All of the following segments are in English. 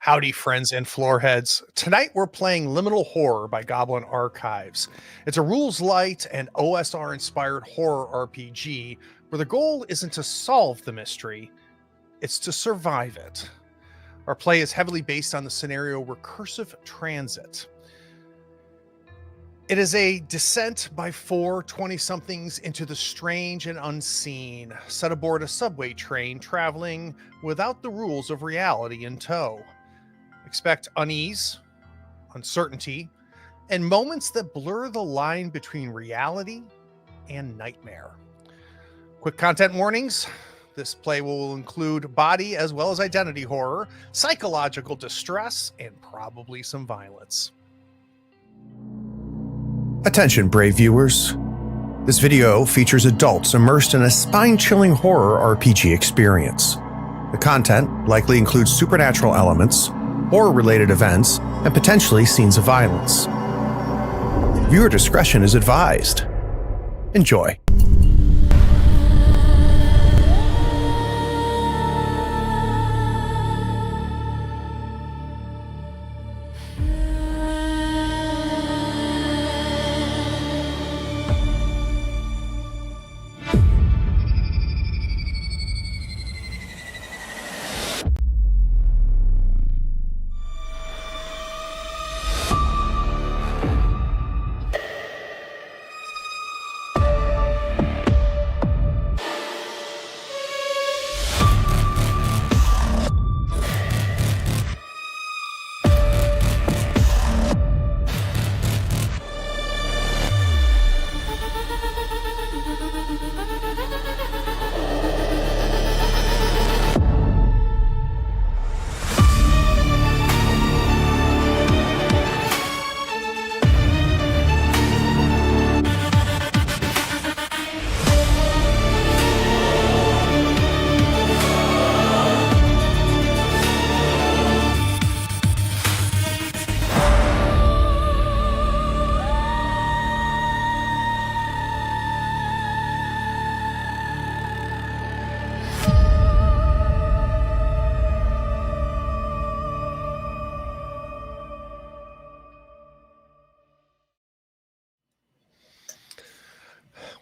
Howdy, friends and floorheads. Tonight we're playing Liminal Horror by Goblin Archives. It's a rules-lite and OSR-inspired horror RPG where the goal isn't to solve the mystery, it's to survive it. Our play is heavily based on the scenario Recursive Transit. It is a descent by four 20-somethings into the strange and unseen, set aboard a subway train traveling without the rules of reality in tow. Expect unease, uncertainty, and moments that blur the line between reality and nightmare. Quick content warnings. This play will include body as well as identity horror, psychological distress, and probably some violence. Attention, brave viewers. This video features adults immersed in a spine-chilling horror RPG experience. The content likely includes supernatural elements, horror-related events, and potentially scenes of violence. Viewer discretion is advised. Enjoy.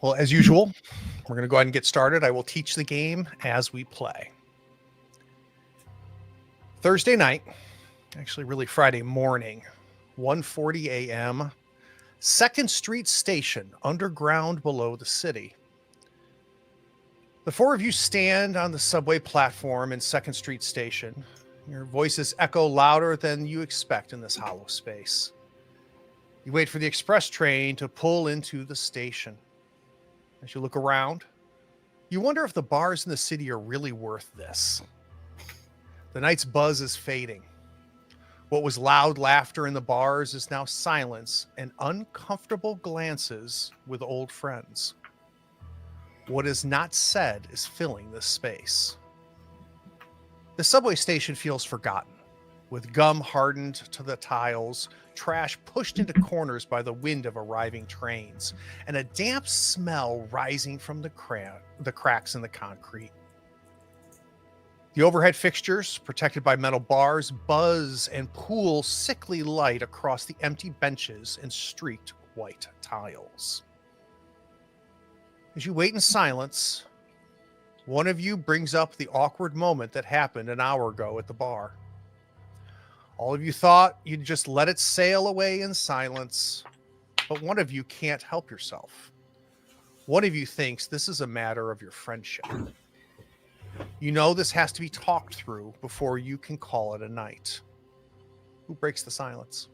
Well, as usual, we're going to go ahead and get started. I will teach the game as we play. Thursday night, actually really Friday morning, 1:40 a.m., 2nd Street Station, underground below the city. The four of you stand on the subway platform in 2nd Street Station. Your voices echo louder than you expect in this hollow space. You wait for the express train to pull into the station. As you look around, you wonder if the bars in the city are really worth this. The night's buzz is fading. What was loud laughter in the bars is now silence and uncomfortable glances with old friends. What is not said is filling this space. The subway station feels forgotten, with gum hardened to the tiles, trash pushed into corners by the wind of arriving trains, and a damp smell rising from the cracks in the concrete. The overhead fixtures, protected by metal bars, buzz and pool sickly light across the empty benches and streaked white tiles. As you wait in silence, one of you brings up the awkward moment that happened an hour ago at the bar. All of you thought you'd just let it sail away in silence, but one of you can't help yourself. One of you thinks this is a matter of your friendship. You know this has to be talked through before you can call it a night. Who breaks the silence?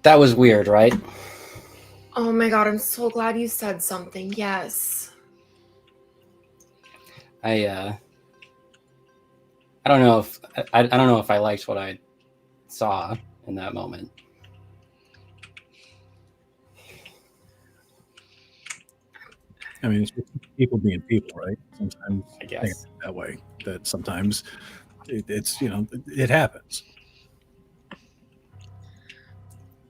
That was weird, right? Oh my god, I'm so glad you said something. Yes. I don't know if I don't know if I liked what I saw in that moment. I mean, it's just people being people, right? Sometimes I guess that way. That sometimes it's it happens.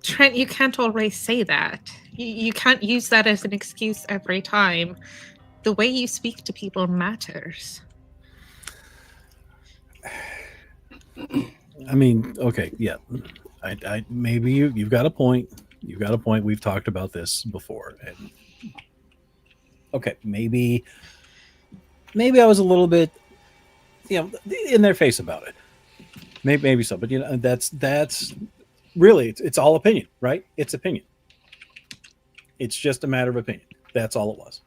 Trent, you can't always say that. You can't use that as an excuse every time. The way you speak to people matters. I mean, okay, yeah. I maybe you've got a point. You've got a point. We've talked about this before. And okay, maybe I was a little bit, in their face about it. Maybe so, but that's really it's all opinion, right? It's opinion. It's just a matter of opinion. That's all it was.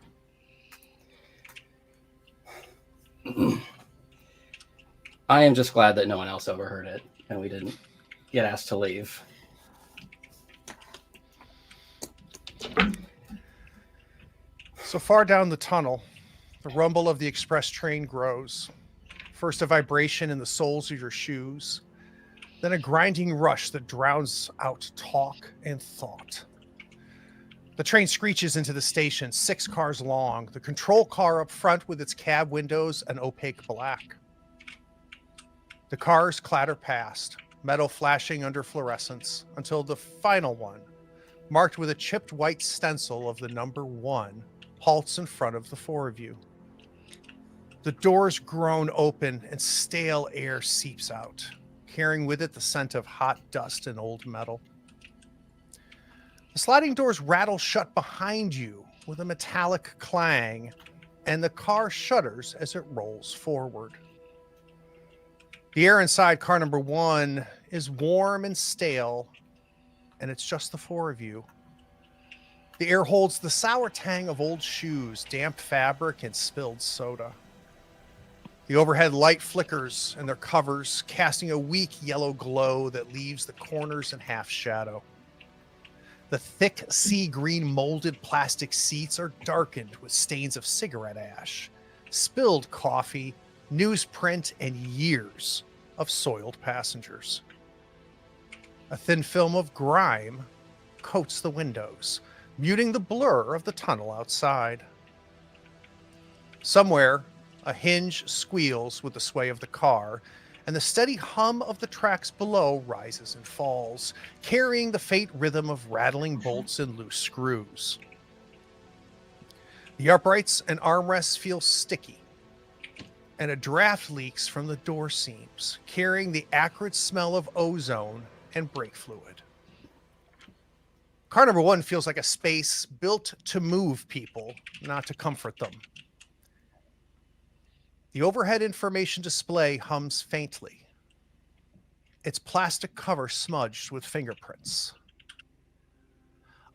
I am just glad that no one else overheard it and we didn't get asked to leave. So far down the tunnel, the rumble of the express train grows. First a vibration in the soles of your shoes, then a grinding rush that drowns out talk and thought. The train screeches into the station, 6 cars long, the control car up front with its cab windows an opaque black. The cars clatter past, metal flashing under fluorescence, until the final one, marked with a chipped white stencil of the number 1, halts in front of the 4 of you. The doors groan open and stale air seeps out, carrying with it the scent of hot dust and old metal. The sliding doors rattle shut behind you with a metallic clang, and the car shudders as it rolls forward. The air inside car number 1 is warm and stale, and it's just the 4 of you. The air holds the sour tang of old shoes, damp fabric, and spilled soda. The overhead light flickers in their covers, casting a weak yellow glow that leaves the corners in half shadow. The thick sea green molded plastic seats are darkened with stains of cigarette ash, spilled coffee, newsprint, and years of soiled passengers. A thin film of grime coats the windows, muting the blur of the tunnel outside. Somewhere, a hinge squeals with the sway of the car, and the steady hum of the tracks below rises and falls, carrying the faint rhythm of rattling bolts and loose screws. The uprights and armrests feel sticky, and a draft leaks from the door seams, carrying the acrid smell of ozone and brake fluid. Car number 1 feels like a space built to move people, not to comfort them. The overhead information display hums faintly, its plastic cover smudged with fingerprints.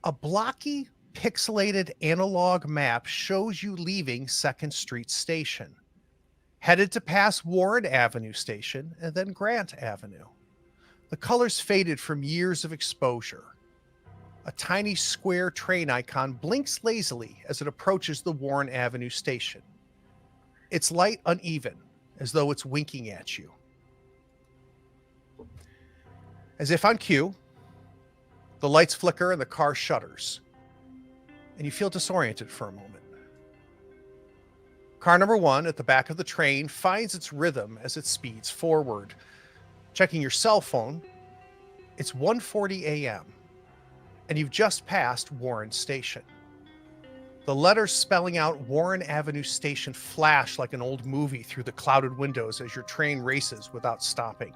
A blocky, pixelated analog map shows you leaving 2nd Street Station, headed to pass Warren Avenue Station and then Grant Avenue. The colors faded from years of exposure. A tiny square train icon blinks lazily as it approaches the Warren Avenue Station. Its light uneven, as though it's winking at you. As if on cue, the lights flicker and the car shudders, and you feel disoriented for a moment. Car number 1 at the back of the train finds its rhythm as it speeds forward. Checking your cell phone, it's 1:40 a.m., and you've just passed Warren Station. The letters spelling out Warren Avenue Station flash like an old movie through the clouded windows as your train races without stopping.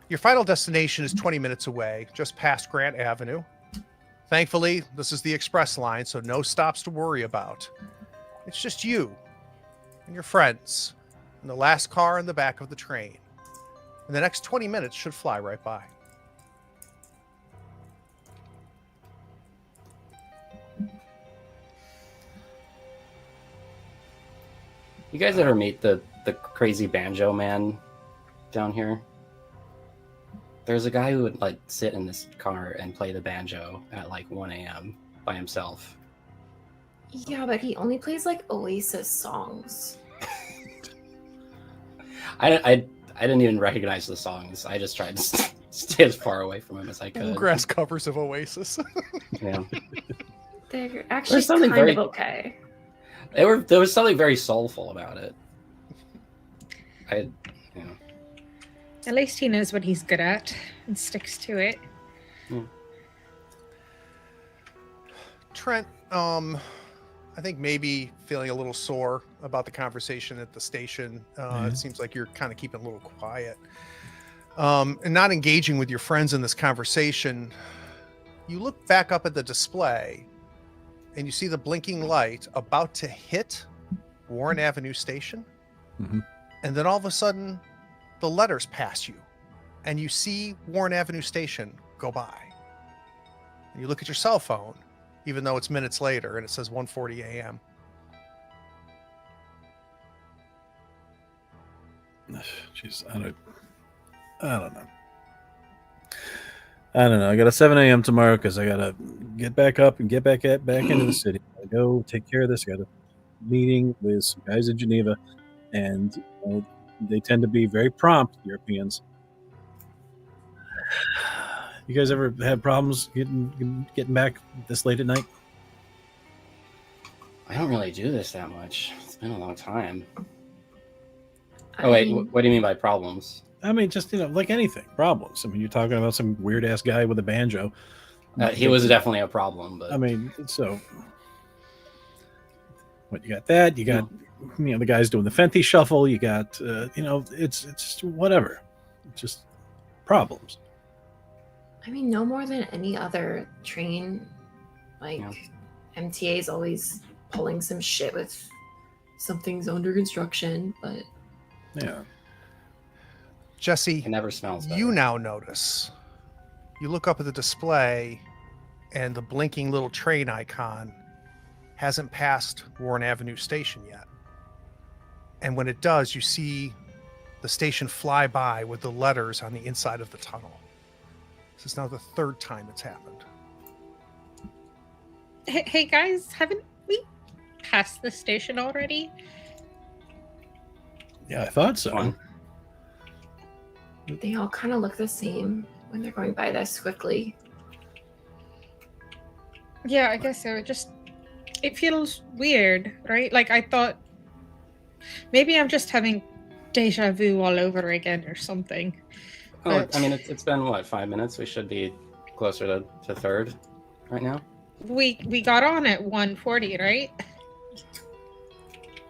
Your final destination is 20 minutes away, just past Grant Avenue. Thankfully, this is the express line, so no stops to worry about. It's just you and your friends and the last car in the back of the train. And the next 20 minutes should fly right by. You guys ever meet the crazy banjo man down here? There's a guy who would like sit in this car and play the banjo at like 1 a.m. by himself. Yeah, but he only plays like Oasis songs. I didn't even recognize the songs. I just tried to stay as far away from him as I could. Bluegrass covers of Oasis. Yeah. They're actually something kind very- of okay. There was something very soulful about it. At least he knows what he's good at and sticks to it. Trent, I think maybe feeling a little sore about the conversation at the station. It seems like you're kind of keeping a little quiet and not engaging with your friends in this conversation. You look back up at the display and you see the blinking light about to hit Warren Avenue Station. Mm-hmm. And then all of a sudden, the letters pass you and you see Warren Avenue Station go by. And you look at your cell phone, even though it's minutes later, and it says 1:40 a.m. Jeez, I don't know. I don't know. I got a 7 a.m. tomorrow because I got to get back up and get back into the city. I go take care of this. I got a meeting with some guys in Geneva, and they tend to be very prompt, Europeans. You guys ever have problems getting back this late at night? I don't really do this that much. It's been a long time. I Oh wait, mean, what do you mean by problems? I mean, just like anything, problems. I mean, you're talking about some weird ass guy with a banjo. He was definitely a problem, but I mean, so what you got? That you got, the guys doing the Fenty shuffle. You got, it's just whatever. It's just problems. I mean, no more than any other train. Like, MTA is always pulling some shit with something's under construction, but Yeah. Jesse, it never smells better. you now notice. You look up at the display, and the blinking little train icon hasn't passed Warren Avenue Station yet. And when it does, you see the station fly by with the letters on the inside of the tunnel. This is now the third time it's happened. Hey guys, haven't we passed the station already? Yeah, I thought so. Fun. they all kind of look the same when they're going by this quickly. Yeah, I guess so. It feels weird, right? Like I thought maybe I'm just having deja vu all over again or something. Oh, But I mean, it's been what, 5 minutes? We should be closer to third right now. we got on at 1:40, right?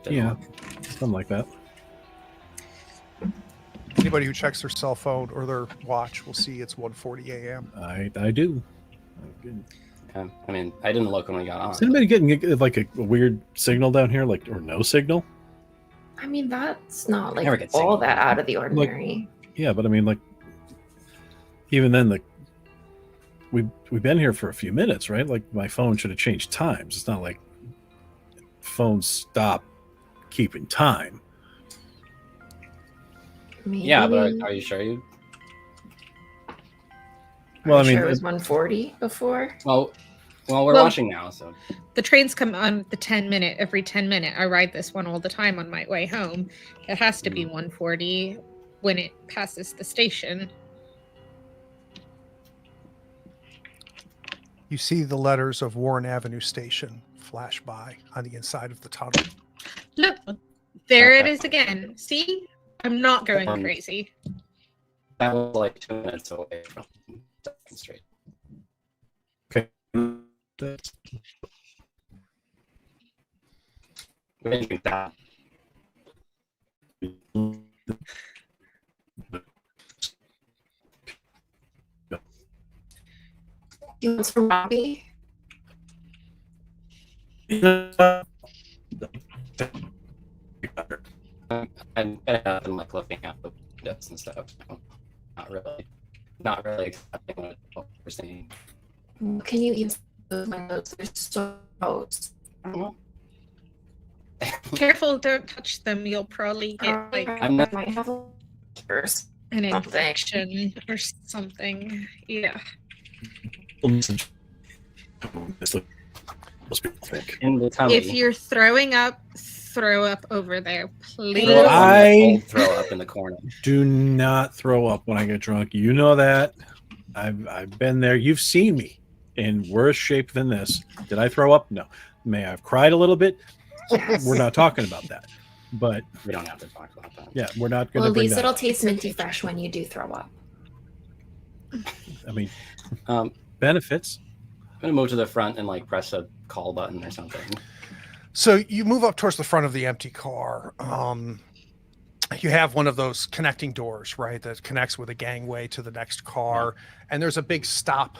Yeah, something like that. Anybody who checks their cell phone or their watch will see it's 1:40 a.m. I do. I mean, I didn't look when we got on. Is anybody getting like a weird signal down here, like, or no signal? I mean, that's not Never like get all signal. that out of the ordinary. Yeah, but I mean, like, even then, like, we've been here for a few minutes, right? Like, my phone should have changed times. It's not like phones stop keeping time. Maybe, Yeah, but are you sure you? Well, I sure mean, it was 140 before. Well, we're Well- watching now, so The trains come on the 10-minute, every 10 minute. I ride this one all the time on my way home. It has to be 1:40 when it passes the station. You see the letters of Warren Avenue Station flash by on the inside of the tunnel. Look, there it is again. See? I'm not going crazy. that was like 2 minutes away from Second Street. okay. We didn't do that. You want some Robbie? I'm up and like looking at the windows and stuff. So not really accepting what we're seeing. Can you even see those windows? They're so close. I don't know. Careful, don't touch them. You'll probably get like I'm not- might have a first. an something. infection or something. Yeah. Most people think. In the tummy. If you're throwing up, throw up over there, please. Throw up on the I- cold throw up in the corner. Do not throw up when I get drunk. You know that. I've been there. You've seen me in worse shape than this. Did I throw up? No. May I have cried a little bit? We're not talking about that. But We don't have to talk about that. yeah, we're not going Well, to at bring least that it'll up. taste minty fresh when you do throw up. I mean, Um, benefits. I'm gonna move to the front and like press a call button or something. So you move up towards the front of the empty car. You have one of those connecting doors, right, that connects with a gangway to the next car. And there's a big stop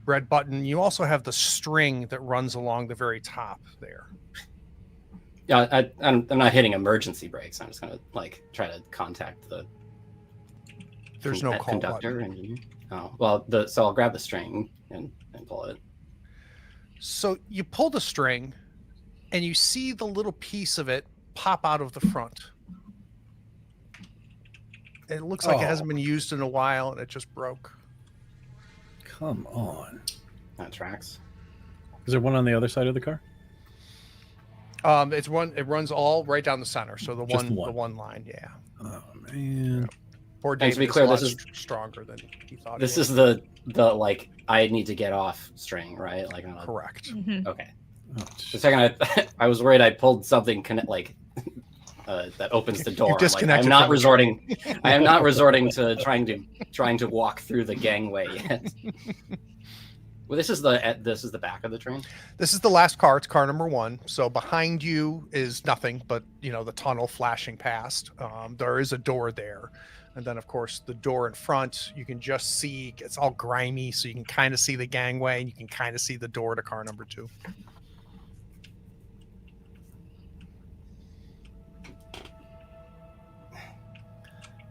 red button. You also have the string that runs along the very top there. Yeah, I'm not hitting emergency brakes. I'm just gonna like try to contact the There's no call conductor. button. Oh well, so I'll grab the string and pull it. So you pull the string and you see the little piece of it pop out of the front. It looks like it hasn't been used in a while and it just broke. Come on. That tracks. Is there one on the other side of the car? It's one. It runs all right down the center. So the Just one line, yeah. Oh man. Poor And David to be is clear, a lot this is stronger than he thought. this he is the like I need to get off string, right? Like on was. a, Correct. Mhm. okay. Oh, For a second, I was worried I pulled something like that opens the door. I'm like, disconnected I'm not from the resorting. I am not resorting to trying to walk through the gangway yet. Well, this is the back of the train. This is the last car. It's car number 1. So behind you is nothing but the tunnel flashing past. There is a door there, and then of course the door in front. You can just see it's all grimy, so you can kind of see the gangway, and you can kind of see the door to car number 2.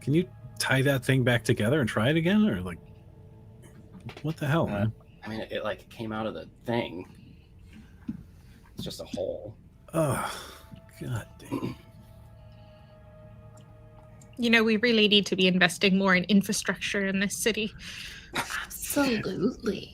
Can you tie that thing back together and try it again, or like, what the hell, man? I mean, it like came out of the thing. It's just a hole. Oh, god damn. We really need to be investing more in infrastructure in this city. Absolutely.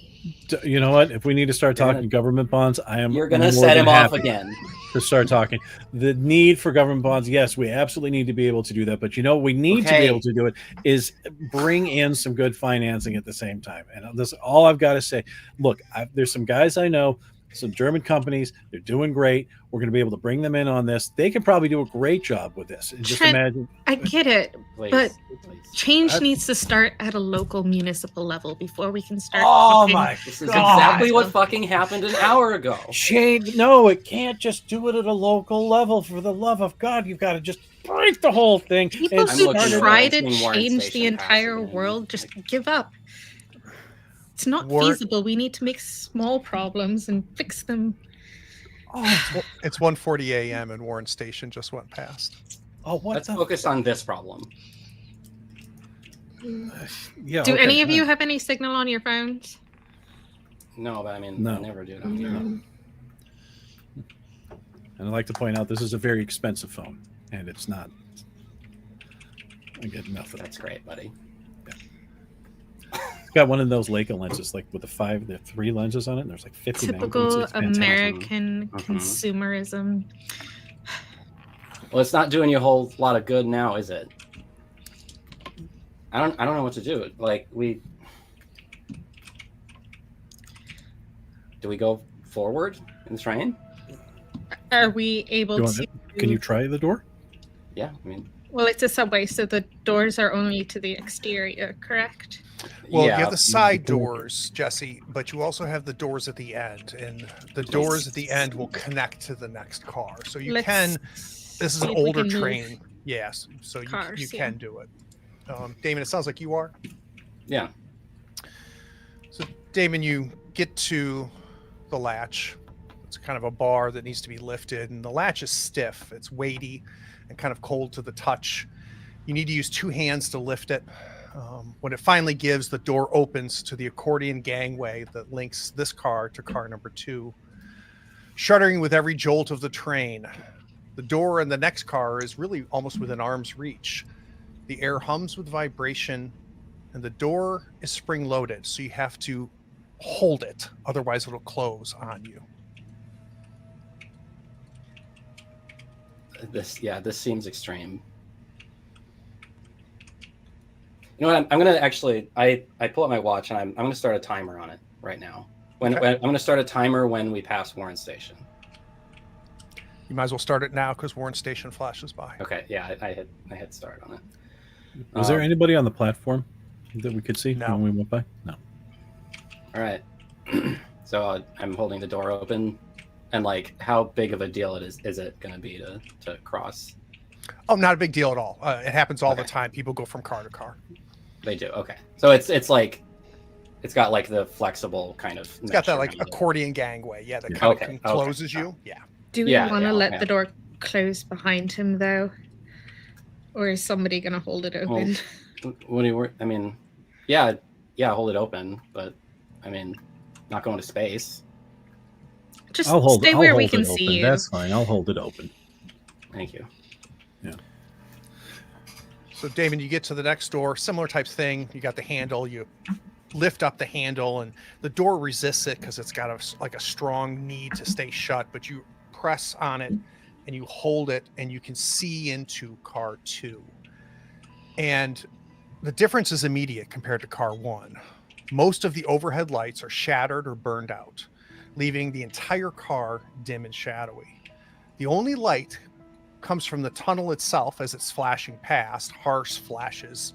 You know what? If we need to start You're talking government bonds, I am. You're gonna more set than him off happy again. to start talking. The need for government bonds, yes, we absolutely need to be able to do that. But what we need to be able to do it is bring in some good financing at the same time. And this all I've got to say. Look, there's some guys I know, some German companies. They're doing great. We're going to be able to bring them in on this. They can probably do a great job with this. And just Trent, imagine. I get it, Please, but please. change needs to start at a local municipal level before we can start. Oh talking- my This is God. exactly what fucking happened an hour ago. Shane, no, it can't just do it at a local level. For the love of God, you've got to just break the whole thing. People and I'm who looking start at it try it. to It's being Warren change the Station passed entire again. world just give up. It's not War- feasible. We need to make small problems and fix them. It's 1:40 a.m. and Warren Station just went past. Oh, what? Let's focus on this problem. Yeah. Do okay, any of fine. you have any signal on your phones? No, but I mean, No. I never do it on here. Mm. And I'd like to point out this is a very expensive phone, and it's not. I get nothing. That's great, buddy. It's got one of those Leica lenses, like with the 3 lenses on it. And there's like 50 Typical megapixels. It's fantastic. American Mhm. consumerism. Well, it's not doing you a whole lot of good now, is it? I don't know what to do. Like do we go forward in the train? Are we able You want to? it? Can you try the door? Yeah, I mean, Well, it's a subway, so the doors are only to the exterior, correct? Well, yeah. you have the side doors, Jesse, but you also have the doors at the end, and the doors at the end will connect to the next car. So you can. This is see an if we older can move train, yes. So you cars, can do it. Damon, it sounds like you are. yeah. So, Damon, you get to the latch. It's kind of a bar that needs to be lifted, and the latch is stiff. It's weighty and kind of cold to the touch. You need to use 2 hands to lift it. When it finally gives, the door opens to the accordion gangway that links this car to car number 2. Shuddering with every jolt of the train, the door in the next car is really almost within arm's reach. The air hums with vibration, and the door is spring-loaded, so you have to hold it. Otherwise, it'll close on you. This seems extreme. You know what? I'm gonna actually. I pull up my watch and I'm gonna start a timer on it right now. When I'm gonna start a timer when we pass Warren Station. You might as well start it now because Warren Station flashes by. Okay, yeah, I hit start on it. Was there anybody on the platform that we could see No. when we went by? No. All right. So I'm holding the door open, and like, how big of a deal is it going to be to cross? Oh, not a big deal at all. It happens all the Okay. time. People go from car to car. They do. Okay. So it's like, it's got like the flexible kind of. It's got that like accordion gangway. Yeah, that Yeah. kind Okay, of closes okay. you. Yeah. Do we Yeah, want to yeah, let yeah. the door close behind him though, or is somebody gonna hold it open? What do you? I mean, yeah, hold it open, but I mean, not going to space. Just I'll hold stay I'll where hold we can it see open. you. That's fine. I'll hold it open. Thank you. So, David, you get to the next door, similar type thing. You got the handle. You lift up the handle, and the door resists it because it's got a strong need to stay shut. But you press on it, and you hold it, and you can see into car 2. And the difference is immediate compared to car 1. Most of the overhead lights are shattered or burned out, leaving the entire car dim and shadowy. The only light comes from the tunnel itself as it's flashing past, harsh flashes.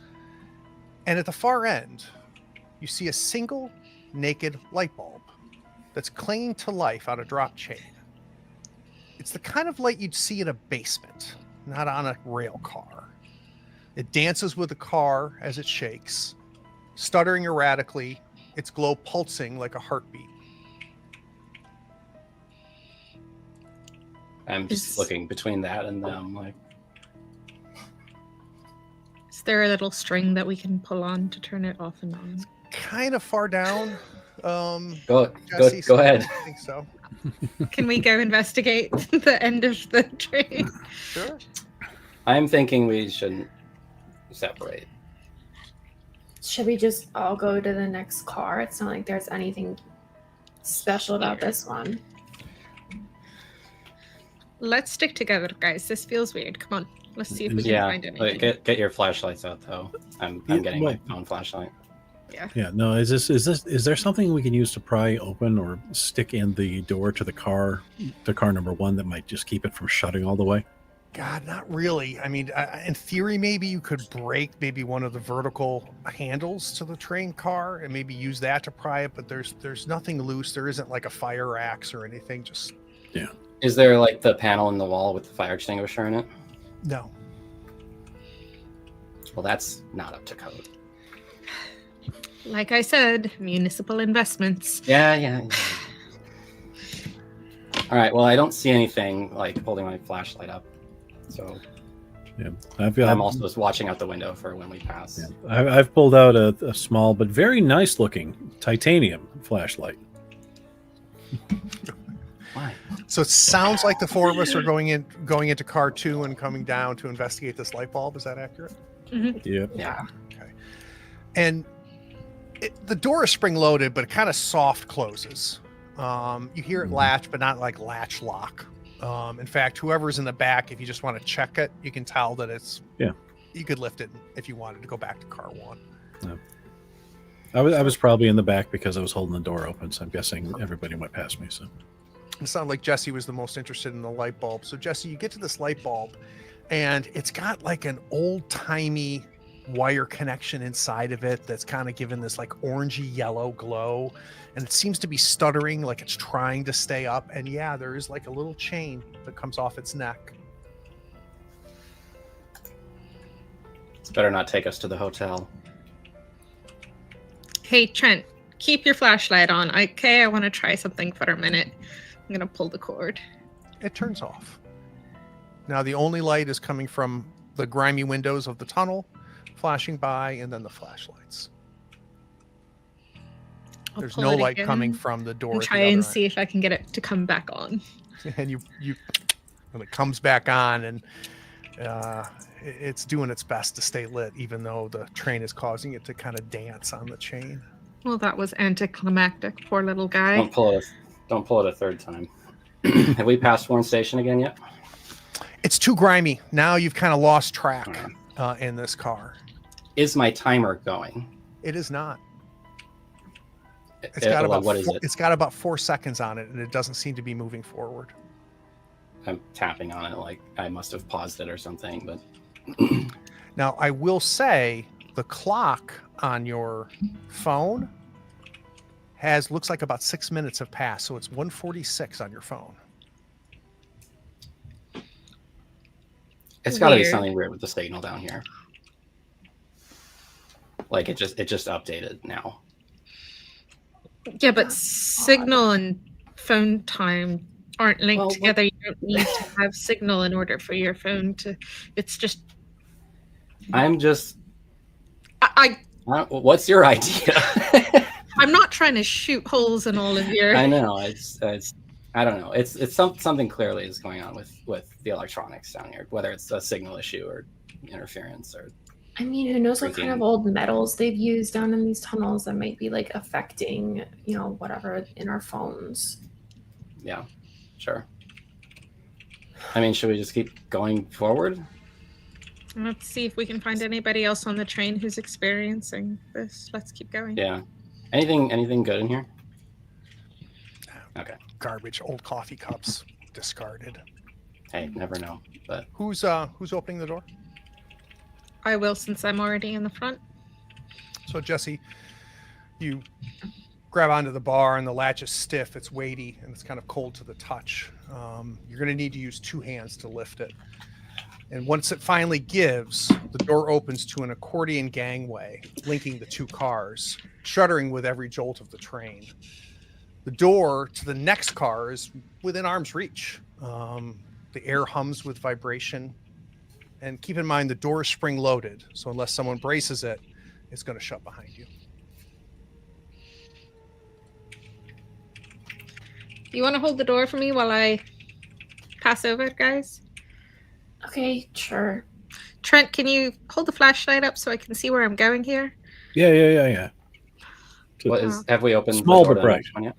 And at the far end, you see a single naked light bulb that's clinging to life on a drop chain. It's the kind of light you'd see in a basement, not on a rail car. It dances with the car as it shakes, stuttering erratically, its glow pulsing like a heartbeat. I'm just looking between that and them, like. Is there a little string that we can pull on to turn it off and on? Kind of far down. Go Jesse, ahead. I think so. Can we go investigate the end of the train? Sure. I'm thinking we shouldn't separate. Should we just all go to the next car? It's not like there's anything special about this one. Let's stick together, guys. This feels weird. Come on. Let's see if we can Yeah, find anything. like, get your flashlights out though. I'm Yeah, getting well- my phone flashlight. Yeah, no, is there something we can use to pry open or stick in the door to the car number 1 that might just keep it from shutting all the way? God, not really. I mean, in theory, maybe you could break maybe one of the vertical handles to the train car and maybe use that to pry it, but there's nothing loose. There isn't like a fire axe or anything. Just Is there like the panel in the wall with the fire extinguisher in it? no. Well, that's not up to code. Like I said, municipal investments. Yeah. All right. Well, I don't see anything like holding my flashlight up, so Yeah, I'm also just watching out the window for when we pass. Yeah. I've pulled out a small but very nice looking titanium flashlight. Why? So it sounds like the 4 of us are going into car 2 and coming down to investigate this light bulb. Is that accurate? Yep. Yeah. And the door is spring loaded, but it kind of soft closes. You hear it latch, but not like latch lock. In fact, whoever's in the back, if you just want to check it, you can tell that it's, you could lift it if you wanted to go back to car 1. Yeah. I was probably in the back because I was holding the door open, so I'm guessing everybody went past me. So It sounded like Jesse was the most interested in the light bulb. So Jesse, you get to this light bulb and it's got like an old timey wire connection inside of it that's kind of given this like orangey yellow glow, and it seems to be stuttering like it's trying to stay up. And yeah, there is like a little chain that comes off its neck. It's better not take us to the hotel. Hey, Trent, keep your flashlight on. Okay, I want to try something for a minute. I'm going to pull the cord. It turns off. Now the only light is coming from the grimy windows of the tunnel flashing by, and then the flashlights. I'll There's pull no it light again coming from the door and at try the other and end. see if I can get it to come back on. And you when it comes back on, and it's doing its best to stay lit, even though the train is causing it to kind of dance on the chain. Well, that was anticlimactic. Poor little guy. Don't pull it a third time. Have we passed Warren Station again yet? It's too grimy. Now you've kind of lost track in this car. Is my timer going? It is not. It's got about what is it? It's got about 4 seconds on it, and it doesn't seem to be moving forward. I'm tapping on it like I must have paused it or something, but Now, I will say the clock on your phone looks like about 6 minutes have passed, so it's 1:46 on your phone. It's got to be Weird. something weird with the signal down here. Like it just updated now. Yeah, but signal and phone time aren't linked Well, together. You don't need to have signal in order for your phone to. It's just. I'm just. I What's your idea? I'm not trying to shoot holes in all of your. I know it's I don't know. It's something clearly is going on with the electronics down here, whether it's a signal issue or interference or. I mean, who knows what kind Freaking- of old metals they've used down in these tunnels that might be like affecting, whatever in our phones. Yeah, sure. I mean, should we just keep going forward? Let's see if we can find anybody else on the train who's experiencing this. Let's keep going. Yeah. Anything good in here? Okay. Garbage, old coffee cups, discarded. Hey, never know. But Who's opening the door? I will, since I'm already in the front. So Jesse, you grab onto the bar and the latch is stiff, it's weighty, and it's kind of cold to the touch. You're going to need to use 2 hands to lift it. And once it finally gives, the door opens to an accordion gangway linking the 2 cars, shuddering with every jolt of the train. The door to the next car is within arm's reach. The air hums with vibration. And keep in mind, the door is spring loaded, so unless someone braces it, it's going to shut behind you. You want to hold the door for me while I pass over, guys? Okay, sure. Trent, can you hold the flashlight up so I can see where I'm going here? Yeah. have we opened Small the door but to the bright. next one yet?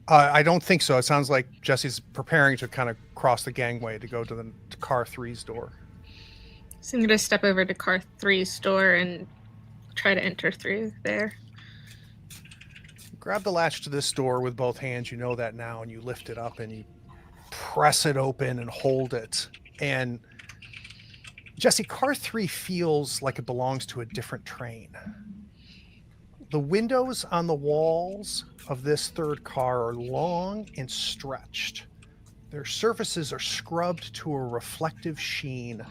I don't think so. It sounds like Jesse's preparing to kind of cross the gangway to go to car 3's door. So I'm going to step over to car 3's door and try to enter through there. Grab the latch to this door with both hands. You know that now, and you lift it up and you press it open and hold it. And Jesse, car 3 feels like it belongs to a different train. The windows on the walls of this 3rd car are long and stretched. Their surfaces are scrubbed to a reflective sheen.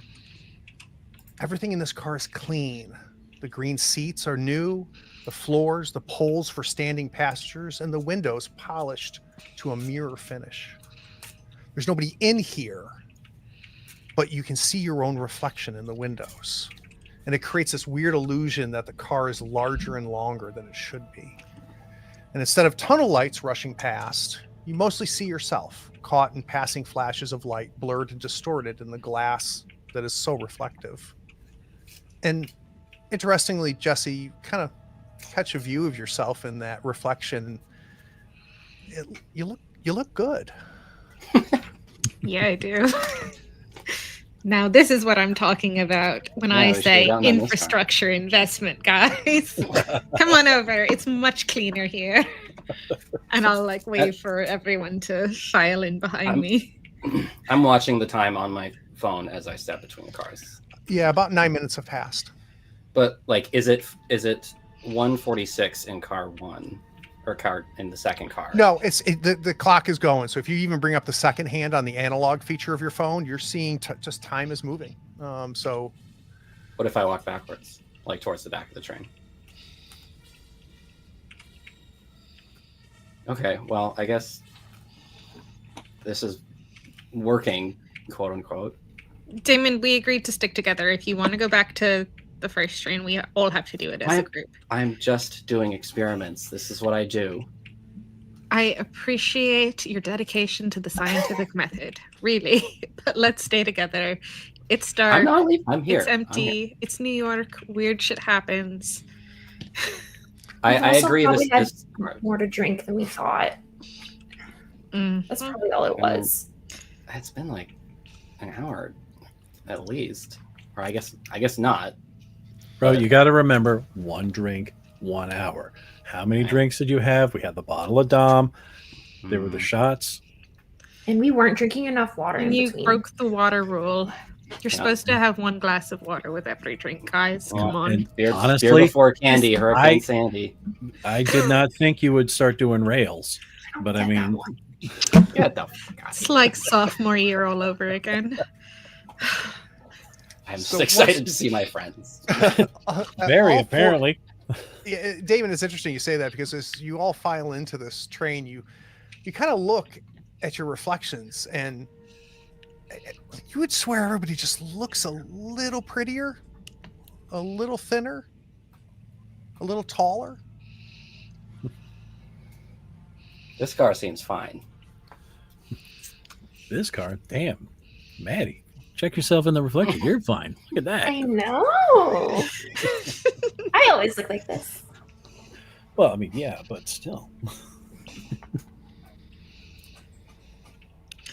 Everything in this car is clean. The green seats are new, the floors, the poles for standing passengers, and the windows polished to a mirror finish. There's nobody in here, but you can see your own reflection in the windows. And it creates this weird illusion that the car is larger and longer than it should be. And instead of tunnel lights rushing past, you mostly see yourself, caught in passing flashes of light, blurred and distorted in the glass that is so reflective. And interestingly, Jesse, you kind of catch a view of yourself in that reflection. You look good. Yeah, I do. Now, this is what I'm talking about when I we should've say done that this time. infrastructure investment, guys. Come on over. It's much cleaner here. And I'll wait for everyone to file in behind me. I'm watching the time on my phone as I step between the cars. Yeah, about 9 minutes have passed. But is it 1:46 in car 1 or car in the second car? No, the clock is going. So if you even bring up the second hand on the analog feature of your phone, you're seeing just time is moving. So What if I walk backwards, towards the back of the train? Okay, well, I guess this is working, quote unquote. Damon, we agreed to stick together. If you want to go back to the first train, we all have to do it as a group. I'm just doing experiments. This is what I do. I appreciate your dedication to the scientific method, really. But let's stay together. It's dark. I'm not leaving. I'm here. It's empty. It's New York. Weird shit happens. I We've also agree. probably had This more to drink than we thought. That's probably all it was. It's been like an hour, at least, or I guess not. Bro, you got to remember 1 drink, 1 hour. How many drinks did you have? We had the bottle of Dom. There were the shots. And we weren't drinking enough water in And you between. broke the water rule. You're supposed to have one glass of water with every drink, guys. Yeah, Come on. and Beer, honestly, beer before candy, Hurricane Sandy. I did not think you would start doing rails, but I mean, Get the fuck out. It's like sophomore year all over again. I'm So so excited to see my friends. very all four- apparently. Yeah, Damon, it's interesting you say that because as you all file into this train, you kind of look at your reflections, and you would swear everybody just looks a little prettier, a little thinner, a little taller. This car seems fine. This car, damn, Maddie, check yourself in the reflector. You're fine. Look at that. I know. I always look like this. Well, I mean, yeah, but still.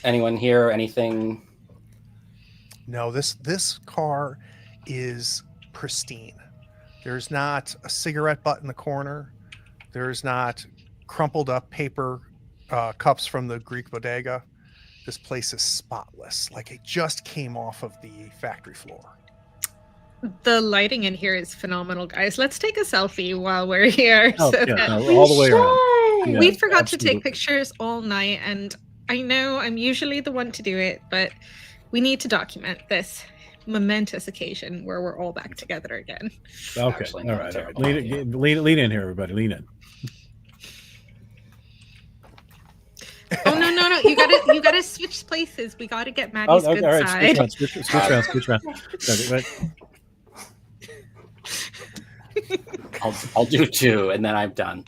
Anyone here? Anything? No, this car is pristine. There's not a cigarette butt in the corner. There's not crumpled up paper cups from the Greek bodega. This place is spotless, like it just came off of the factory floor. The lighting in here is phenomenal, guys. Let's take a selfie while we're here. Oh, so yeah, that- no, all the way around. Yeah, we forgot to absolutely. take pictures all night, and I know I'm usually the one to do it, but we need to document this momentous occasion where we're all back together again. Okay, Actually, all not right. terrible Lean in here, everybody. Lean in. Oh no! You gotta switch places. We gotta get Maddie's Okay, good all right. side. Switch around. Okay, right. I'll do 2, and then I'm done.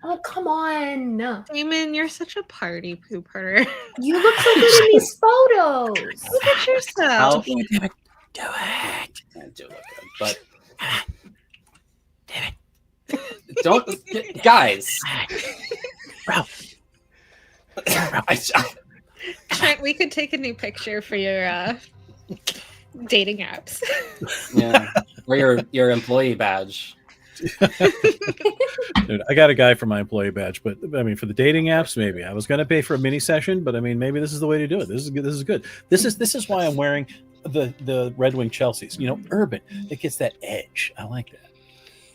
Oh, come on. Damon, you're such a party pooper. You look so good in these photos. Look at yourself. Do it. I do look good, but don't, guys. Ralph. Trent, we could take a new picture for your dating apps. Yeah, or your employee badge. Dude, I got a guy for my employee badge, but I mean, for the dating apps, maybe I was going to pay for a mini session, but I mean, maybe this is the way to do it. This is good. This is why I'm wearing the Red Wing Chelseas. You know, urban. It gets that edge. I like that.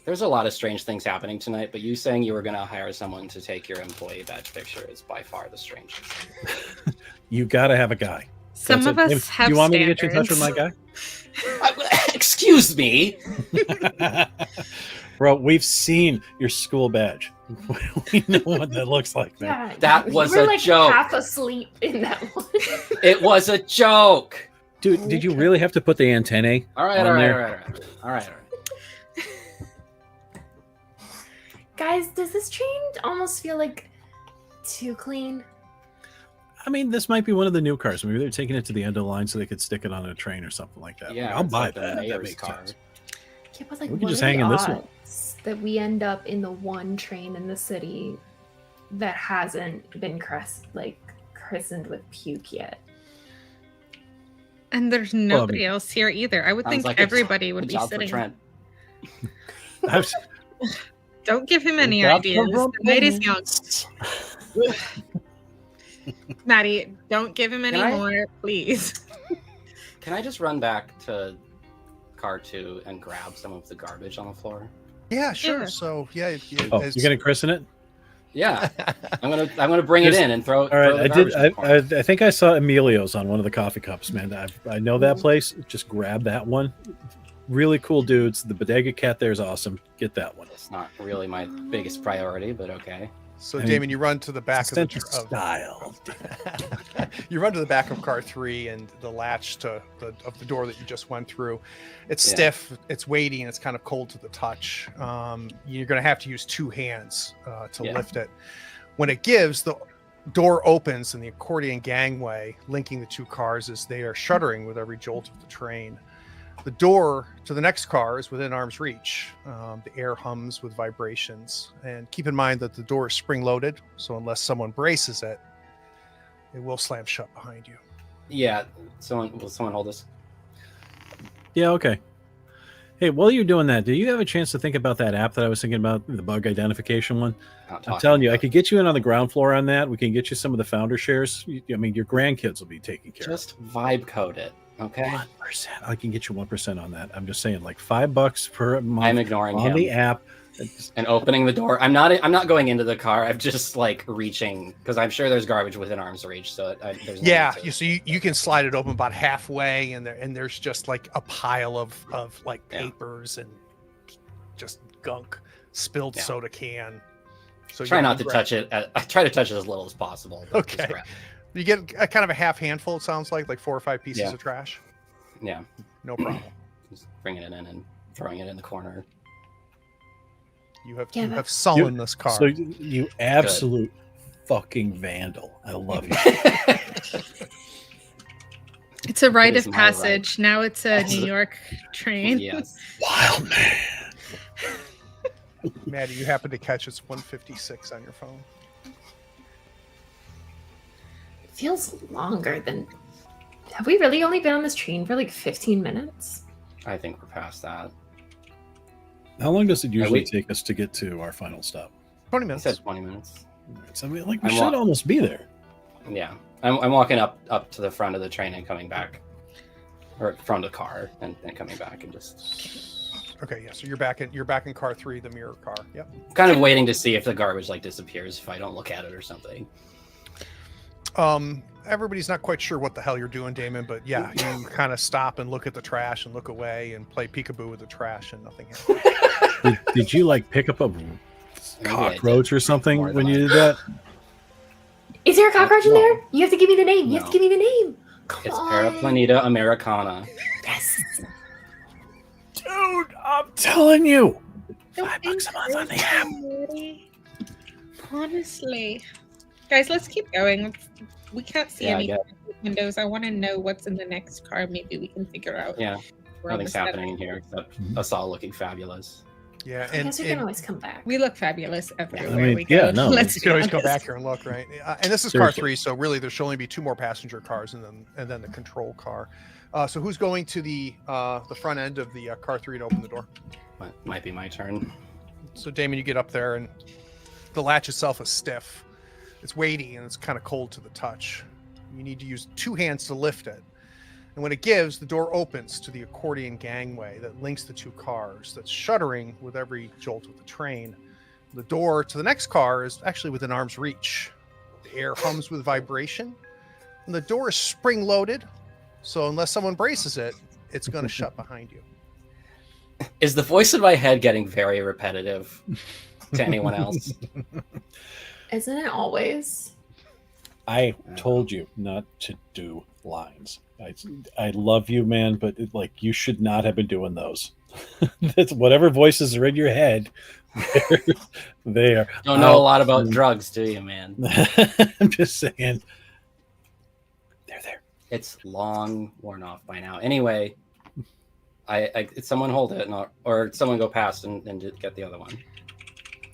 There's a lot of strange things happening tonight, but you saying you were going to hire someone to take your employee badge picture is by far the strangest. You got to have a guy. Some That's of it. us have Do you want standards. me to get you in touch with my guy? Excuse me. Bro, we've seen your school badge. We know what that looks like, man. Yeah, That was you were a like joke. half asleep in that one. It was a joke. Dude, did you really have to put the antennae All right, on all right, there? all right. Guys, does this train almost feel like too clean? I mean, this might be one of the new cars. Maybe they're taking it to the end of the line so they could stick it on a train or something like that. Yeah, I'll it's buy like the that. That mayor's makes car. sense. Yeah, but like, We could what just are hang the in this one. odds that we end up in the one train in the city that hasn't been christened with puke yet? And there's nobody else here either. I would Sounds think like a everybody would Good be job for sitting. Trent. Don't give him any Good job ideas. for The night is young. Maddie, don't give him any Can I- more, please. Can I just run back to car 2 and grab some of the garbage on the floor? Yeah, sure. Yeah. So yeah, Oh, you're gonna christen it? Yeah, I'm gonna bring it Just- in and throw. All right, throw the I garbage did. in the corner. I think I saw Emilio's on one of the coffee cups, man. I know that place. Just grab that one. Really cool dudes. The bodega cat there is awesome. Get that one. It's not really my biggest priority, but okay. So I mean, Damon, you run to the back of the Sense of style. you run to the back of car 3, and the latch of the door that you just went through, it's Yeah. stiff, it's weighty, and it's kind of cold to the touch. You're going to have to use 2 hands to Yeah. lift it. When it gives, the door opens, and the accordion gangway linking the 2 cars as they are shuddering with every jolt of the train. The door to the next car is within arm's reach. The air hums with vibrations. And keep in mind that the door is spring-loaded, so unless someone braces it, it will slam shut behind you. Yeah, will someone hold this? Yeah. Okay. Hey, while you're doing that, do you have a chance to think about that app that I was thinking about, the bug identification one? I'm telling you, I could get you in on the ground floor on that. We can get you some of the founder shares. I mean, your grandkids will be taken care of. Just vibe code it, okay? 1%. I can get you 1% on that. I'm just saying, like $5 per month. I'm ignoring on him. the app. And opening the door. I'm not going into the car. I'm just like reaching because I'm sure there's garbage within arm's reach. So there's no Yeah, need to- you can slide it open about halfway, and there's just like a pile of like papers and just gunk, spilled soda can. So try not to touch it. I try to touch it as little as possible. Okay. You get a kind of a half handful. It sounds like 4 or 5 pieces of trash. Yeah. No problem. Just bringing it in and throwing it in the corner. You have sullen this car. So you absolute fucking vandal. I love you. It's a rite is of my passage. Now it's a New York train. Yes. Wild man. Maddie, you happen to catch it's 156 on your phone. It feels longer than. Have we really only been on this train for like 15 minutes? I think we're past that. How long does it usually take us to get to our final stop? 20 I minutes. said 20 minutes. So we should almost be there. Yeah. I'm walking up to the front of the train and coming back. Or from the car and coming back and just Okay, yeah. So you're back in car 3, the mirror car. Yep. kind of waiting to see if the garbage disappears if I don't look at it or something. Everybody's not quite sure what the hell you're doing, Damon, but yeah, you kind of stop and look at the trash and look away and play peekaboo with the trash and nothing happens. Did you pick up a cockroach or something when you did that? Is there a cockroach in No. there? You have to give me the name. You have No. to give me the name. Come It's on. Paraplaneta americana. Yes. Dude, I'm telling you. Don't $5 a month on the app. encourage Honestly. Guys, let's keep going. We can't see Yeah, I any get windows. I want to know what's in the next car. Maybe we can figure out. Yeah. We're Nothing's almost at happening it. in here except us all looking fabulous. Yeah, I and, guess we can always come back. We look fabulous everywhere mean, we go. yeah, no, Let's you be can always go honest. back here and look, right? And this is car Seriously. 3, so really there should only be 2 more passenger cars and then the control car. So who's going to the front end of the car 3 to open the door? Might be my turn. So Damon, you get up there and the latch itself is stiff. It's weighty and it's kind of cold to the touch. You need to use 2 hands to lift it. And when it gives, the door opens to the accordion gangway that links the 2 cars that's shuddering with every jolt of the train. The door to the next car is actually within arm's reach. The air hums with vibration. And the door is spring-loaded, so unless someone braces it, it's going to shut behind you. Is the voice in my head getting very repetitive to anyone else? Isn't it always? I told you not to do lines. I love you, man, but you should not have been doing those. That's whatever voices are in your head. They are. Don't know a lot about drugs, do you, man? I'm just saying. They're there. It's long worn off by now. Anyway, someone hold it, or someone go past and get the other one.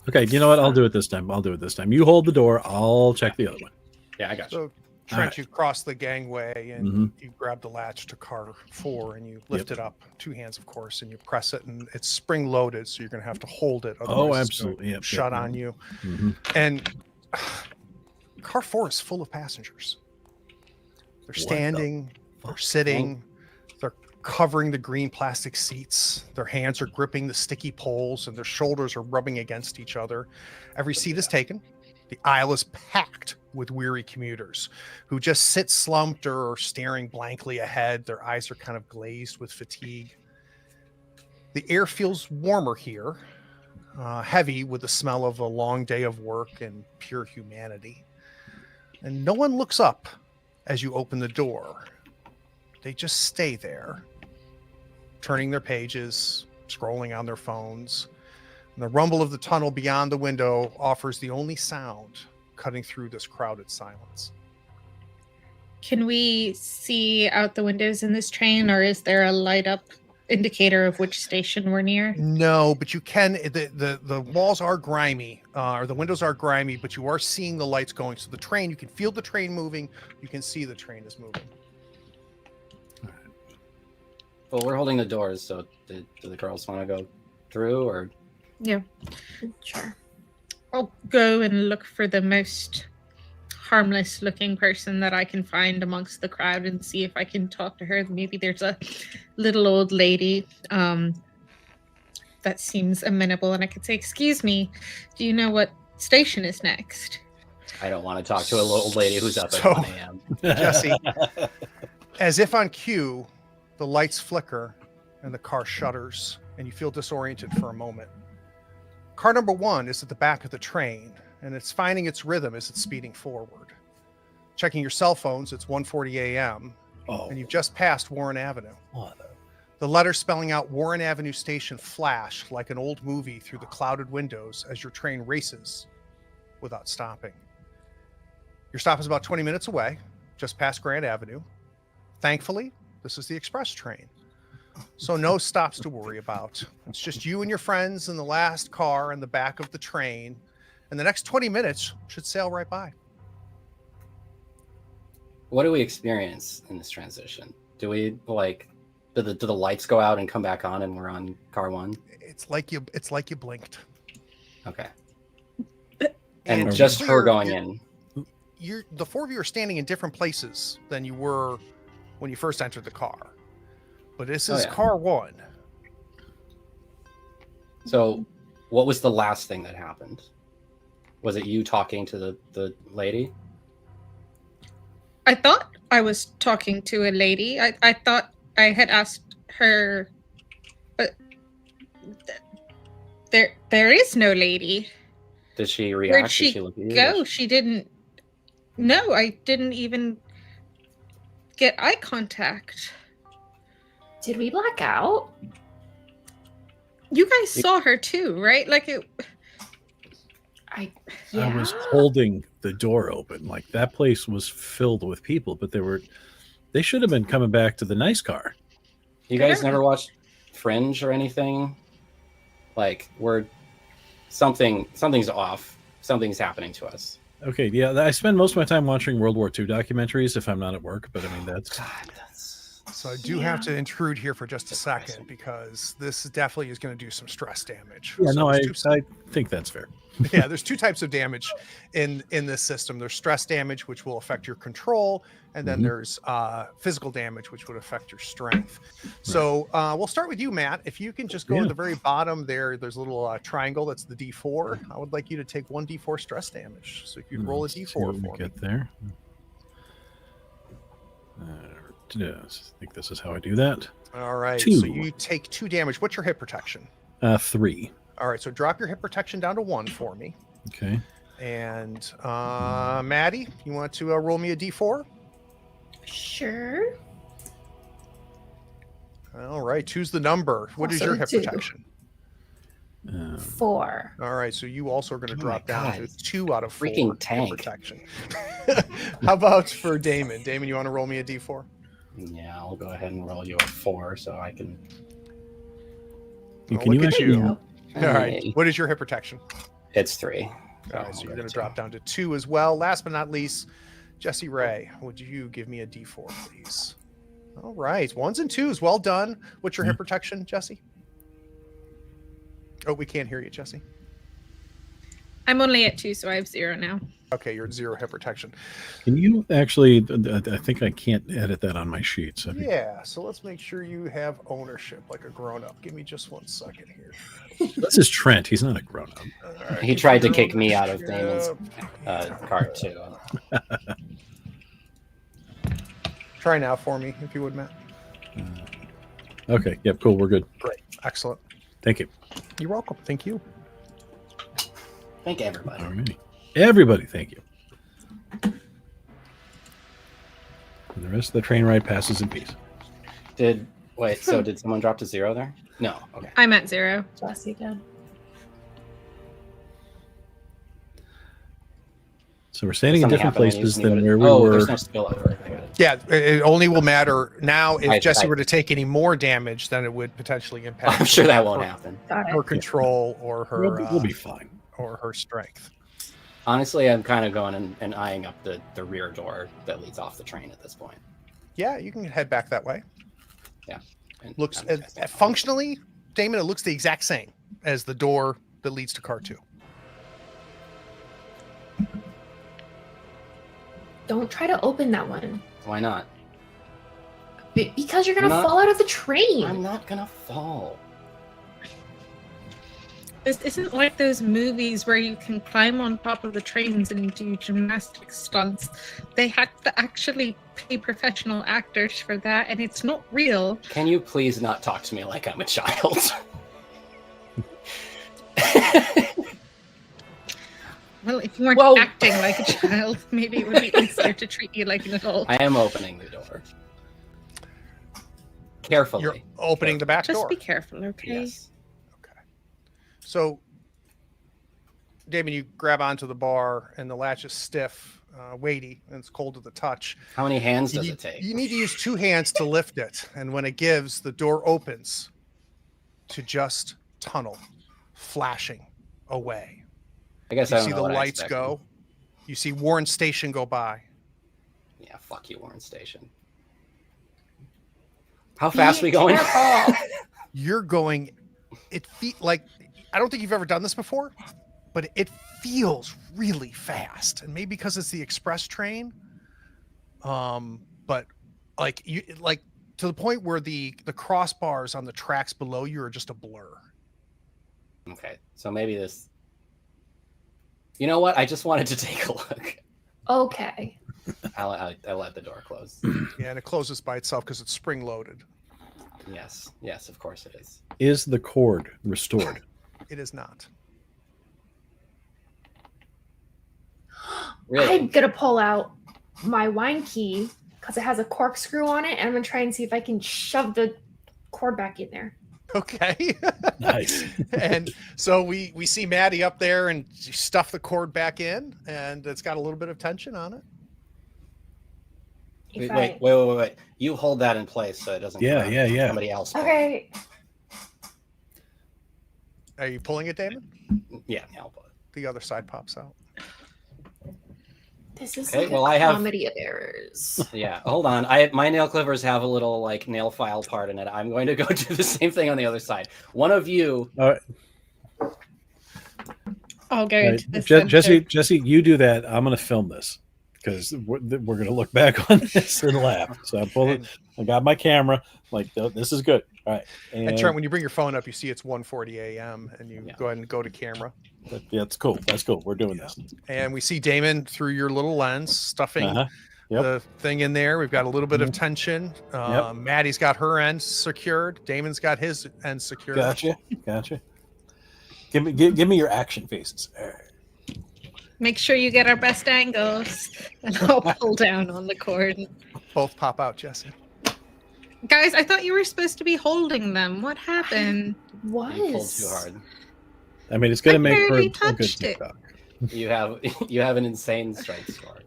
Okay, you know what? I'll do it this time. You hold the door. I'll check the other one. Yeah, I got you. So Trent, right. you cross the gangway and you grab the latch to car 4 and you lift it up, 2 hands, of course, and you press it, and it's spring loaded, so you're going to have to hold it. Otherwise it's gonna absolutely. shut on you. And car 4 is full of passengers. They're standing, they're sitting, they're covering the green plastic seats. Their hands are gripping the sticky poles and their shoulders are rubbing against each other. Every seat is taken. The aisle is packed with weary commuters who just sit slumped or staring blankly ahead. Their eyes are kind of glazed with fatigue. The air feels warmer here, heavy with the smell of a long day of work and pure humanity. And no one looks up as you open the door. They just stay there, turning their pages, scrolling on their phones. And the rumble of the tunnel beyond the window offers the only sound cutting through this crowded silence. Can we see out the windows in this train, or is there a light up indicator of which station we're near? No, but you can. The walls are grimy, or the windows are grimy, but you are seeing the lights going. So the train, you can feel the train moving. You can see the train is moving. Well, we're holding the doors, so do the girls want to go through, or? Yeah. Sure. I'll go and look for the most harmless looking person that I can find amongst the crowd and see if I can talk to her. Maybe there's a little old lady that seems amenable, and I could say, "Excuse me, do you know what station is next?" I don't want to talk to a little lady who's up at So- 1 a.m. Jesse, as if on cue, the lights flicker and the car shudders, and you feel disoriented for a moment. Car number 1 is at the back of the train, and it's finding its rhythm as it's speeding forward. Checking your cell phones, it's 1:40 a.m., Oh, and you've just passed Warren Avenue. what a- The letters spelling out Warren Avenue Station flash like an old movie through the clouded windows as your train races without stopping. Your stop is about 20 minutes away, just past Grand Avenue. Thankfully, this is the express train, so no stops to worry about. It's just you and your friends in the last car in the back of the train, and the next 20 minutes should sail right by. What do we experience in this transition? Do we do the lights go out and come back on, and we're on car 1? It's like you blinked. Okay. And to be just her clear, going you're- in. the 4 of you are standing in different places than you were when you first entered the car. But this is yeah. car 1. So, what was the last thing that happened? Was it you talking to the lady? I thought I was talking to a lady. I thought I had asked her, but there is no lady. Did she react? Where'd Did she she look at you? go? She didn't. No, I didn't even get eye contact. Did we black out? You guys saw her too, right? Like it. I I was holding the door open. Like that place was filled with people, but they should have been coming back to the nice car. You guys never watched Fringe or anything? Like something's off. Something's happening to us. Okay, yeah, I spend most of my time watching World War II documentaries if I'm not at work, but I mean that's God, that's So I do have to intrude here for just a second because this definitely is going to do some stress damage. yeah. So No, there's I think that's fair. yeah, there's 2 types of damage in this system. There's stress damage, which will affect your control, and then Mhm. there's physical damage, which would affect your strength. So we'll start with you, Matt. If you can just go Yeah. at the very bottom there, there's a little triangle. That's the D4. I would like you to take 1 D4 stress damage. So if you roll a Let's see D4 what we for me. get there. I think this is how I do that. All right. 2. So you take 2 damage. What's your hit protection? 3. All right. So drop your hit protection down to 1 for me. Okay. And Maddie, you want to roll me a D4? Sure. All right. 2's the number. What is Also your hit 2. protection? 4. All right. So you also are going to Oh drop my down God. to 2 out of 4 Freaking hit tank. protection. How about for Damon? Damon, you want to roll me a D4? Yeah, I'll go ahead and roll you a 4 so I can. Oh, Can you look at actually? you. All right. Hey, What is your hit protection? It's 3. All right. So you're going to drop down to 2 as well. Last but not least, Jesse Ray, would you give me a D4, please? All right. 1s and 2s. Well done. What's your hit protection, Jesse? Oh, we can't hear you, Jesse. I'm only at 2, so I have 0 now. Okay, you're at 0 hit protection. Can you actually? I think I can't edit that on my sheet. So Yeah, so let's make sure you have ownership like a grown-up. Give me just 1 second here. this is Trent. He's not a grown up. All right, He give tried to your kick me out of ownership. Damon's card too. Try now for me, if you would, Matt. Okay. Yep. Cool. We're good. Great. Excellent. Thank you. You're welcome. Thank you. Thank everybody. All right. Everybody, thank you. And the rest of the train ride passes in peace. Did someone drop to 0 there? No. Okay. I'm at 0. Jesse again. So we're standing in Something different happened, places I just than knew where it. we Oh, were. there's no spillover. I got it. Yeah, it only will matter now if Jesse I- were to take any more damage, then it would potentially impact I'm sure that won't her- happen. Got her it. control or her We'll be fine. or her strength. Honestly, I'm kind of going and eyeing up the rear door that leads off the train at this point. Yeah, you can head back that way. Yeah. Looks I'm guessing. functionally, Damon, it looks the exact same as the door that leads to car 2. Don't try to open that one. Why not? Because you're gonna Not- fall out of the train. I'm not gonna fall. This isn't like those movies where you can climb on top of the trains and do gymnastic stunts. They had to actually pay professional actors for that, and it's not real. Can you please not talk to me like I'm a child? Well, if you weren't Well- acting like a child, maybe it would be easier to treat you like an adult. I am opening the door. Carefully. You're opening the back Just door. be careful, okay? Yes. So, Damon, you grab onto the bar, and the latch is stiff, weighty, and it's cold to the touch. How many hands does you, it take? You need to use 2 hands to lift it, and when it gives, the door opens to just tunnel, flashing away. I guess You I don't see know the what I lights expected. go. You see Warren Station go by. Yeah, fuck you, Warren Station. How fast we going? Careful. You're going. Like, I don't think you've ever done this before, but it feels really fast, and maybe because it's the express train. But like to the point where the crossbars on the tracks below you are just a blur. Okay, so maybe this. You know what? I just wanted to take a look. Okay. I'll let the door close. Yeah, and it closes by itself because it's spring loaded. Yes, of course it is. Is the cord restored? It is not. Really? I'm gonna pull out my wine key because it has a corkscrew on it, and I'm gonna try and see if I can shove the cord back in there. Okay. Nice. And so we see Maddie up there, and you stuff the cord back in, and it's got a little bit of tension on it. If Wait. You hold that in place so it doesn't. Yeah, come out. yeah, yeah. Somebody else. pull it. Okay. Are you pulling it, Damon? Yeah, I'll pull it. The other side pops out. This is Okay, like well, a I have- comedy of errors. Yeah, hold on. My nail clippers have a little like nail file part in it. I'm going to go do the same thing on the other side. One of you. All right. I'll go All right. into the Jesse, you do that. I'm going to film this because we're going to look back on this and laugh. So I pull it. I got my camera. Like, this is good. All right. And Trent, when you bring your phone up, you see it's 1:40 a.m. and you Yeah. go ahead and go to camera. Yeah, it's cool. That's cool. We're doing this. And we see Damon through your little lens stuffing Uh-huh. Yep. the thing in there. We've got a little bit of tension. Yep. Maddie's got her end secured. Damon's got his end secured. Gotcha. Give me your action faces. All right. Make sure you get our best angles, and I'll pull down on the cord. Both pop out, Jesse. Guys, I thought you were supposed to be holding them. What happened? You pulled Was too hard. I mean, it's going I to make for barely a good touched it. TikTok. You have an insane strength score.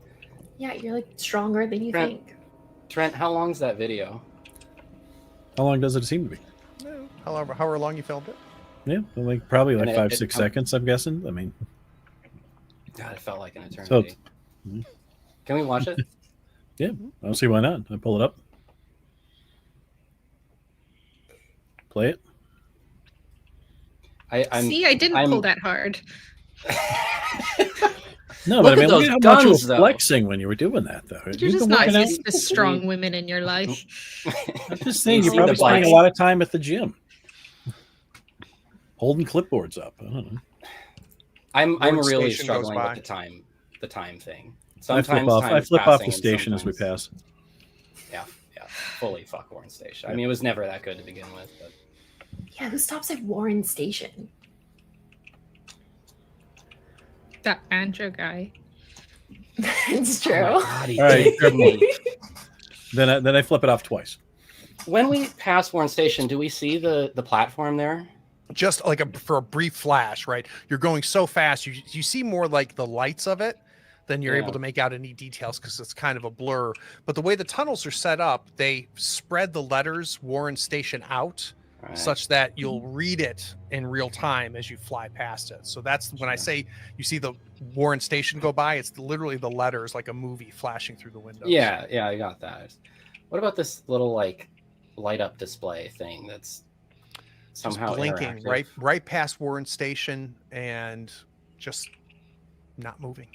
Yeah, you're like stronger than you Trent. think. Trent, how long's that video? How long does it seem to be? However long you filmed it. Yeah, like probably like And 5-6 seconds. I'm guessing. I mean, God, it felt like an eternity. Can we watch it? yeah, I don't see why not. I pull it up, play it. See, I didn't pull that hard. No, Look but I at mean, look those at how much you were guns, though. flexing when you were doing that, though. You're You've just been not working out- used to strong women in your life. I'm just saying, You you're see probably the spending a bikes. lot of time at the gym, holding clipboards up. I don't know. I'm Road really station goes struggling by. with the time thing. I Sometimes flip time is off passing the and station as we sometimes- pass. Yeah, fully fuck Warren Station. I mean, it was never that good to begin with, but Yeah, who stops at Warren Station? That banjo guy. It's true. Oh my God, he All right, did good me. Then I flip it off twice. When we pass Warren Station, do we see the platform there? Just like for a brief flash, right? You're going so fast, you see more like the lights of it than you're Yeah. able to make out any details because it's kind of a blur. But the way the tunnels are set up, they spread the letters Warren Station out Right. such that you'll read it in real time as you fly past it. So that's when I say you see the Warren Station go by, it's literally the letters like a movie flashing through the windows. Yeah, I got that. What about this little like light up display thing that's Just somehow blinking interactive. right past Warren Station and just not moving.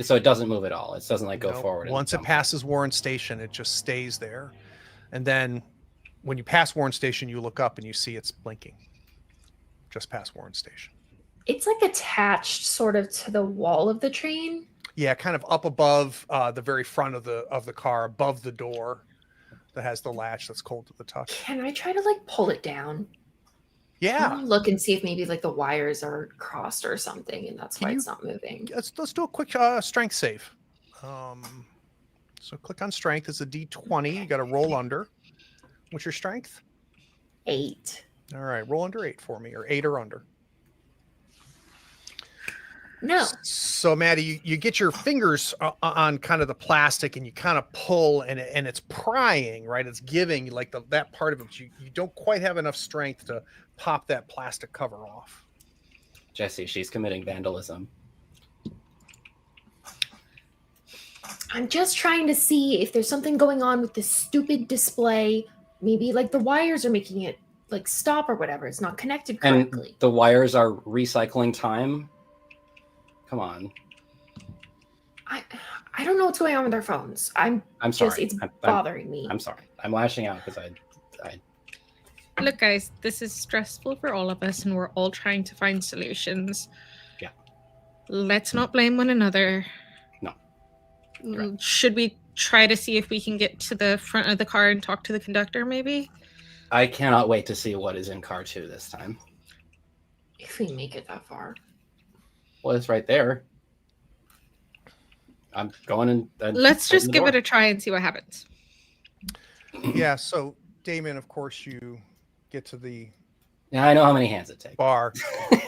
So it doesn't move at all. It doesn't like go Nope. forward. and Once it jump passes Warren Station, it just stays there. And then when you pass Warren Station, you look up and you see it's blinking just past Warren Station. It's like attached sort of to the wall of the train. Yeah, kind of up above the very front of the car, above the door that has the latch that's cold to the touch. Can I try to like pull it down? Yeah. Can I look and see if maybe like the wires are crossed or something, and that's why it's not moving. Let's do a quick strength save. So click on strength. It's a D20. You got to roll under. What's your strength? 8. All right, roll under 8 for me, or 8 or under. No. So Maddie, you get your fingers on kind of the plastic and you kind of pull and it's prying, right? It's giving like that part of it. You don't quite have enough strength to pop that plastic cover off. Jesse, she's committing vandalism. I'm just trying to see if there's something going on with this stupid display. Maybe like the wires are making it like stop or whatever. It's not connected correctly. And the wires are recycling time. Come on. I don't know what's going on with their phones. I'm sorry. It's bothering me. I'm sorry. I'm lashing out because I Look, guys, this is stressful for all of us, and we're all trying to find solutions. Yeah. Let's not blame one another. No. Right. Should we try to see if we can get to the front of the car and talk to the conductor, maybe? I cannot wait to see what is in car 2 this time. If we make it that far. Well, it's right there. I'm going and let's just give it a try and see what happens. Yeah, so Damon, of course, you get to the I know how many hands it takes. Bar.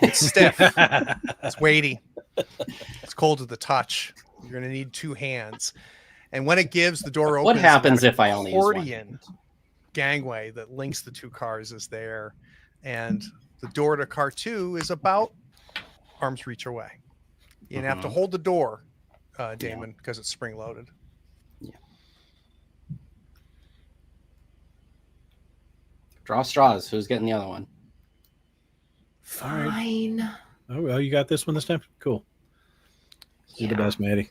It's stiff. It's weighty. It's cold to the touch. You're going to need 2 hands. And when it gives, the door opens. What happens if I only use one? Accordion gangway that links the 2 cars is there. And the door to car 2 is about arm's reach away. You're going to have to hold the door, Damon, because it's spring loaded. Yeah. Draw straws. Who's getting the other one? Fine. Right. Oh, well, you got this one this time? Cool. You're the best, Maddie.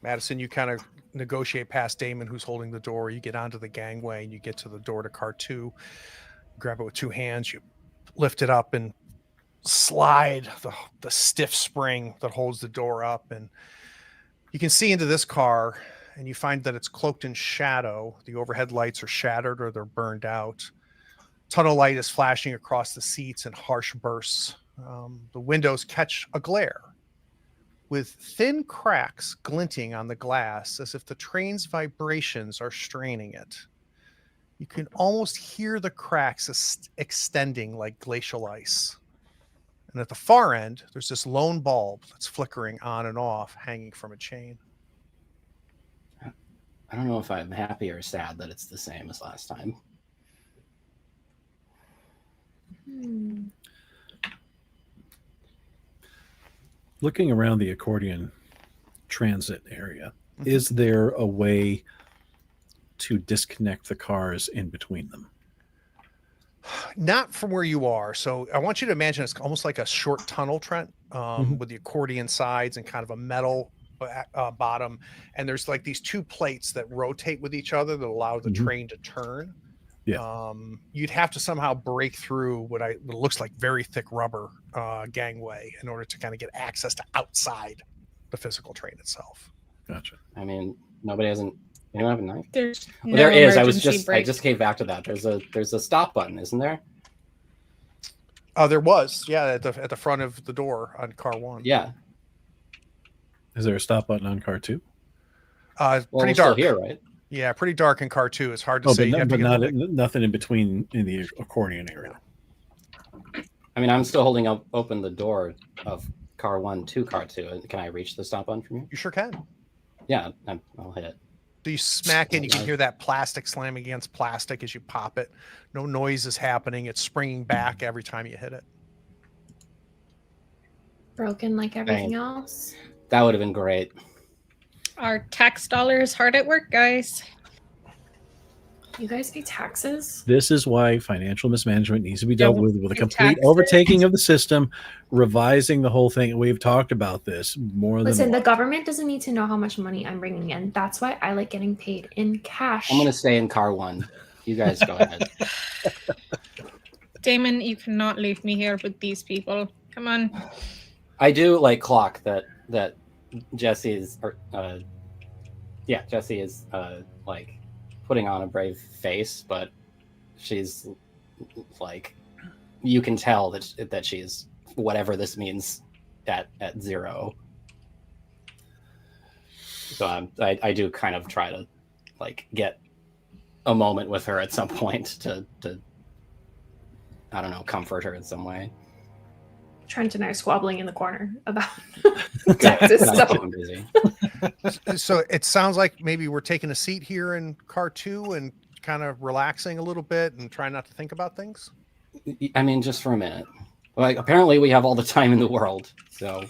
Madison, you kind of negotiate past Damon, who's holding the door. You get onto the gangway and you get to the door to car 2. Grab it with 2 hands. You lift it up and slide the stiff spring that holds the door up, and you can see into this car, and you find that it's cloaked in shadow. The overhead lights are shattered or they're burned out. Tunnel light is flashing across the seats in harsh bursts. The windows catch a glare with thin cracks glinting on the glass as if the train's vibrations are straining it. You can almost hear the cracks extending like glacial ice. And at the far end, there's this lone bulb that's flickering on and off, hanging from a chain. I don't know if I'm happy or sad that it's the same as last time. Looking around the accordion transit area, is there a way to disconnect the cars in between them? Not from where you are. So I want you to imagine it's almost like a short tunnel, Trent, with the accordion sides and kind of a metal bottom. And there's like these 2 plates that rotate with each other that allow the train to turn. Yeah. You'd have to somehow break through what looks like very thick rubber gangway in order to kind of get access to outside the physical train itself. Gotcha. I mean, anyone have a knife? There's Well, there is. I break. just came back to that. There's a stop button, isn't there? Oh, there was, yeah, at the front of the door on car 1. Yeah. Is there a stop button on car 2? Well, pretty we're still dark. here, right? Yeah, pretty dark in car 2. It's hard to say. But nothing in between in the accordion area. I mean, I'm still holding open the door of car 1 to car 2. Can I reach the stop button from here? You sure can. Yeah, I'll hit it. So you smack it, you can hear that plastic slamming against plastic as you pop it. No noise is happening. It's springing back every time you hit it. Broken like everything else. That would have been great. Our tax dollar is hard at work, guys. You guys pay taxes? This is why financial mismanagement needs to be dealt with a Pay complete taxes. overtaking of the system, revising the whole thing. We've talked about this more than Listen, the once. government doesn't need to know how much money I'm bringing in. That's why I like getting paid in cash. I'm gonna stay in car 1. You guys go ahead. Damon, you cannot leave me here with these people. Come on. I do like clock that Jesse is, Jesse is like putting on a brave face, but she's like, you can tell that she's whatever this means at 0. So I do kind of try to like get a moment with her at some point to I don't know, comfort her in some way. Trent and I are squabbling in the corner about Yeah, taxes. I'm So keeping busy. So it sounds like maybe we're taking a seat here in car 2 and kind of relaxing a little bit and trying not to think about things. I mean, just for a minute. Like, apparently we have all the time in the world, so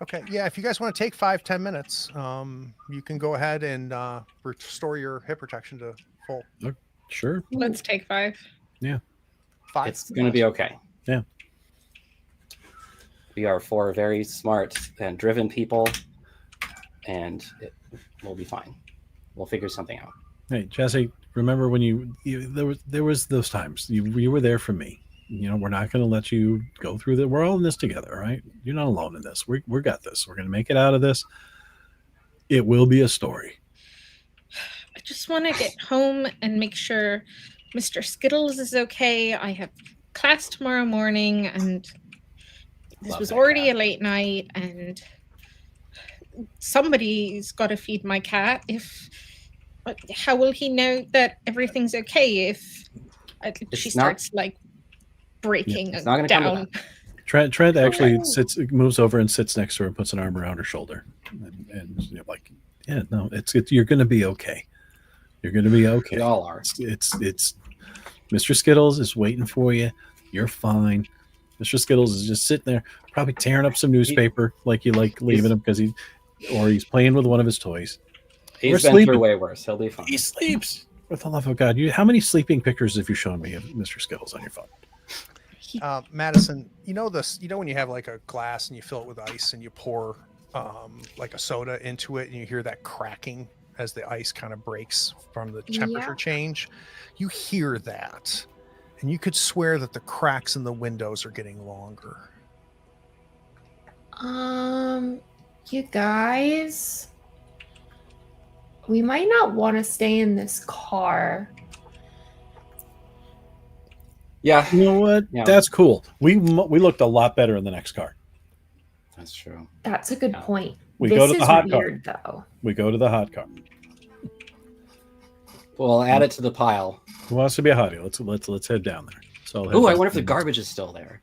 Okay. Yeah. If you guys want to take 5-10 minutes, you can go ahead and restore your hit protection to full. Sure. Let's take 5. 5. it's gonna be okay. Yeah. We are 4 very smart and driven people, and we'll be fine. We'll figure something out. Hey, Jesse, remember when there was those times you were there for me. You know, we're not going to let you go through that. We're all in this together, right? You're not alone in this. We got this. We're going to make it out of this. It will be a story. I just want to get home and make sure Mr. Skittles is okay. I have class tomorrow morning, and this Love was that already cat. a late night, and somebody's got to feed my cat. But how will he know that everything's okay if she It's not- starts like breaking It's not gonna come to down? Trent actually moves over and sits next to her and puts an arm around her shoulder, and you know, like, yeah, no, it's you're going to be okay. You're going to be okay. We all are. It's Mr. Skittles is waiting for you. You're fine. Mr. Skittles is just sitting there, probably tearing up some newspaper, like you like leaving him because he's playing with one of his toys. He's We're been sleeping. through way worse. He'll be fine. He sleeps. For the love of God, how many sleeping pictures have you shown me of Mr. Skittles on your phone? Madison, you know this. You know when you have like a glass and you fill it with ice and you pour like a soda into it and you hear that cracking as the ice kind of breaks from the temperature Yeah. change. You hear that, and you could swear that the cracks in the windows are getting longer. You guys, we might not want to stay in this car. Yeah, You know what? Yeah. That's cool. We looked a lot better in the next car. that's true. That's a good Yeah. point. We This go to the is hot car. weird, though. We go to the hot car. Well, add it to the pile. Who wants to be a hottie? Let's head down there. So Oh, I wonder if the garbage is still there.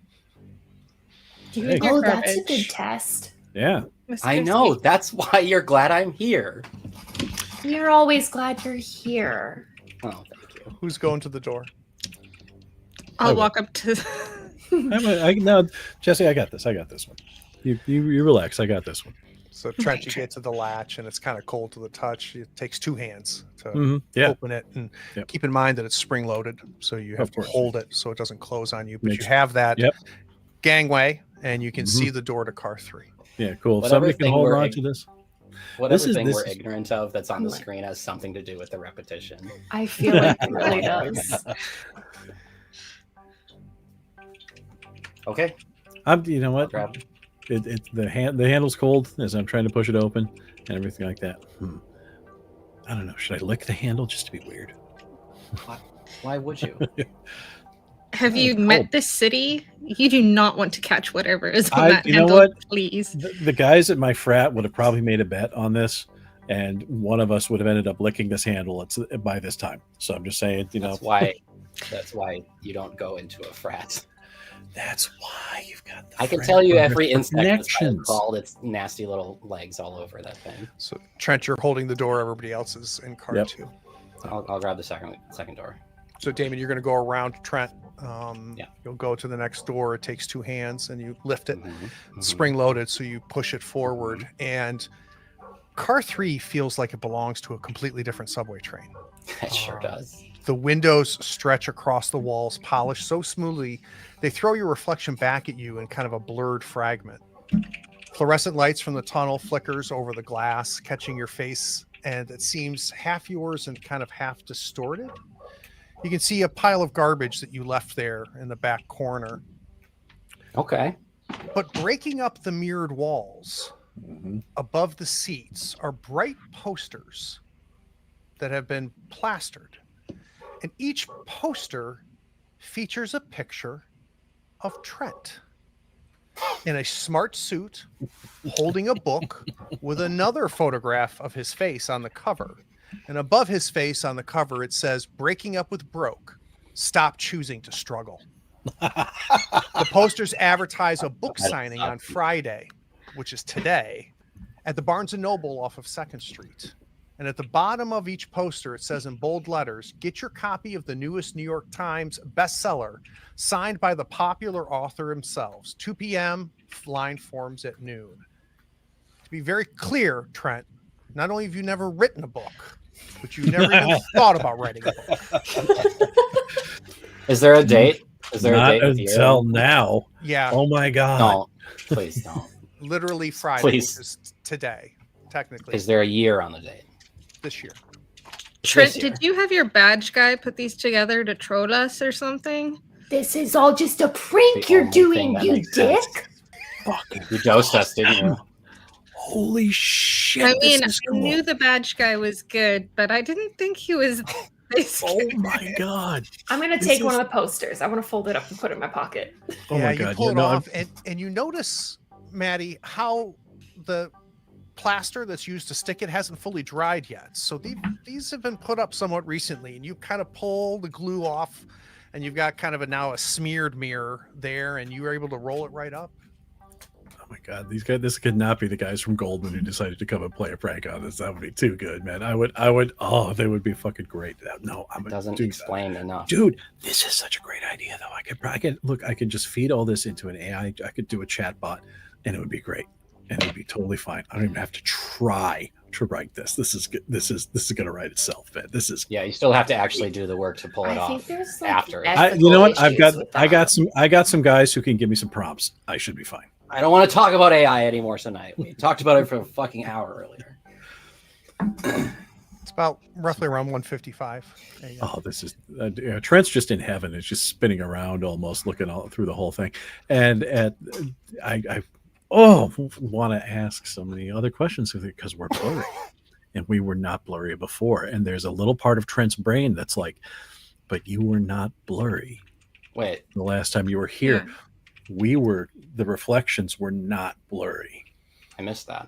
Do you Hey. eat your Oh, that's a garbage, good test. Yeah. Mr. I know. Skittles? That's why you're glad I'm here. You're always glad you're here. Oh, thank you. Who's going to the door? I'll will. walk up to. No, Jesse, I got this. I got this one. You relax. I got this one. So Trent, you get to the latch and it's kind of cold to the touch. It takes 2 hands to Yeah. open it, and Yep. keep in mind that it's spring loaded, so you have Of to course. hold it so it doesn't close on you. But Makes- you have that Yep. gangway, and you can Mhm. see the door to car 3. Yeah, cool. If Whatever somebody can thing hold we're on ig- to this. Whatever is- thing this we're is- ignorant of that's on the What? screen has something to do with the repetition. I feel like it really does. Okay. You know what? Grab. The handle's cold as I'm trying to push it open and everything like that. I don't know. Should I lick the handle just to be weird? Why would you? Have Oh, you cool. met this city? You do not want to catch whatever is on I- that you know handle, what? please. The guys at my frat would have probably made a bet on this, and one of us would have ended up licking this handle by this time. So I'm just saying, That's why you don't go into a frat. that's why you've got. The I can frat tell you program every for insect that's connections. crawled its nasty little legs all over that thing. So Trent, you're holding the door. Everybody else is in car Yep. 2. I'll grab the second door. So Damon, you're going to go around Trent. Yeah. You'll go to the next door. It takes 2 hands, and you lift it. Mhm, mhm. Spring loaded, so you push it forward, and car 3 feels like it belongs to a completely different subway train. It sure does. The windows stretch across the walls, polished so smoothly, they throw your reflection back at you in kind of a blurred fragment. Fluorescent lights from the tunnel flickers over the glass, catching your face, and it seems half yours and kind of half distorted. You can see a pile of garbage that you left there in the back corner. Okay. But breaking up the mirrored walls above the seats are bright posters that have been plastered. And each poster features a picture of Trent in a smart suit, holding a book with another photograph of his face on the cover. And above his face on the cover, it says, "Breaking up with Broke. Stop choosing to struggle." The posters advertise a book signing on Friday, which is today, at the Barnes & Noble off of 2nd Street. And at the bottom of each poster, it says in bold letters, "Get your copy of the newest New York Times bestseller, signed by the popular author themselves. 2 p.m., line forms at noon." To be very clear, Trent, not only have you never written a book, but you've never even thought about writing a book. Is there a date? Is there Not a date? with the until year? now. Yeah, Oh my god. No, please don't. literally Friday, Please. which is today, technically, Is there a year on the date? this year. Trent, This year. did you have your badge guy put these together to troll us or something? This is all just a prank The you're only doing, thing that you makes sense. dick. Fucking You dosed us, didn't you? holy shit. I mean, this is I knew the badge guy was good, but I didn't think he was this Oh good. my god. I'm gonna This take one is- of the posters. I want to fold it up and put it in my pocket. Oh Yeah, my you god. pull Yeah, it no, off, and you notice, Maddie, how the plaster that's used to stick it hasn't fully dried yet. So these have been put up somewhat recently, and you kind of pull the glue off, and you've got kind of now a smeared mirror there, and you were able to roll it right up. Oh my god, these guys! This could not be the guys from Goldman who decided to come and play a prank on us. That would be too good, man. I would. Oh, they would be fucking great. No, I'm It doesn't dude, explain enough. Dude, this is such a great idea, though. I could just feed all this into an AI. I could do a chat bot, and it would be great, and it would be totally fine. I don't even have to try to write this. This is good. This is going to write itself, man. This is. Yeah, you still have to actually do the work to pull it I think off there's like after. You know what? ethical issues with I that. got some guys who can give me some prompts. I should be fine. I don't want to talk about AI anymore tonight. We talked about it for a fucking hour earlier. It's about roughly around 1:55 a.m. Oh, this is Trent's just in heaven. It's just spinning around, almost looking all through the whole thing. And I want to ask so many other questions because we're blurry, and we were not blurry before. And there's a little part of Trent's brain that's like, "But you were not blurry Wait, the last time you were here. Yeah. The reflections were not blurry." I missed that.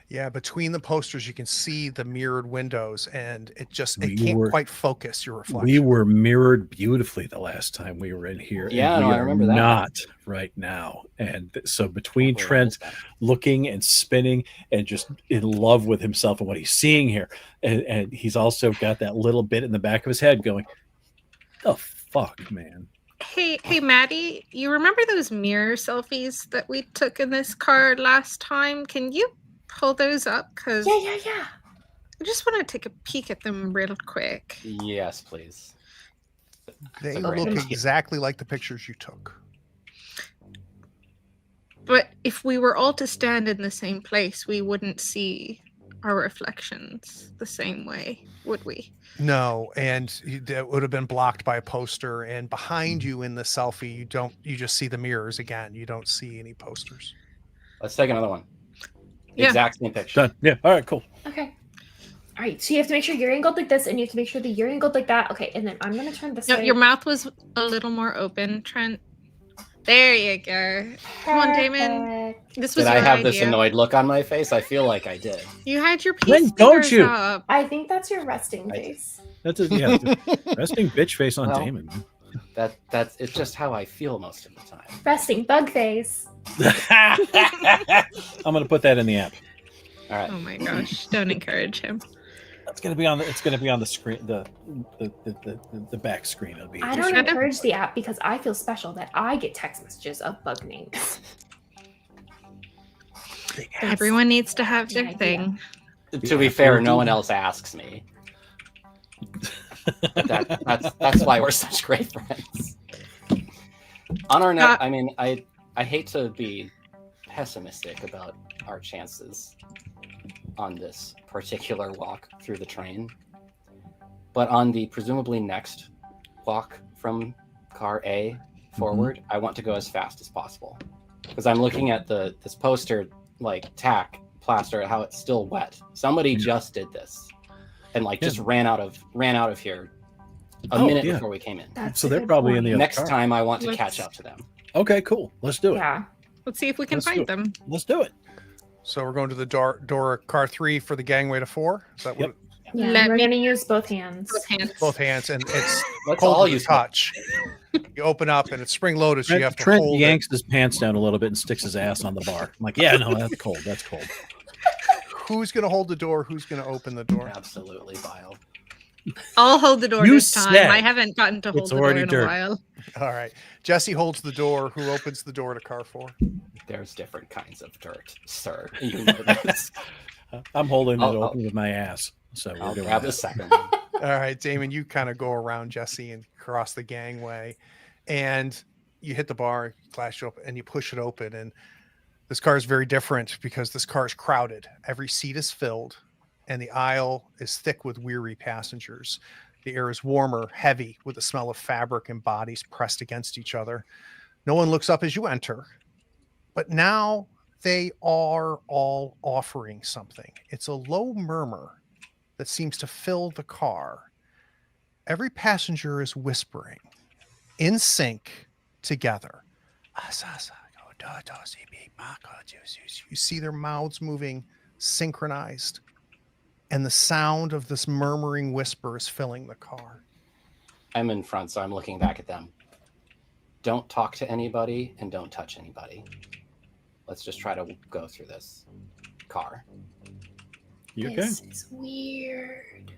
Yeah, between the posters, you can see the mirrored windows, and it We can't were- quite focus your reflection. We were mirrored beautifully the last time we were in here. and Yeah, we no, I are remember that. Not right now. And so between Totally Trent missed that. looking and spinning and just in love with himself and what he's seeing here, and he's also got that little bit in the back of his head going, "Oh fuck, man." Hey, Maddie, you remember those mirror selfies that we took in this car last time? Can you pull those up? Because Yeah. I just want to take a peek at them real quick. Yes, please. They That's a great look idea. exactly like the pictures you took. But if we were all to stand in the same place, we wouldn't see our reflections the same way, would we? No, and that would have been blocked by a poster. And behind you in the selfie, you just see the mirrors again. You don't see any posters. Let's take another one. Yeah. Exact same picture. Done. Yeah. All right. Cool. Okay. All right. So you have to make sure you're angled like this, and you have to make sure that you're angled like that. Okay. And then I'm gonna turn this No, way. your mouth was a little more open, Trent. There you go. Come on, Damon. Perfect. This was Did I your have idea. this annoyed look on my face? I feel like I did. You had your When piece don't fingers you? up. I think that's your resting I- face. That's a resting bitch face on Well, Damon. That's it's just how I feel most of the time. Resting bug face. I'm gonna put that in the app. All right. Oh my gosh! Don't encourage him. It's gonna be on the screen, the back screen. It'll be. I don't Shut up. encourage the app because I feel special that I get text messages of bug names. Everyone needs to have their idea. thing. To be fair, no one else asks me. That's why we're such great friends. On our next, I mean, I hate to be pessimistic about our chances on this particular walk through the train, but on the presumably next walk from car A forward, I want to go as fast as possible because I'm looking at this poster, like tack plaster, how it's still wet. Somebody just did this and just ran out of here a minute before we came in. That's so they're probably in the other Next car. time I want to catch up to them. Okay, cool. Let's do it. Yeah. Let's see if we can find them. Let's do it. So we're going to the door of car 3 for the gangway to 4. Is that what? Yeah, Let we're me- gonna use both hands. Both hands, and it's Let's cold all to the use touch. You open up, and it's spring loaded, so you have to Trent hold yanks his pants down a little bit and sticks his ass on the bar. I'm like, yeah, no, that's cold. That's cold. it. Who's going to hold the door? Who's going to open the door? Absolutely vile. I'll hold the door You this time. said I haven't gotten to hold it's the door already in dirt. a while. All right. Jesse holds the door. Who opens the door to car 4? There's different kinds of dirt, sir. You know this. I'm holding it I'll- open with my ass. So I'll we're doing grab the that. second one. All right, Damon, you kind of go around Jesse and cross the gangway, and you hit the bar, you flash it open, and you push it open. And this car is very different because this car is crowded. Every seat is filled, and the aisle is thick with weary passengers. The air is warmer, heavy, with the smell of fabric and bodies pressed against each other. No one looks up as you enter, but now they are all offering something. It's a low murmur that seems to fill the car. Every passenger is whispering in sync together. You see their mouths moving synchronized, and the sound of this murmuring whisper is filling the car. I'm in front, so I'm looking back at them. Don't talk to anybody and don't touch anybody. Let's just try to go through this car. You okay? This is weird.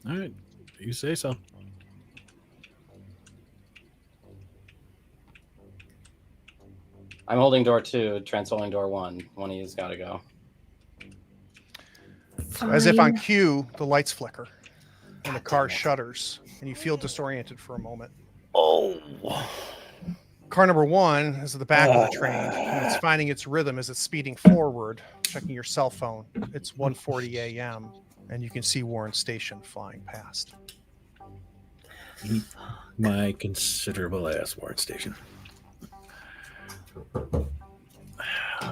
All right. You say so. I'm holding door 2, Trent's holding door 1. One of you's got to go. As if on Fine. cue, the lights flicker and the car shudders, and you feel disoriented for a moment. Oh. Car number 1 is at the back of the train, and it's finding its rhythm as it's speeding forward, checking your cell phone. It's 1:40 a.m., and you can see Warren Station flying past. My considerable ass Warren Station.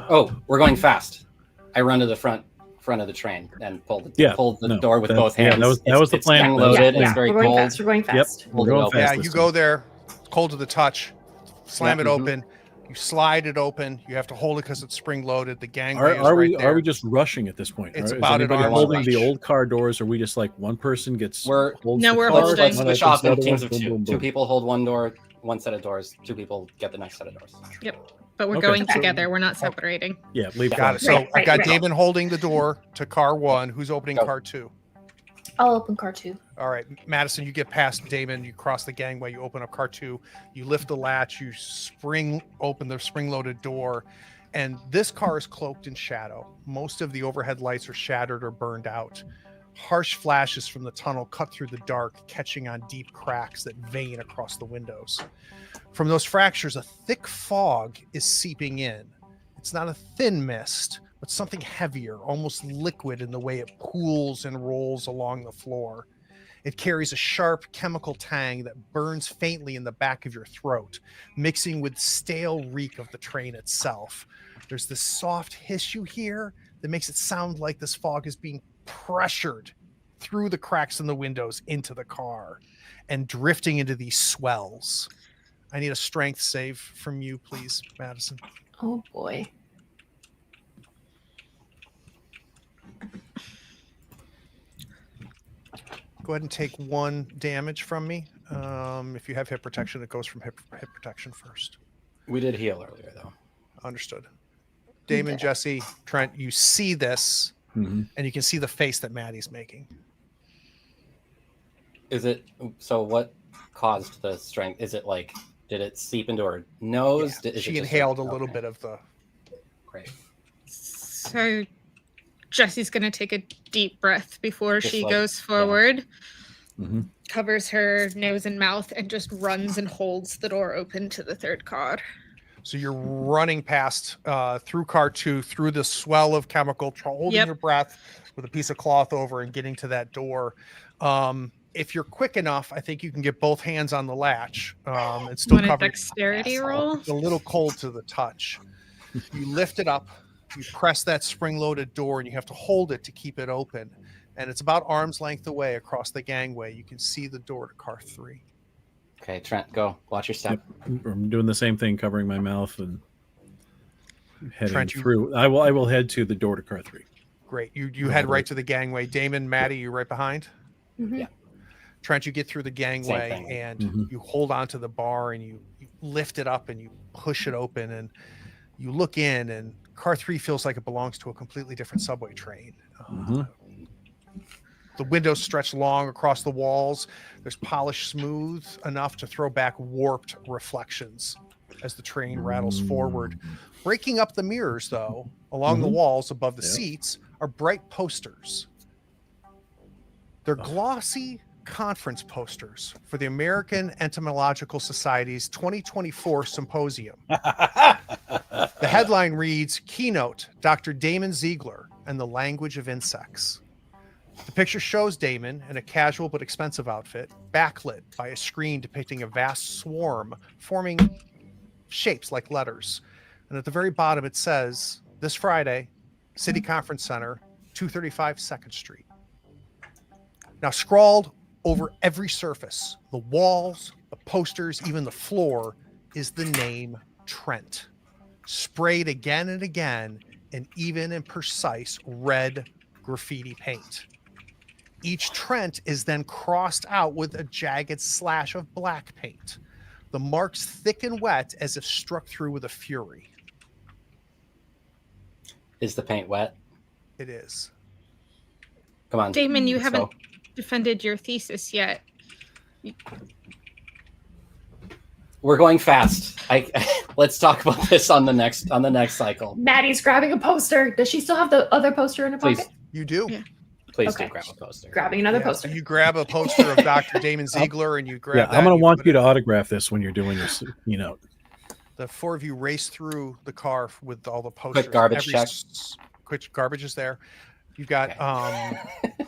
Oh, we're going fast. I run to the front of the train and pull the door with both hands. that was the it's plan. Loaded. Yeah, It's very we're going cold. fast. We're going fast. We're going open. fast. Yeah, this you time. go there, cold to the touch, slam Yeah, it open, you slide it open. You have to hold it because it's spring loaded. The gangway is Are right we there. are we just rushing at this point? It's Is about an anybody arm's holding the reach. old car doors? Or are we just like one person gets We're- holds No, the we're car, holding. Let's one switch opens off the in other teams one, of boom, 2. boom, Two boom. people hold one door, one set of doors. 2 people get the next set of doors. But we're Okay. going together. We're not separating. Yeah, leave Got it. So Right, I've got right. Damon holding the door to car 1. Who's opening Go. car 2? I'll open car 2. All right, Madison, you get past Damon, you cross the gangway, you open up car 2, you lift the latch, you spring open the spring-loaded door, and this car is cloaked in shadow. Most of the overhead lights are shattered or burned out. Harsh flashes from the tunnel cut through the dark, catching on deep cracks that vein across the windows. From those fractures, a thick fog is seeping in. It's not a thin mist, but something heavier, almost liquid in the way it pools and rolls along the floor. It carries a sharp chemical tang that burns faintly in the back of your throat, mixing with stale reek of the train itself. There's this soft hiss you hear that makes it sound like this fog is being pressured through the cracks in the windows into the car and drifting into these swells. I need a strength save from you, please, Madison. Oh boy. Go ahead and take 1 damage from me. If you have hit protection, it goes from hit protection first. We did heal earlier, though. Understood. Damon, Okay. Jesse, Trent, you see this, Mhm. and you can see the face that Maddie's making. Is it so? What caused the strength? Is it like? Did it seep into her nose? Yeah, Is it she just inhaled a like- little okay, bit of the. Great. So Jesse's going to take a deep breath before Just she like- goes yeah. forward. Mhm. covers her nose and mouth and just runs and holds the door open to the third car. So you're running past through car 2, through the swell of chemical, holding your breath with a piece of cloth over and getting to that door. If you're quick enough, I think you can get both hands on the latch. It's still Want a covered. dexterity roll? It's a little cold to the touch. You lift it up, you press that spring-loaded door, and you have to hold it to keep it open. And it's about arm's length away across the gangway. You can see the door to car 3. Okay, Trent, go. Watch your step. I'm doing the same thing, covering my mouth and heading Trent, through. I will head to the door to car 3. Great. You head right to the gangway. Damon, Maddie, you right behind? Mhm. Yeah. Trent, you get through the gangway and you hold onto the bar and you lift it up and you push it open and you look in, and car 3 feels like it belongs to a completely different subway train. The windows stretch long across the walls. There's polish smooth enough to throw back warped reflections as the train rattles forward. Breaking up the mirrors, though, along the walls above the seats are bright posters. They're glossy conference posters for the American Entomological Society's 2024 symposium. The headline reads, Keynote, Dr. Damon Ziegler and the Language of Insects. The picture shows Damon in a casual but expensive outfit, backlit by a screen depicting a vast swarm forming shapes like letters. And at the very bottom it says, this Friday, City Conference Center, 235 2nd Street. Now scrawled over every surface, the walls, the posters, even the floor, is the name Trent. Sprayed again and again, and even in precise red graffiti paint. Each Trent is then crossed out with a jagged slash of black paint. The marks thick and wet as if struck through with a fury. Is the paint wet? It is. Come on. Damon, you let's haven't go. defended your thesis yet. We're going fast. Let's talk about this on the next cycle. Maddie's grabbing a poster. Does she still have the other poster in her Please. pocket? You do. Yeah. Please Okay. do grab a poster. Grabbing another Yeah, poster. so you grab a poster of Dr. Damon Ziegler and you grab that. I'm going and to want put you it- to autograph this when you're doing your keynote. The 4 of you race through the car with all the posters. Quick garbage check. Quick garbage is there. You've got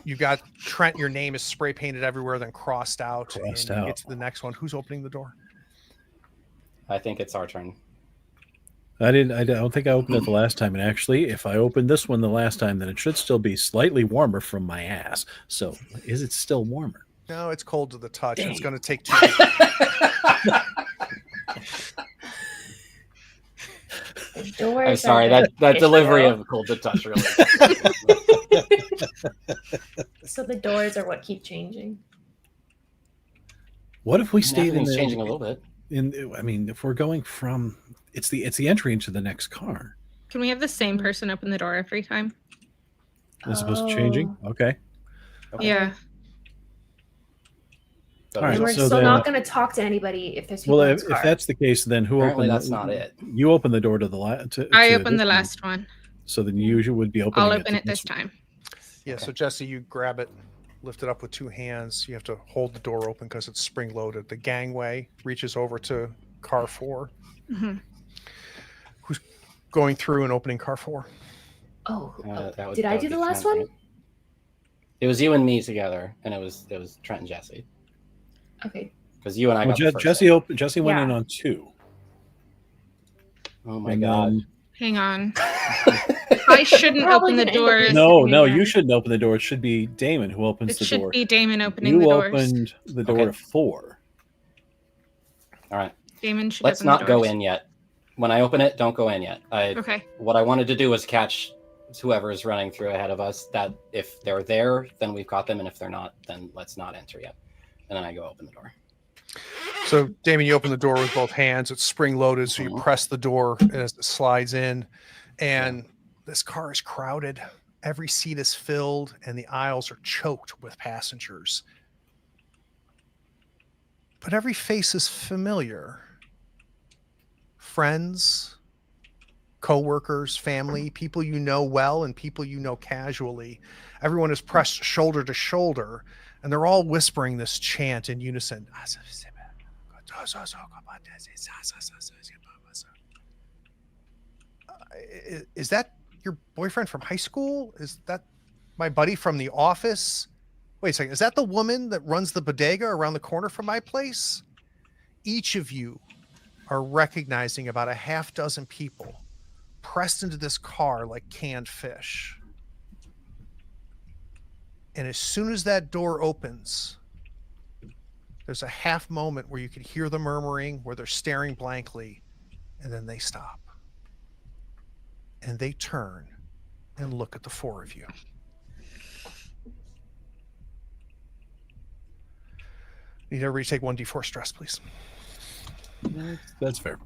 you've got Trent. Your name is spray painted everywhere, then crossed out. Crossed and you out. get to the next one. Who's opening the door? I think it's our turn. I don't think I opened it the last time. And actually, if I opened this one the last time, then it should still be slightly warmer from my ass. So is it still warmer? No, it's cold to the touch. It's Dang. going to take 2. The doors I'm sorry, are that the delivery issue. of cold to touch really. So the doors are what keep changing. What if we stayed in Everything's the, changing a little bit. I mean, if we're going from it's the entry into the next car. Can we have the same person open the door every time? As opposed to changing. Okay. Okay. Yeah. So All right, And we're so still then- not going to talk to anybody if there's people Well, in if this car. that's the case, then who Apparently opened? that's not it. You open the door to the I to opened the this last one. So then you would be opening. I'll open to it this time. Yeah. Okay. So Jesse, you grab it, lift it up with 2 hands. You have to hold the door open because it's spring loaded. The gangway reaches over to car 4. Mhm. Who's going through and opening car 4? That did I do be the last Trent, one? right? It was you and me together, and it was Trent and Jesse. Okay. Because you and I Well, got the first Jesse one. Jesse went in Yeah. on 2. Oh my And god. then- Hang on. I shouldn't Probably open the gonna end up door. being- no, again. you shouldn't open the door. It should be Damon who opens It the should door. be Damon opening You the doors. opened the door Okay. to 4. All right. Damon should Let's open the not go doors. in yet. When I open it, don't go in yet. Okay. What I wanted to do was catch whoever is running through ahead of us. That if they're there, then we've caught them, and if they're not, then let's not enter yet. And then I go open the door. So, Damon, you open the door with both hands. It's spring loaded, so you Mhm. press the door as it slides in. And this car is crowded. Every seat is filled, and the aisles are choked with passengers. But every face is familiar. Friends, coworkers, family, people you know well and people you know casually. Everyone is pressed shoulder to shoulder, and they're all whispering this chant in unison. Is that your boyfriend from high school? Is that my buddy from the office? Wait a second. Is that the woman that runs the bodega around the corner from my place? Each of you are recognizing about a half dozen people pressed into this car like canned fish. And as soon as that door opens, there's a half moment where you can hear the murmuring, where they're staring blankly, and then they stop. And they turn and look at the four of you. Need everybody to take 1d4 stress, please. That's fair.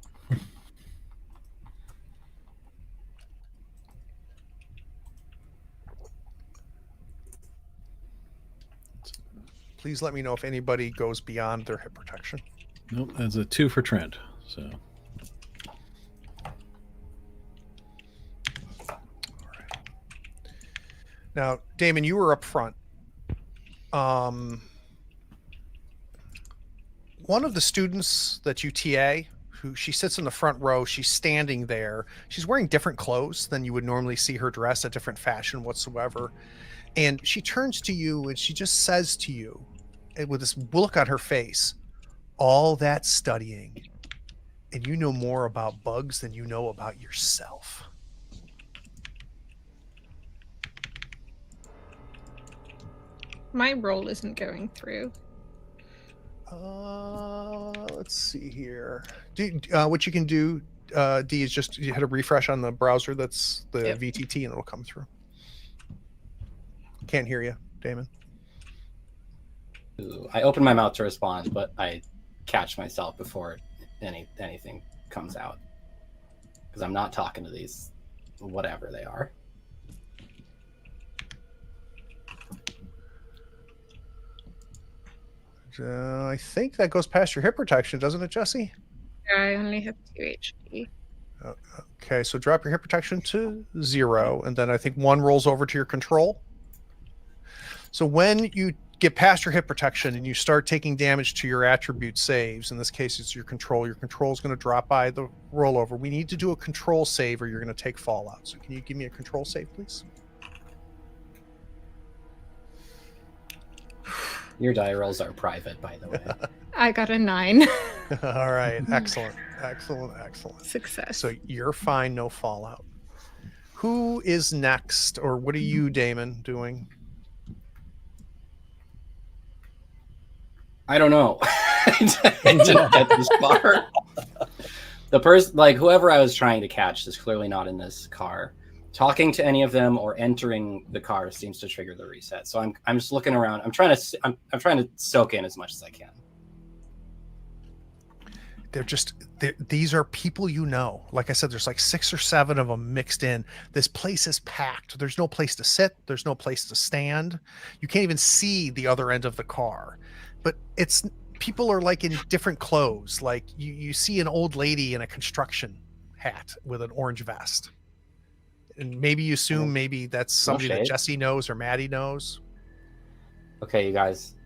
Please let me know if anybody goes beyond their hit protection. Nope, that's a 2 for Trent. So Now, Damon, you were up front. One of the students that you TA, she sits in the front row, she's standing there. She's wearing different clothes than you would normally see her dress, a different fashion whatsoever. And she turns to you and she just says to you, with this look on her face, all that studying, and you know more about bugs than you know about yourself. My roll isn't going through. Let's see here. What you can do, D, is just you hit a refresh on the browser. That's the Yep. VTT, and it'll come through. Can't hear you, Damon. Ooh, I open my mouth to respond, but I catch myself before anything comes out because I'm not talking to these, whatever they are. I think that goes past your hit protection, doesn't it, Jesse? Yeah, I only have 2 HP. Okay, so drop your hit protection to 0, and then I think 1 rolls over to your control. So when you get past your hit protection and you start taking damage to your attribute saves, in this case it's your control is going to drop by the rollover. We need to do a control save or you're going to take fallout. So can you give me a control save, please? Your die rolls are private, by the way. I got a 9. All right, excellent. Success. So you're fine, no fallout. Who is next, or what are you, Damon, doing? I don't know. I didn't get this far. The person, like whoever I was trying to catch, is clearly not in this car. Talking to any of them or entering the car seems to trigger the reset. So I'm just looking around. I'm trying to soak in as much as I can. These are people you know. Like I said, there's like 6 or 7 of them mixed in. This place is packed. There's no place to sit. There's no place to stand. You can't even see the other end of the car. But people are like in different clothes. Like you see an old lady in a construction hat with an orange vest. And maybe you assume maybe that's somebody that Jesse knows or Maddie knows. Okay, you guys.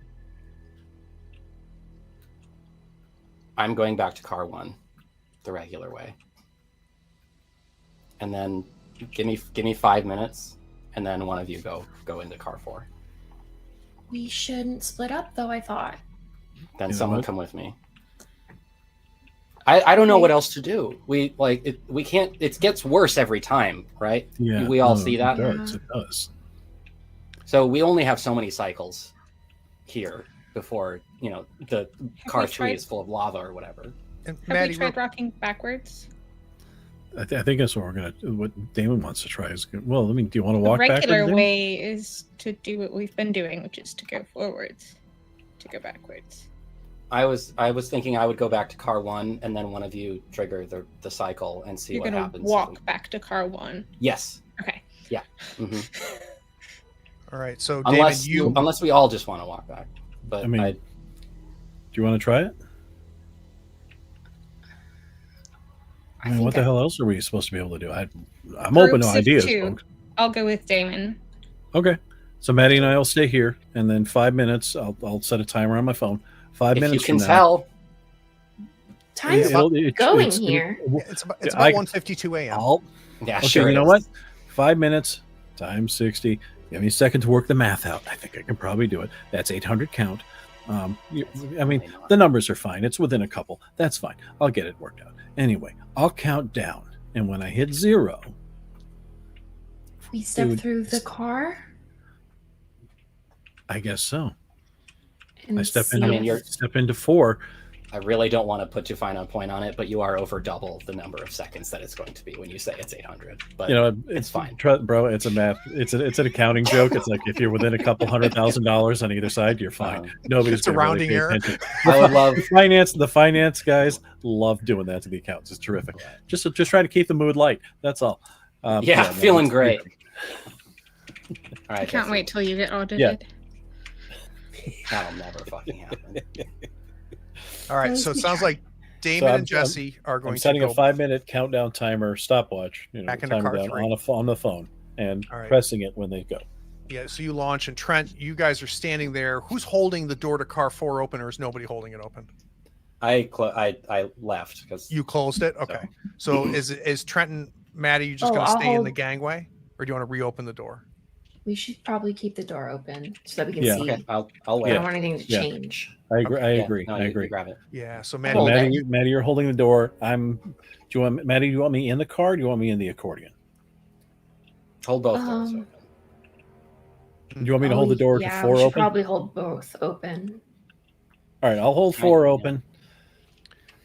I'm going back to car 1, the regular way. And then give me 5 minutes, and then one of you go into car 4. We shouldn't split up, though, I thought. Then someone come with me. I don't know what else to do. We can't. It gets worse every time, right? yeah, we all see that. It does. So we only have so many cycles here before the car 3 is full of lava or whatever. And Have Maddie, we tried rocking backwards? I think that's what what Damon wants to try is good. Well, I mean, do you want to walk The regular backwards? way is to do what we've been doing, which is to go forwards, to go backwards. I was thinking I would go back to car 1, and then one of you trigger the cycle and see You're what gonna happens. walk back to car 1. Yes. Okay. Yeah. Mm-hmm. all right. So Unless David, unless we all just want to walk back. But I mean, do you want to try it? I mean, what the hell else are we supposed to be able to do? I'm Groups open to of ideas, two. folks. I'll go with Damon. Okay. So Maddie and I will stay here, and then 5 minutes. I'll set a timer on my phone. 5 If minutes you can from now. tell, Time's going here. It's about I- 1:52 a.m. yeah, Okay, sure. you know it what? is. 5 minutes times 60. Give me a second to work the math out. I think I can probably do it. That's 800 count. I mean, Probably not. the numbers are fine. It's within a couple. That's fine. I'll get it worked out. Anyway, I'll count down, and when I hit 0, We step Dude. through the car. I guess so. And I step see into I mean, if- you're- step into 4. I really don't want to put too fine a point on it, but you are over double the number of seconds that it's going to be when you say it's 800. But You know, it's fine. bro. It's a math. It's an accounting joke. It's like if you're within a couple $100,000 on either side, you're fine. Nobody's It's a gonna really rounding pay error. attention. I would love. The finance guys love doing that to the accountants. It's terrific. Just trying to keep the mood light. That's all. Yeah, no, feeling it's great. terrific. All right, I can't Jesse, wait till you get audited. Yeah. That'll never fucking happen. All right, so it sounds like Damon I'm- and Jesse are going I'm to setting go a 5-minute countdown timer stopwatch. Back into timer car down 3. on the phone and All right. pressing it when they go. Yeah, so you launch, and Trent, you guys are standing there. Who's holding the door to car 4 open, or is nobody holding it open? I left because You closed it? Okay. So is Trent and Maddie, you just Oh, going to I'll stay in the hold- gangway, or do you want to reopen the door? We should probably keep the door open so that we can Yeah. see. okay, I'll I wait. don't want anything to Yeah. change. I agree. Okay. I Yeah, agree. no, I you agree. grab it. Yeah, so So Maddie, Hold Maddie, it. Maddie, you're holding the door. Maddie, do you want me in the car? Or do you want me in the accordion? Hold both doors Um, open. Do you want me to hold the door yeah, to 4 we should open? probably hold both open. All right, I'll hold 4 Yeah. open.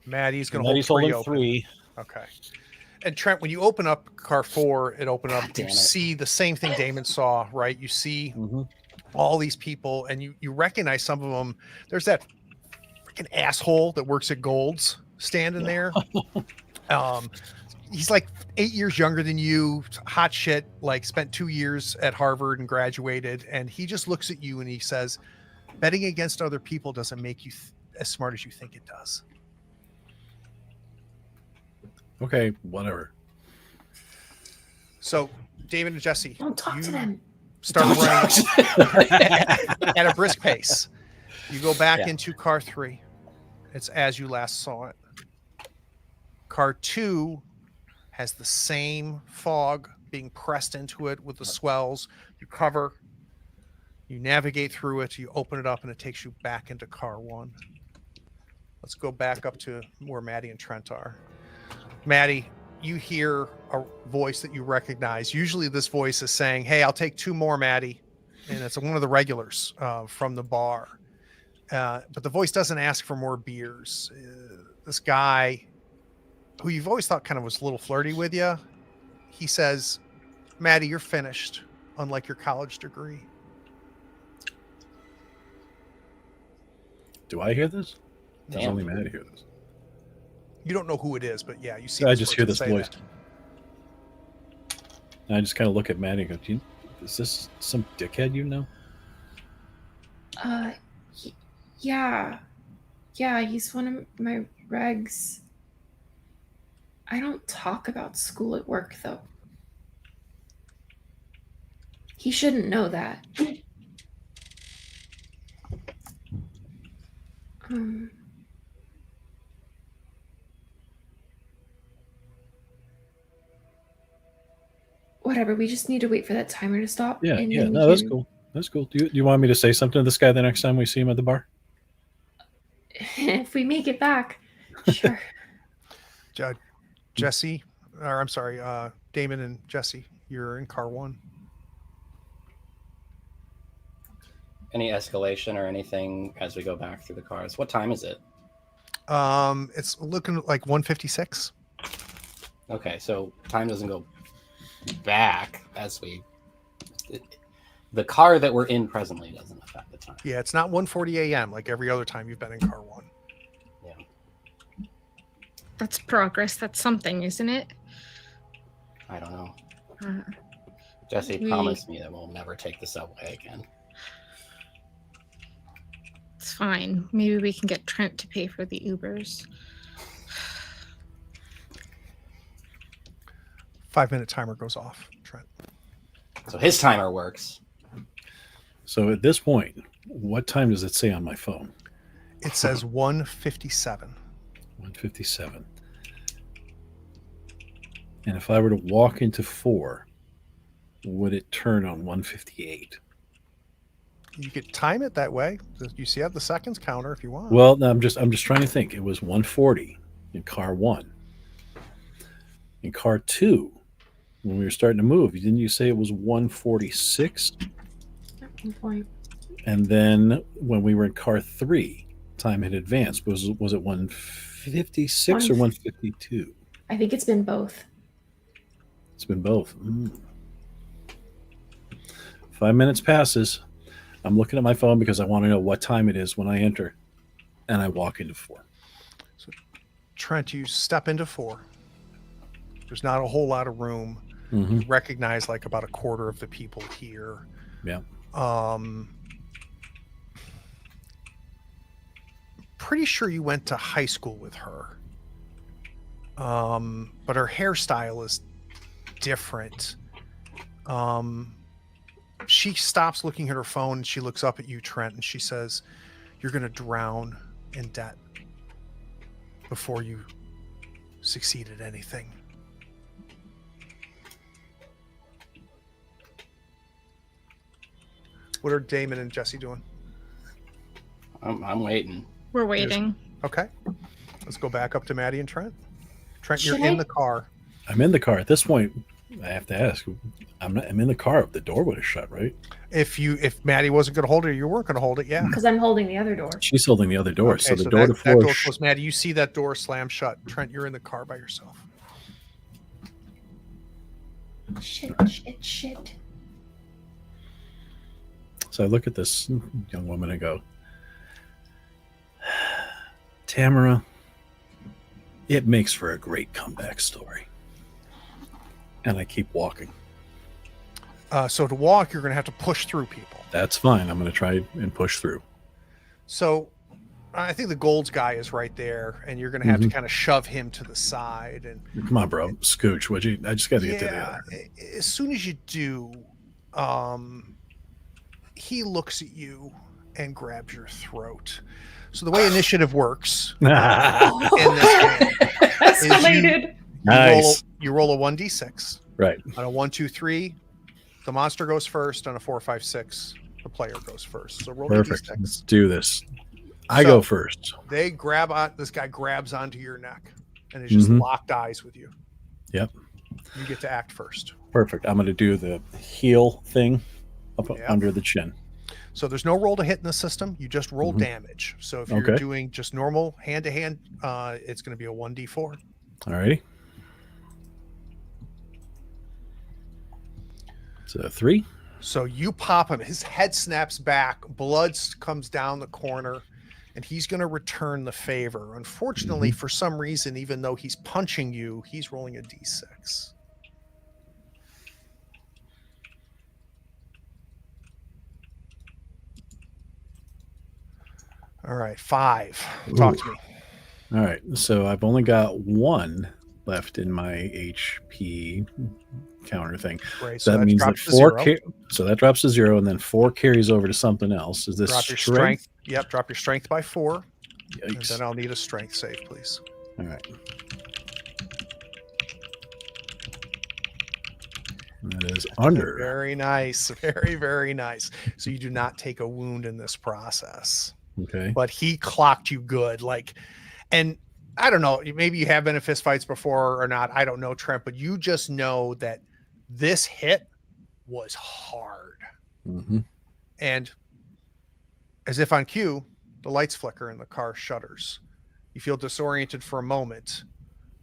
Maddie's going to hold Maddie's 3 holding open. 3. Okay. And Trent, when you open up car 4, it opened up. God damn You it. see the same thing Damon saw, right? You see Mm-hmm. all these people, and you recognize some of them. There's that freaking asshole that works at Gold's standing there. He's like 8 years younger than you, hot shit, like spent 2 years at Harvard and graduated. And he just looks at you and he says, betting against other people doesn't make you as smart as you think it does. Okay, whatever. So David and Jesse, Don't talk you to them. start running at a brisk pace. You go back Yeah. into car 3. It's as you last saw it. Car 2 has the same fog being pressed into it with the swells. You cover, you navigate through it, you open it up, and it takes you back into car 1. Let's go back up to where Maddie and Trent are. Maddie, you hear a voice that you recognize. Usually this voice is saying, hey, I'll take 2 more, Maddie. And it's one of the regulars from the bar. But the voice doesn't ask for more beers. This guy, who you've always thought kind of was a little flirty with you, he says, Maddie, you're finished, unlike your college degree. Do I hear this? Does Damn. only Maddie hear this? You don't know who it is, but yeah, you see. I this just hear person this say voice. that. And I just kind of look at Maddie and go, is this some dickhead you know? Yeah. Yeah, he's one of my regs. I don't talk about school at work, though. He shouldn't know that. Whatever, we just need to wait for that timer to stop. Yeah, and yeah. then we No, that's can- cool. That's cool. Do you want me to say something to this guy the next time we see him at the bar? If we make it back, sure. Jesse, or I'm sorry, Damon and Jesse, you're in car 1. Any escalation or anything as we go back through the cars? What time is it? It's looking like 1:56. Okay, so time doesn't go back as we. The car that we're in presently doesn't affect the time. Yeah, it's not 1:40 a.m. like every other time you've been in car 1. That's progress. That's something, isn't it? I don't know. Uh, Jesse We- promised me that we'll never take the subway again. it's fine. Maybe we can get Trent to pay for the Ubers. 5-minute timer goes off, Trent. So his timer works. So at this point, what time does it say on my phone? It says 1:57. 1:57. And if I were to walk into 4, would it turn on 1:58? You could time it that way. You see, have the seconds counter if you want. Well, no, I'm just trying to think. It was 1:40 in car 1. In car 2, when we were starting to move, didn't you say it was 1:46? Good point. And then when we were in car 3, time had advanced. Was it 1:56 or 1:52? I think it's been both. It's been both. 5 minutes passes. I'm looking at my phone because I want to know what time it is when I enter, and I walk into 4. So, Trent, you step into 4. There's not a whole lot of room. Mm-hmm. You recognize like about a quarter of the people here. Yeah. Pretty sure you went to high school with her. But her hairstyle is different. She stops looking at her phone and she looks up at you, Trent, and she says, "You're going to drown in debt before you succeed at anything." What are Damon and Jesse doing? I'm waiting. We're waiting. Okay. Let's go back up to Maddie and Trent. Trent, you're Should in I- the car. I'm in the car. At this point, I have to ask. I'm in the car. The door would have shut, right? If Maddie wasn't going to hold it, you weren't going to hold it. Yeah. Because I'm holding the other door. She's holding the other door. Okay, so the door to that 4 door closed. Maddie, you see that door slam shut. Trent, you're in the car by yourself. Shit. So I look at this young woman and go, Tamara, it makes for a great comeback story. And I keep walking. So to walk, you're going to have to push through people. That's fine. I'm going to try and push through. So I think the Golds guy is right there, and you're going to have to kind of shove him to the side. And Come on, bro. Scooch, would you? I just got to get to the yeah, other. as soon as you do, he looks at you and grabs your throat. So the way initiative works in this game Escalated. Nice. you roll a 1d6. Right. On a 1, 2, 3, the monster goes first. On a 4, 5, 6, the player goes first. So roll Perfect. a Let's d6. do this. I So- go first. They grab on. This guy grabs onto your neck, and it's just locked eyes with you. Yep. You get to act first. Perfect. I'm going to do the heel thing up Yeah. under the chin. So there's no roll to hit in the system. You just roll damage. So if you're Okay. doing just normal hand to hand, it's going to be a 1d4. All righty. It's a 3. So you pop him. His head snaps back. Blood comes down the corner, and he's going to return the favor. Unfortunately, for some reason, even though he's punching you, he's rolling a d6. All right, 5. Talk to me. All right. So I've only got 1 left in my HP counter thing. Great. So that means that drops to 4 0. so that drops to 0, and then 4 carries over to something else. Is this Drop your strength? strength. Yep, drop your strength by 4. And Yikes. then I'll need a strength save, please. All right. That is under. Very nice. Very, very nice. So you do not take a wound in this process. Okay. But he clocked you good. And I don't know, maybe you have been in fist fights before or not. I don't know, Trent, but you just know that this hit was hard. Mm-hmm. And as if on cue, the lights flicker and the car shudders. You feel disoriented for a moment.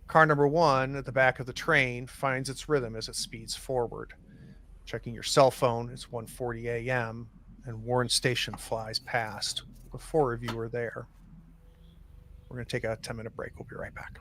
Car number 1 at the back of the train finds its rhythm as it speeds forward. Checking your cell phone, it's 1:40 a.m. and Warren Station flies past. The 4 of you are there. We're going to take a 10-minute break. We'll be right back.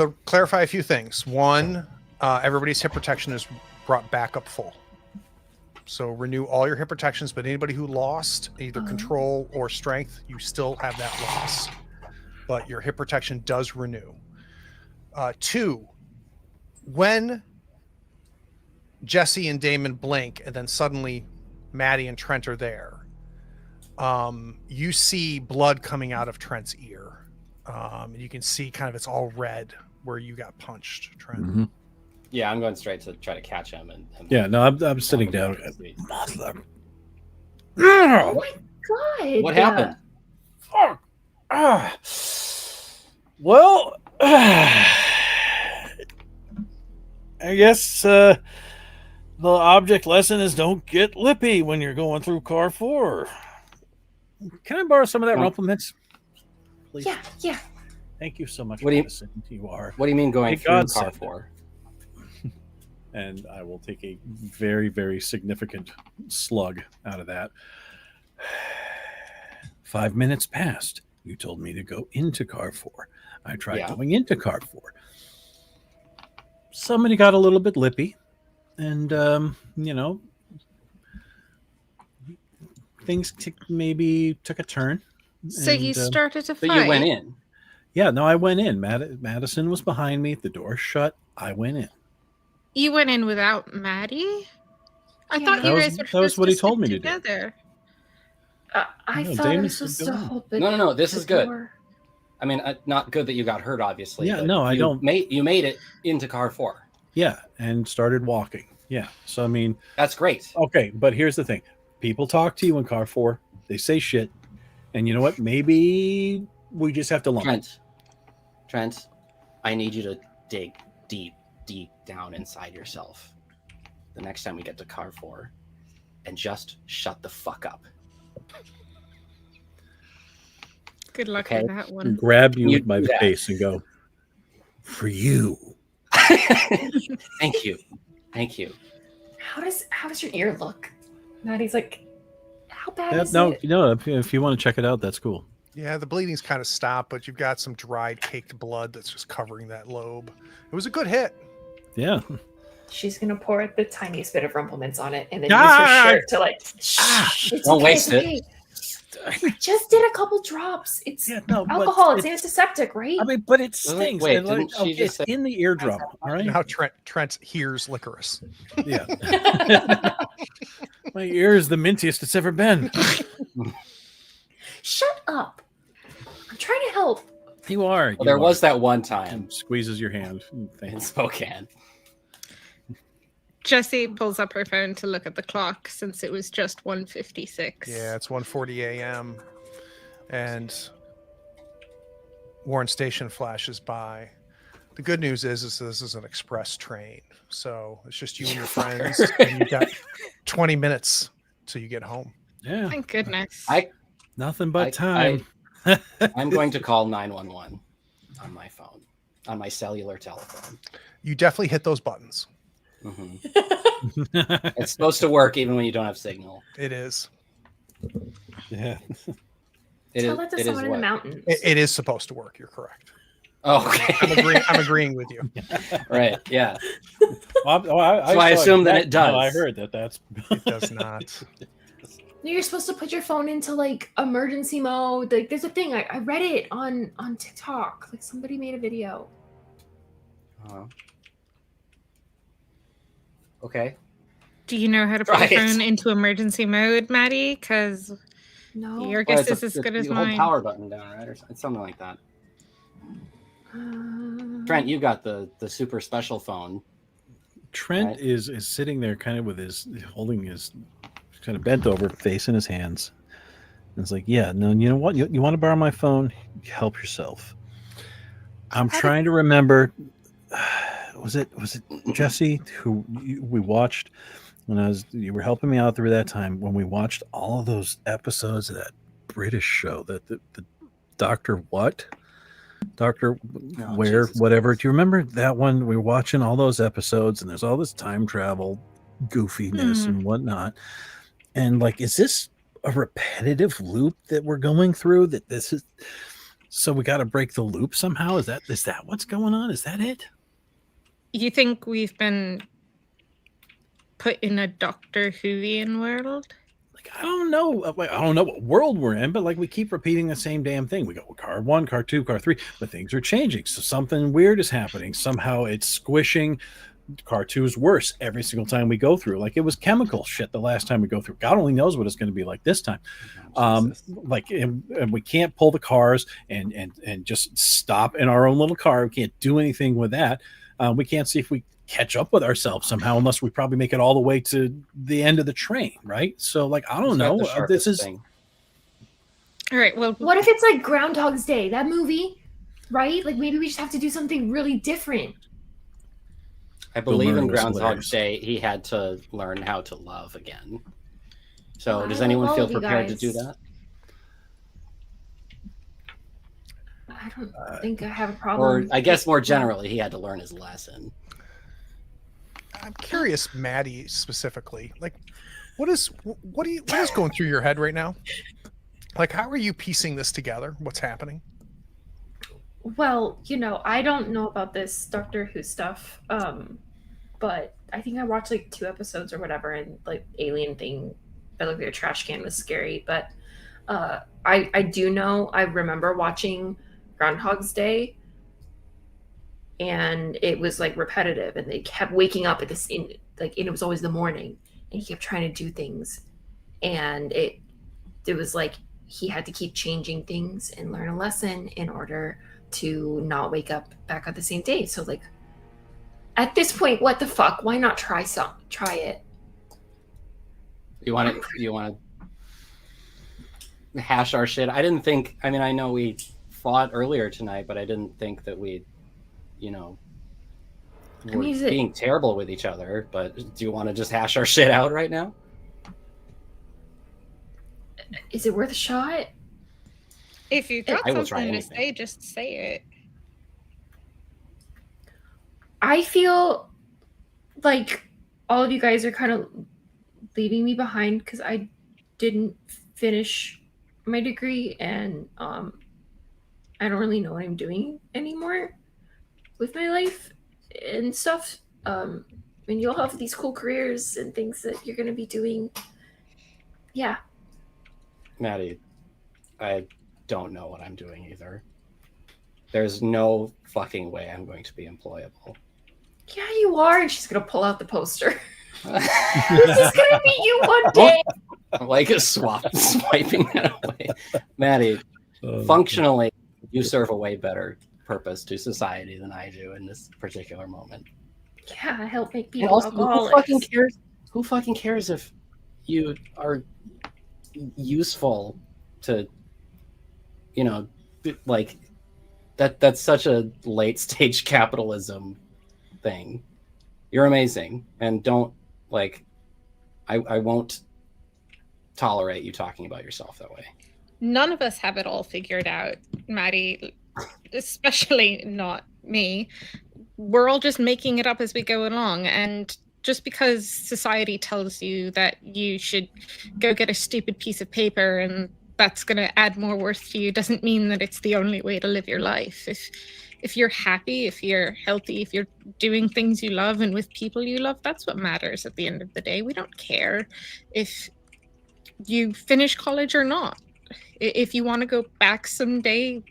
So clarify a few things. One, everybody's hit protection is brought back up full. So renew all your hit protections, but anybody who lost either control or strength, you still have that loss. But your hit protection does renew. Two, when Jesse and Damon blink and then suddenly Maddie and Trent are there, you see blood coming out of Trent's ear. You can see kind of it's all red where you got punched, Trent. Mm-hmm. Yeah, I'm going straight to try to catch him. And Yeah, no, I'm sitting down. Oh my god! What happened? Well, I guess the object lesson is don't get lippy when you're going through car 4. Can I borrow some of that rumple mints? Please. Yeah. Thank you so much, What do you- Madison. You are. What do you mean going Thank through God car sent it. 4? And I will take a very, very significant slug out of that. 5 minutes passed. You told me to go into car 4. I tried going into car 4. Somebody got a little bit lippy, and things maybe took a turn. So you started to fight. But you went in. Yeah, no, I went in. Madison was behind me. The door shut. I went in. You went in without Maddie? I thought you guys were that was supposed what to he told stick me to do. together. I No, thought I Damon was said supposed go to in. hold No. This is good. door. I mean, not good that you got hurt, obviously. Yeah, but no, I don't- You made it into car 4. Yeah, and started walking. Yeah, so I mean, That's great. okay, but here's the thing: people talk to you in car 4. They say shit, and you know what? Maybe we just have to lump. Trent, I need you to dig deep down inside yourself the next time we get to car 4 and just shut the fuck up. Good luck Okay. with that one. Grab you You by do the that. face and go, for you. Thank you. How does your ear look? Maddie's like, how bad is No, it? if you want to check it out, that's cool. Yeah, the bleeding's kind of stopped, but you've got some dried, caked blood that's just covering that lobe. It was a good hit. Yeah. She's gonna pour the tiniest bit of rumple mints on it and then Ah! use her shirt to like. It's Don't okay, waste it's it. okay. We just did a couple drops. It's no, but alcohol. It's antiseptic, right? I mean, but it stinks. Wait, And, like, didn't she okay, just it's say- in the eardrum. All right. Now Trent hears licorice. Yeah. My ear is the mintiest it's ever been. Shut up! I'm trying to help. You are. Well, you there are. was that one time Squeezes your hand. Thank in you. Spokane. Jessie pulls up her phone to look at the clock since it was just 1:56. Yeah, it's 1:40 a.m. and Warren Station flashes by. The good news is this is an express train, so it's just you and your friends, and you got 20 minutes till you get home. Yeah. Thank goodness. Nothing but time. I'm going to call 911 on my phone, on my cellular telephone. You definitely hit those buttons. Mhm. It's supposed to work even when you don't have signal. It is. Yeah. Tell that to someone in the mountains. It is supposed to work. You're correct. Oh, okay. I'm agreeing with you. Right. Yeah. Well, So I assume that it does. No, I heard that's. It does not. No, you're supposed to put your phone into like emergency mode. Like there's a thing. I read it on TikTok. Like somebody made a video. Okay. Do you know how to put Right. your phone into emergency mode, Maddie? Because No. your Well, guess it's is as good as you hold mine. power button down, right? Or it's something like that. Trent, you got the super special phone. Trent Right. is sitting there, kind of with his holding his kind of bent over, face in his hands. And it's like, yeah, no, you know what? You want to borrow my phone? Help yourself. I'm trying to remember. Was it Jesse who we watched when you were helping me out through that time when we watched all of those episodes of that British show that the Doctor Where Jesus whatever. Christ. Do you remember that one? We were watching all those episodes and there's all this time travel goofiness and whatnot. And like, is this a repetitive loop that we're going through? That this is So we got to break the loop somehow. Is that what's going on? Is that it? You think we've been put in a Doctor Whovian world? Like, I don't know. I don't know what world we're in, but like we keep repeating the same damn thing. We go car 1, car 2, car 3, but things are changing. So something weird is happening. Somehow it's squishing. Car 2 is worse every single time we go through. Like it was chemical shit the last time we go through. God only knows what it's going to be like this time. And we can't pull the cars and just stop in our own little car. We can't do anything with that. We can't see if we catch up with ourselves somehow, unless we probably make it all the way to the end of the train, right? So, like, I don't know. This is thing. All right. Well, what if it's like Groundhog's Day, that movie, right? Like maybe we just have to do something really different. I believe in Groundhog's Day, he had to learn how to love again. So, does anyone feel prepared to do that? I don't think I have a problem. Or I guess more generally, he had to learn his lesson. I'm curious, Maddie, specifically. Like, what is going through your head right now? Like, how are you piecing this together? What's happening? Well, I don't know about this Doctor Who stuff, but I think I watched like 2 episodes or whatever, and like alien thing that looked like a trash can was scary. But I do know, I remember watching Groundhog's Day, and it was like repetitive, and they kept waking up at the same, like, and it was always the morning, and he kept trying to do things, and it was like he had to keep changing things and learn a lesson in order to not wake up back on the same day. So like at this point, what the fuck? Why not try it? You want to hash our shit? I didn't think. I mean, I know we fought earlier tonight, but I didn't think that we, were being terrible with each other. But do you want to just hash our shit out right now? Is it worth a shot? If you've got something to say, just say it. I feel like all of you guys are kind of leaving me behind because I didn't finish my degree, and I don't really know what I'm doing anymore with my life and stuff. And you'll have these cool careers and things that you're going to be doing. Yeah. Maddie, I don't know what I'm doing either. There's no fucking way I'm going to be employable. Yeah, you are. And she's going to pull out the poster. This is going to be you one day. Like a swiping that away. Maddie, functionally, you serve a way better purpose to society than I do in this particular moment. Yeah, I help make people also, alcoholics. Who fucking cares if you are useful to, like, that's such a late stage capitalism thing. You're amazing, and don't, like, I won't tolerate you talking about yourself that way. None of us have it all figured out, Maddie, especially not me. We're all just making it up as we go along, and just because society tells you that you should go get a stupid piece of paper and that's going to add more worth to you doesn't mean that it's the only way to live your life. If you're happy, if you're healthy, if you're doing things you love and with people you love, that's what matters at the end of the day. We don't care if you finish college or not. If you want to go back someday,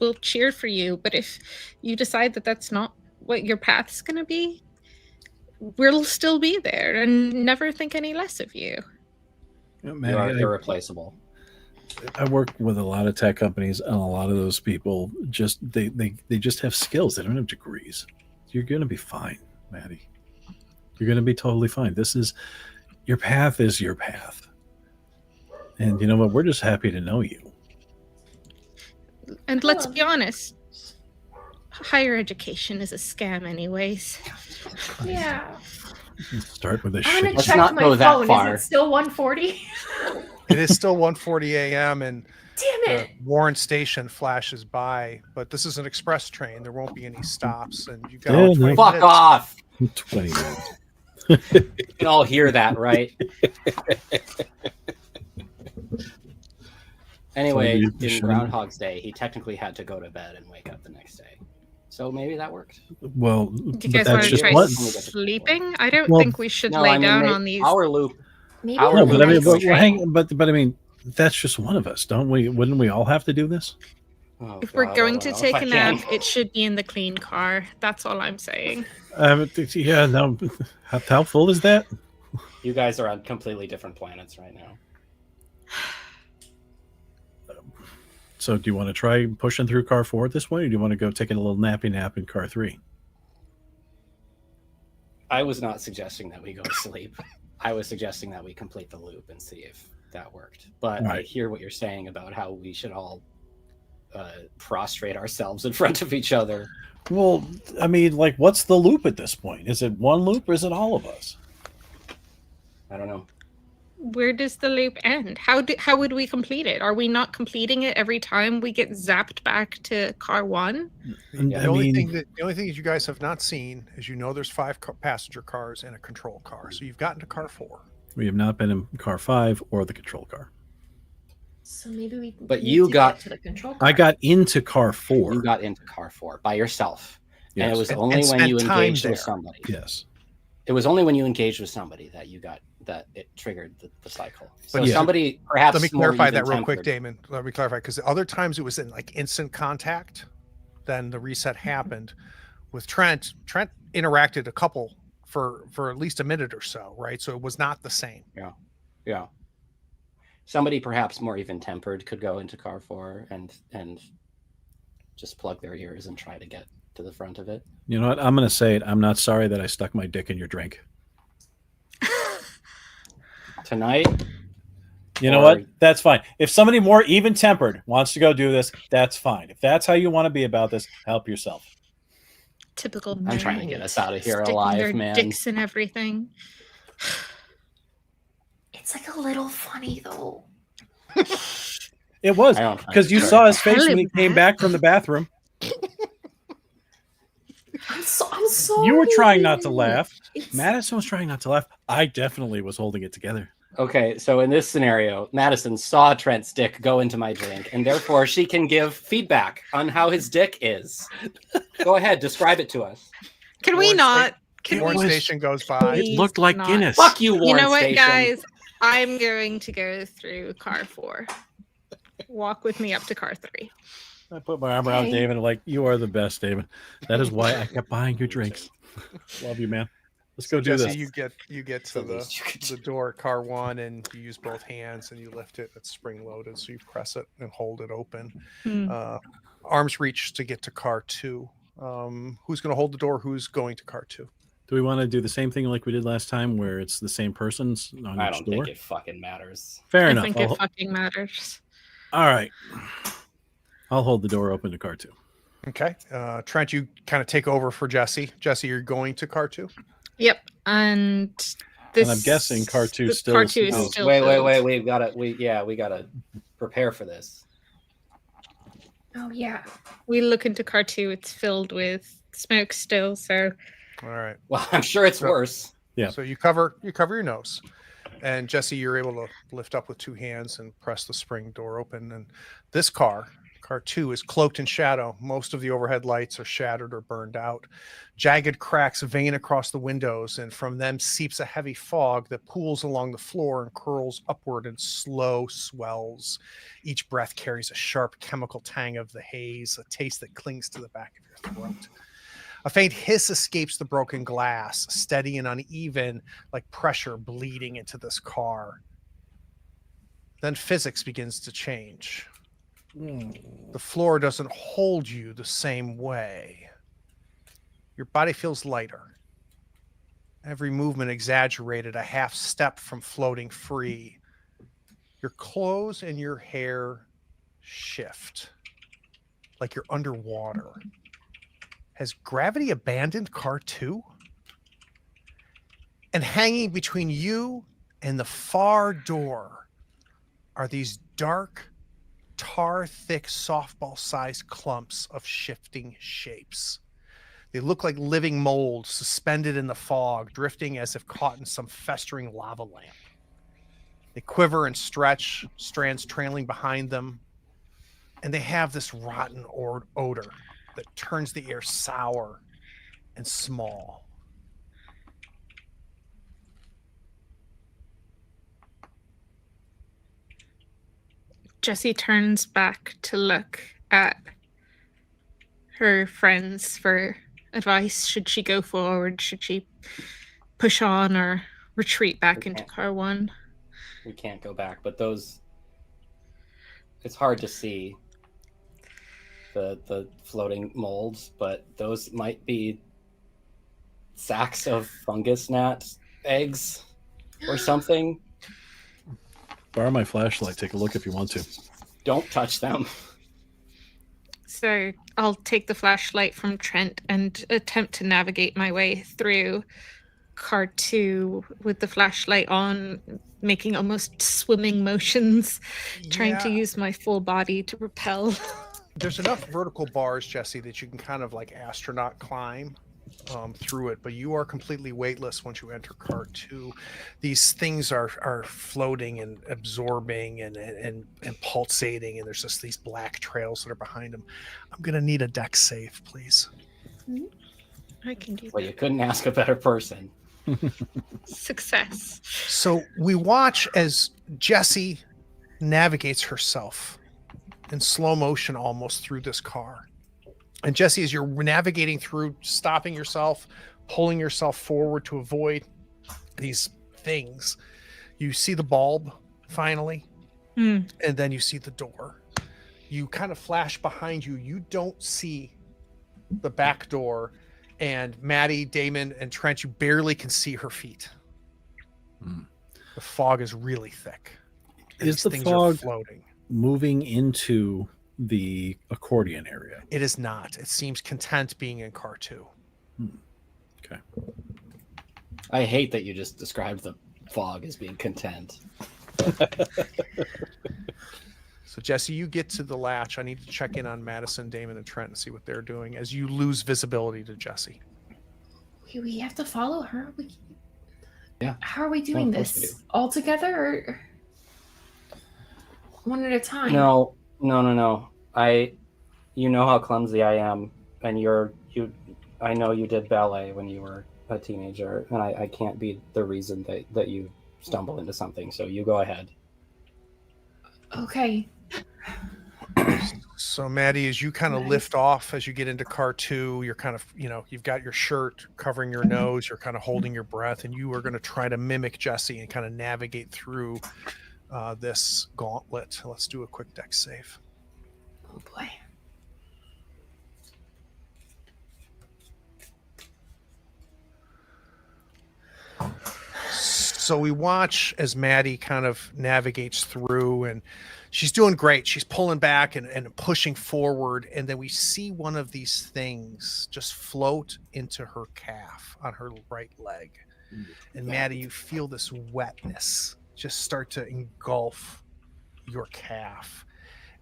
we'll cheer for you. But if you decide that that's not what your path's going to be, we'll still be there and never think any less of you. Man, you are irreplaceable. I work with a lot of tech companies, and a lot of those people just they just have skills. They don't have degrees. You're going to be fine, Maddie. You're going to be totally fine. This is your path. Is your path. And you know what? We're just happy to know you. And let's be honest, higher education is a scam anyways. Yeah. Start with a I'm going shit. to check not my go that phone. far. Is it still 1:40? It is still 1:40 a.m. and Damn it. Warren Station flashes by, but this is an express train. There won't be any stops, and you got Yeah, 20 Fuck minutes. off! 20 minutes. You can all hear that, right? Anyway, you in shouldn't- Groundhog's Day, he technically had to go to bed and wake up the next day. So maybe that worked. Well, Do you but guys want that's to just try one. sleeping? I don't Well, think we should No, lay I mean, down on these. our loop. Maybe Our No, a but I mean, nice but- train. but I mean, that's just one of us, don't we? Wouldn't we all have to do this? Oh, If we're God, I going don't to know take if a I nap, can. it should be in the clean car. That's all I'm saying. Yeah, no. How full is that? You guys are on completely different planets right now. So, do you want to try pushing through car 4 at this point, or do you want to go taking a little nappy nap in car 3? I was not suggesting that we go to sleep. I was suggesting that we complete the loop and see if that worked. But I Right. hear what you're saying about how we should all prostrate ourselves in front of each other. Well, I mean, like, what's the loop at this point? Is it one loop, or is it all of us? I don't know. Where does the loop end? How would we complete it? Are we not completing it every time we get zapped back to car 1? Yeah, The only thing that you guys have not seen is there's 5 passenger cars and a control car. So you've gotten to car 4. we have not been in car 5 or the control car. So maybe we. But need you to got- get to the control car. I got into car 4. You got into car 4 by yourself. Yes. And it was And- only and when spent you time engaged there. with somebody. Yes. It was only when you engaged with somebody that it triggered the cycle. So But yeah. somebody perhaps Let me more clarify that real even-tempered. quick, Damon. Let me clarify, because the other times it was in like instant contact, then the reset happened. With Trent interacted a couple for at least a minute or so, right? So it was not the same. Yeah. Somebody perhaps more even tempered could go into car 4 and just plug their ears and try to get to the front of it. You know what? I'm going to say it. I'm not sorry that I stuck my dick in your drink. Tonight, You know Or- what? That's fine. If somebody more even tempered wants to go do this, that's fine. If that's how you want to be about this, help yourself. Typical. I'm trying to get us out of here Sticking alive, their man. dicks and everything. It's like a little funny though. It was I don't find because it you very- saw his face Hell when he of came that. back from the bathroom. I'm sorry. You were trying not to laugh. It's- Madison was trying not to laugh. I definitely was holding it together. Okay, so in this scenario, Madison saw Trent's dick go into my drink, and therefore she can give feedback on how his dick is. Go ahead, describe it to us. Can we Warren not? Can Warren we? Station goes by. Please It looked like not. Guinness. Fuck you, Warren You know what, Station. guys? I'm going to go through car 4. Walk with me up to car 3. I put my arm around Okay. David, like, you are the best, David. That is why I kept buying you drinks. Love you, man. Let's go do Jesse, this. you get So to at least you could- the door, car 1, and you use both hands and you lift it. It's spring loaded, so you press it and hold it open. Hmm. Arms reach to get to car 2. Who's going to hold the door? Who's going to car 2? Do we want to do the same thing like we did last time, where it's the same person's on I each don't door? think it fucking matters. Fair I enough. think it fucking matters. All right. I'll hold the door open to car 2. Okay. Trent, you kind of take over for Jesse. Jesse, you're going to car 2? Yep. And this. I'm guessing car 2 the still Car is- 2 is Oh, still. wait, filled. we gotta prepare for this. Oh yeah. We look into car 2. It's filled with smoke still. So All right. Well, I'm sure it's So- worse. Yeah. So you cover your nose. And Jesse, you're able to lift up with 2 hands and press the spring door open. And this car 2, is cloaked in shadow. Most of the overhead lights are shattered or burned out. Jagged cracks vein across the windows, and from them seeps a heavy fog that pools along the floor and curls upward in slow swells. Each breath carries a sharp chemical tang of the haze, a taste that clings to the back of your throat. A faint hiss escapes the broken glass, steady and uneven, like pressure bleeding into this car. Then physics begins to change. The floor doesn't hold you the same way. Your body feels lighter. Every movement exaggerated, a half step from floating free. Your clothes and your hair shift, like you're underwater. Has gravity abandoned car 2? And hanging between you and the far door are these dark, tar-thick, softball-sized clumps of shifting shapes. They look like living mold suspended in the fog, drifting as if caught in some festering lava lamp. They quiver and stretch, strands trailing behind them, and they have this rotten odor that turns the air sour and small. Jessie turns back to look at her friends for advice. Should she go forward? Should she push on or retreat back into car 1? We can't go back, but those... It's hard to see the floating molds, but those might be sacks of fungus gnat eggs or something. Borrow my flashlight. Take a look if you want to. Don't touch them. So I'll take the flashlight from Trent and attempt to navigate my way through car 2 with the flashlight on, making almost swimming motions, trying to use my full body to repel. There's enough vertical bars, Jesse, that you can kind of like astronaut climb through it, but you are completely weightless once you enter car 2. These things are floating and absorbing and pulsating, and there's just these black trails that are behind them. I'm gonna need a dex save, please. I can do Well, you couldn't ask a better person. Success. So we watch as Jessie navigates herself in slow motion almost through this car. And Jessie, as you're navigating through, stopping yourself, pulling yourself forward to avoid these things, you see the bulb finally, and then you see the door. You kind of flash behind you. You don't see the back door. And Maddie, Damon, and Trent, you barely can see her feet. The fog is really thick. Is the things fog are floating? Moving into the accordion area? It is not. It seems content being in car 2. Okay. I hate that you just described the fog as being content. So, Jesse, you get to the latch. I need to check in on Madison, Damon, and Trent and see what they're doing as you lose visibility to Jesse. We have to follow her. Yeah. How are we doing this? All together or one at a time? No. You know how clumsy I am, and I know you did ballet when you were a teenager, and I can't be the reason that you stumble into something. So you go ahead. Okay. So, Maddie, as you kind of lift off as you get into car 2, you're kind of, you've got your shirt covering your nose, you're kind of holding your breath, and you are going to try to mimic Jesse and kind of navigate through this gauntlet. Let's do a quick dex save. Oh, boy. So we watch as Maddie kind of navigates through, and she's doing great. She's pulling back and pushing forward. And then we see one of these things just float into her calf on her right leg. And Maddie, you feel this wetness just start to engulf your calf.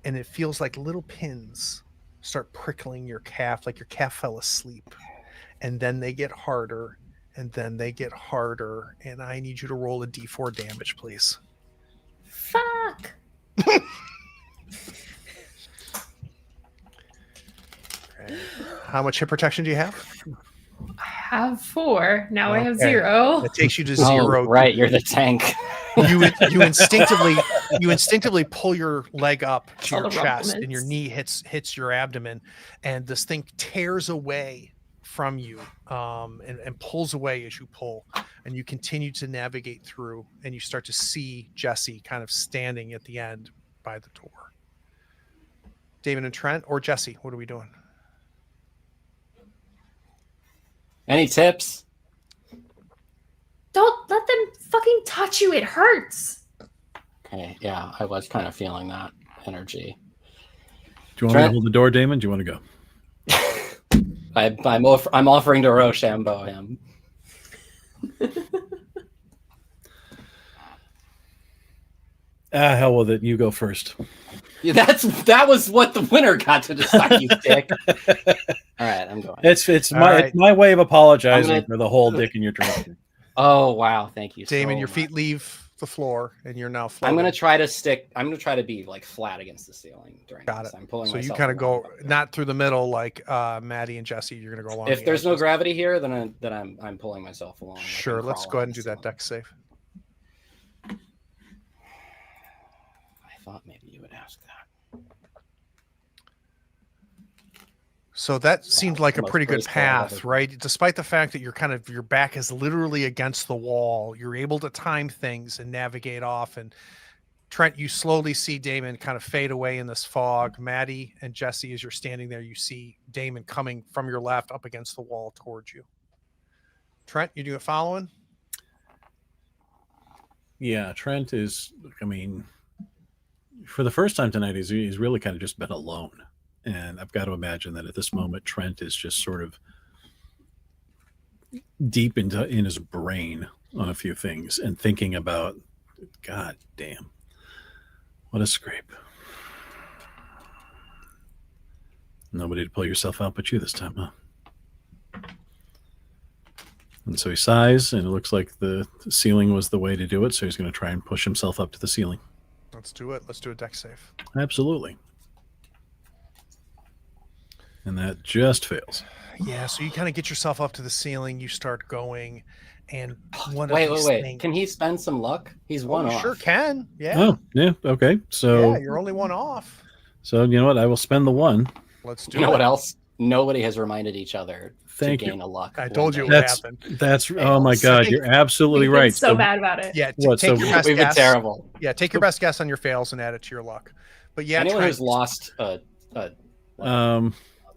And it feels like little pins start prickling your calf, like your calf fell asleep. And then they get harder, and then they get harder. And I need you to roll a d4 damage, please. Fuck. Okay. How much hit protection do you have? I have 4. Now I have Okay. 0. It takes you to 0. Oh, right, you're the tank. You instinctively pull your leg up to All your the chest, and rumplements. your knee hits your abdomen, and this thing tears away from you and pulls away as you pull, and you continue to navigate through, and you start to see Jesse kind of standing at the end by the door. Damon and Trent, or Jesse, what are we doing? Any tips? Don't let them fucking touch you. It hurts. Okay, yeah, I was kind of feeling that energy. Do you want me Trent? to hold the door, Damon? Do you want to go? I'm offering to Rochambeau him. Hell with it. You go first. Yeah, that was what the winner got to decide, you dick. All right, I'm going. It's right. my way of apologizing I'm gonna- for the whole dick in your drink. Oh wow, thank you, Damon, so your much. feet leave the floor, and you're now I'm floating. gonna try to be like flat against the ceiling during Got this. it. I'm pulling So you myself kind of along go up there. not through the middle like Maddie and Jesse. You're gonna go along. If the there's no edges. gravity here, then I'm pulling myself along. like I'm Sure. Let's go ahead and do crawling that deck save. on the ceiling. I thought maybe you would ask that. So that seemed like a most pretty good graceful I've path, ever- right? Despite the fact that your back is literally against the wall, you're able to time things and navigate off. And Trent, you slowly see Damon kind of fade away in this fog. Maddie and Jesse, as you're standing there, you see Damon coming from your left up against the wall towards you. Trent, you doing following? Yeah, Trent is, I mean, for the first time tonight, he's really kind of just been alone. And I've got to imagine that at this moment, Trent is just sort of deep in his brain on a few things and thinking about, God damn, what a scrape. Nobody to pull yourself out but you this time, huh? And so he sighs, and it looks like the ceiling was the way to do it, so he's going to try and push himself up to the ceiling. Let's do it. Let's do a deck save. Absolutely. And that just fails. Yeah, so you kind of get yourself up to the ceiling. You start going, and Wait. Can he spend some luck? He's one off. Sure can. Yeah. Oh, yeah. Okay. So, Yeah, you're only one off. so you know what? I will spend the one. Let's do You know it. what else? Nobody has reminded each other Thank to you. gain a luck. I one told you day. what That's happened. that's. Hey, Oh my so God, think- you're absolutely We've been right. so bad about it. Yeah, What, take so your best We've been guess. terrible. Yeah, take your best guess on your fails and add it to your luck. But yeah, Anyone Trent, who's lost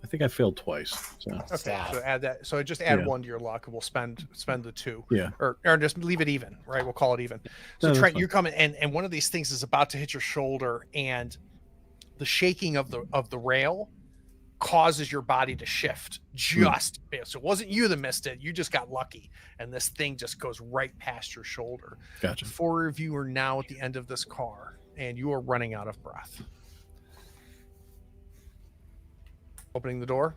I think I failed twice. So okay, Sad. so add that. So just add Yeah. one to your luck, and we'll spend the two, yeah. or just leave it even, right? We'll call it even. So No, that's Trent, fine. you're coming, and one of these things is about to hit your shoulder, and the shaking of the rail causes your body to shift just a bit. So it wasn't you that missed it; you just got lucky, and this thing just goes right past your shoulder. Gotcha. 4 of you are now at the end of this car, and you are running out of breath. Opening the door.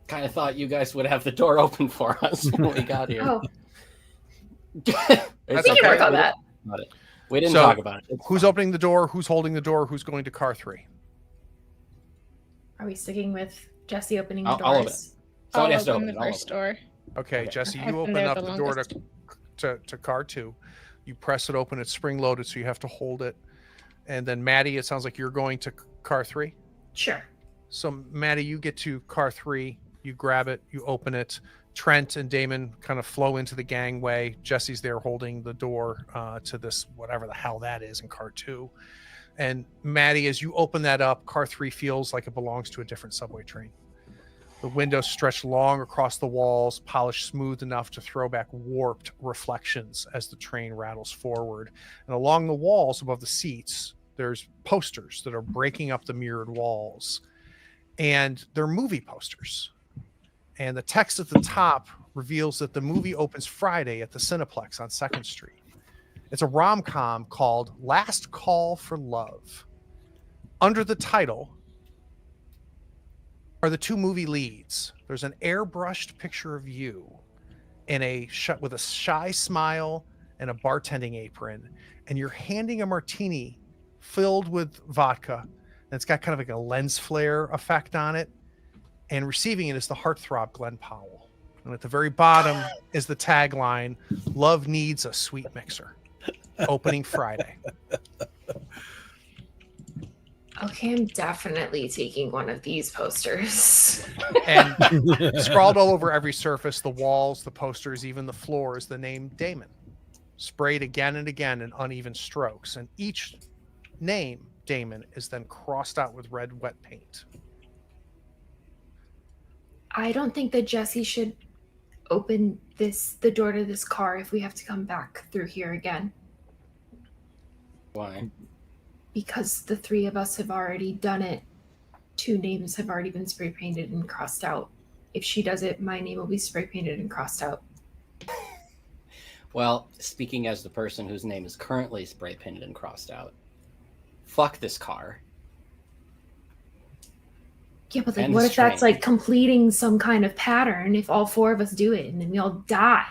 kind of thought you guys would have the door open for us when we got here. Oh, It's That's we can okay. work on that. About it. We didn't So, talk about it. It's Who's fine. opening the door? Who's holding the door? Who's going to car 3? Are we sticking with Jesse opening the I'll open doors? Somebody I'll has to open open the it. I'll first open it. door. Okay, Okay. Jesse, I've you been open there up the the door longest. to car 2. You press it open. It's spring loaded, so you have to hold it. And then Maddie, it sounds like you're going to car 3. Sure. So Maddie, you get to car 3. You grab it. You open it. Trent and Damon kind of flow into the gangway. Jesse's there holding the door to this whatever the hell that is in car 2. And Maddie, as you open that up, car 3 feels like it belongs to a different subway train. The windows stretch long across the walls, polished smooth enough to throw back warped reflections as the train rattles forward. And along the walls above the seats, there's posters that are breaking up the mirrored walls. And they're movie posters. And the text at the top reveals that the movie opens Friday at the Cineplex on 2nd Street. It's a rom-com called Last Call for Love. Under the title are the 2 movie leads. There's an airbrushed picture of you in with a shy smile and a bartending apron, and you're handing a martini filled with vodka, and it's got kind of like a lens flare effect on it, and receiving it is the heartthrob Glenn Powell. And at the very bottom is the tagline, "Love needs a sweet mixer." Opening Friday. Okay, I'm definitely taking one of these posters. And scrawled all over every surface, the walls, the posters, even the floor, is the name Damon, sprayed again and again in uneven strokes. And each name, Damon, is then crossed out with red wet paint. I don't think that Jesse should open the door to this car if we have to come back through here again, Why? because the 3 of us have already done it. 2 names have already been spray painted and crossed out. If she does it, my name will be spray painted and crossed out. Well, speaking as the person whose name is currently spray painted and crossed out, fuck this car. Yeah, but like, And what this if that's train. like completing some kind of pattern if all 4 of us do it and then we all die?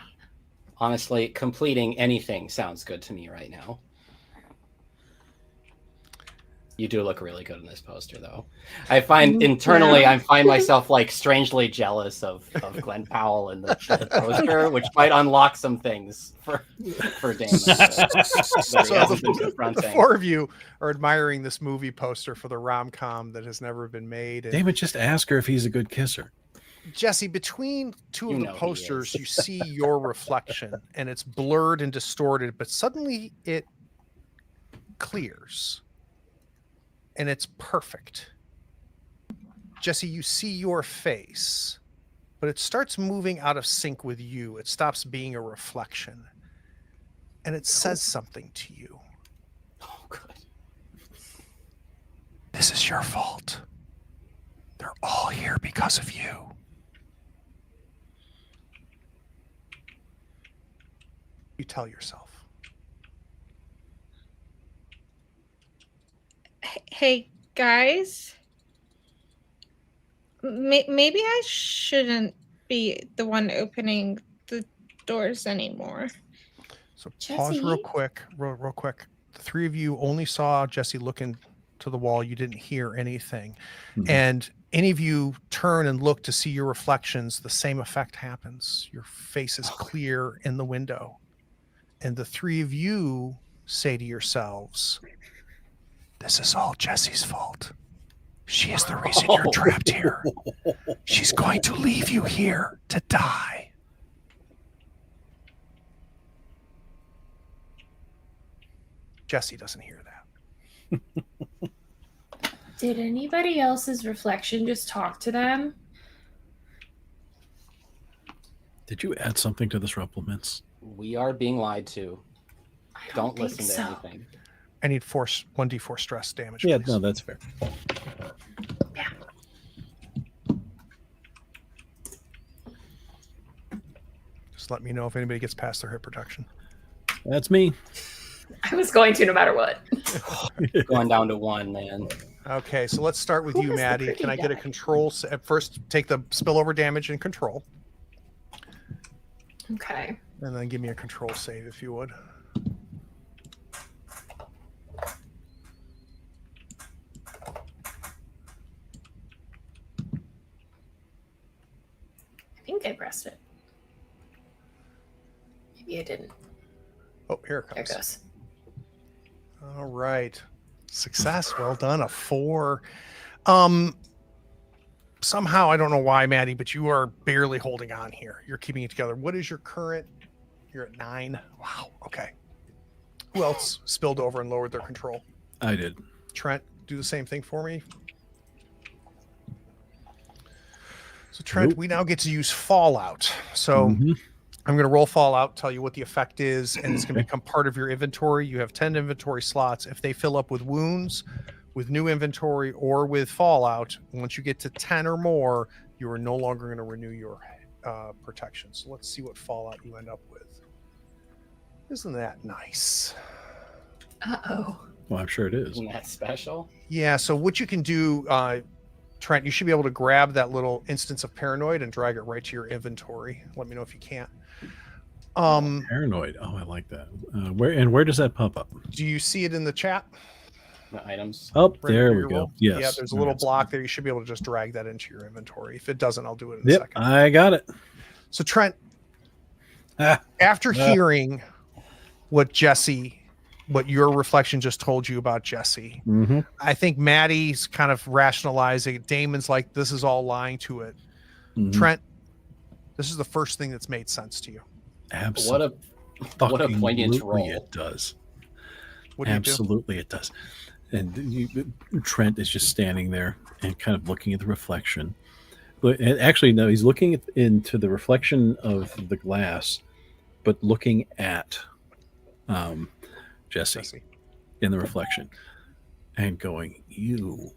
Honestly, completing anything sounds good to me right now. You do look really good in this poster, though. I find internally, I find myself like strangely jealous of Glenn Powell in the poster, which might unlock some things for Damon. So the four of you are admiring this movie poster for the rom-com that has never been made. And David, just ask her if he's a good kisser. Jesse, between two of the posters, you see your reflection, and it's blurred and distorted, but suddenly it clears. And it's perfect. Jesse, you see your face, but it starts moving out of sync with you. It stops being a reflection. And it says something to you. Oh, good. This is your fault. They're all here because of you. You tell yourself. Hey guys, maybe I shouldn't be the one opening the doors anymore. So pause real quick. The three of you only saw Jesse looking to the wall. You didn't hear anything. And any of you turn and look to see your reflections, the same effect happens. Your face is clear in the window. And the three of you say to yourselves, this is all Jesse's fault. She is the reason you're trapped here. She's going to leave you here to die. Jesse doesn't hear that. Did anybody else's reflection just talk to them? Did you add something to this supplements? We are being lied to. Don't listen to anything. I need 1d4 stress damage. Yeah, please. no, that's fair. Yeah. Just let me know if anybody gets past their hit protection. That's me. I was going to no matter what. Going down to 1, man. Okay, so let's start with you, Maddie. Can I get a control? At first, take the spillover damage and control. Okay. And then give me a control save if you would. I think I pressed it. Maybe I didn't. Oh, here it comes. There it goes. All right. Success. Well done. A 4. Somehow, I don't know why, Maddie, but you are barely holding on here. You're keeping it together. What is your current? You're at 9. Wow. Okay. Who else spilled over and lowered their control? I did. Trent, do the same thing for me. So Trent, we now get to use Fallout. So I'm going to roll Fallout, tell you what the effect is, and it's going to become part of your inventory. You have 10 inventory slots. If they fill up with wounds, with new inventory, or with Fallout, once you get to 10 or more, you are no longer going to renew your protection. So let's see what Fallout you end up with. Isn't that nice? Uh-oh. Well, I'm sure it is. Isn't that special? Yeah, so what you can do, Trent, you should be able to grab that little instance of Paranoid and drag it right to your inventory. Let me know if you can't. Paranoid. Oh, I like that. Where does that pop up? Do you see it in the chat? The items. Oh, Right there under we your go. roll? Yes. Yeah, there's a little block there. You should be able to just drag that into your inventory. If it doesn't, I'll do it in a Yep, second. I got it. So Trent, after hearing what your reflection just told you about Jesse, I think Maddie's kind of rationalizing it. Damon's like, this is all lying to it. Trent, this is the first thing that's made sense to you. Absolutely. What a poignant role. It does. What do you Absolutely, it does. And Trent is just standing there and kind of looking at the reflection. But actually, no, he's looking into the reflection of the glass, but looking at Jesse in the reflection and going, you.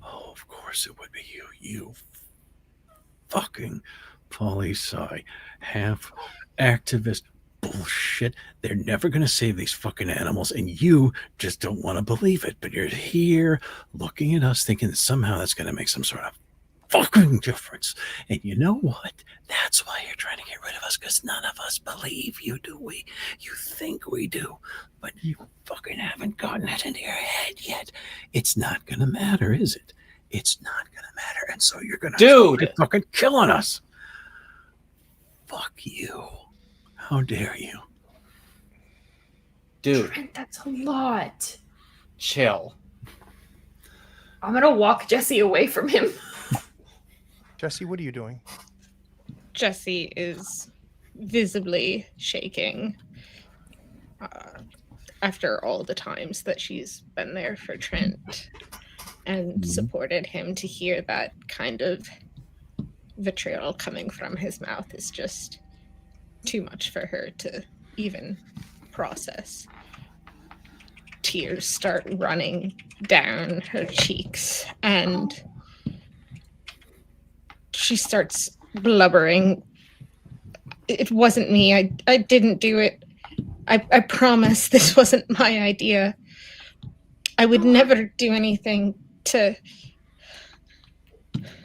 Oh, of course it would be you. You fucking poli-sci, half activist bullshit. They're never going to save these fucking animals, and you just don't want to believe it. But you're here looking at us thinking that somehow that's going to make some sort of fucking difference. And you know what? That's why you're trying to get rid of us, because none of us believe you, do we? You think we do, but you fucking haven't gotten it into your head yet. It's not going to matter, is it? It's not going to matter. And so you're going to try fucking killing us. Fuck you. How dare you? Dude, Trent, that's a lot. chill. I'm gonna walk Jesse away from him. Jesse, what are you doing? Jessie is visibly shaking after all the times that she's been there for Trent and supported him. To hear that kind of vitriol coming from his mouth is just too much for her to even process. Tears start running down her cheeks and she starts blubbering. It wasn't me. I didn't do it. I promise this wasn't my idea. I would never do anything to...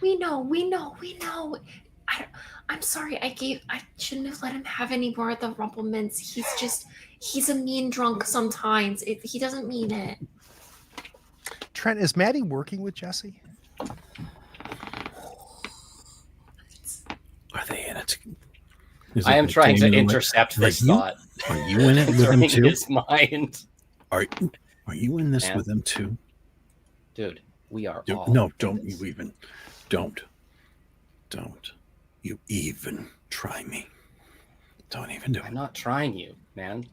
We know. I'm sorry. I shouldn't have let him have any more of the rumple mints. He's a mean drunk sometimes. He doesn't mean it. Trent, is Maddie working with Jesse? Are they in it? I am trying to intercept this thought. Are you in it with him too? His mind. Are you in this with him too? Dude, we are all... No, don't you even. Don't you even try me. Don't even do it. I'm not trying you, man.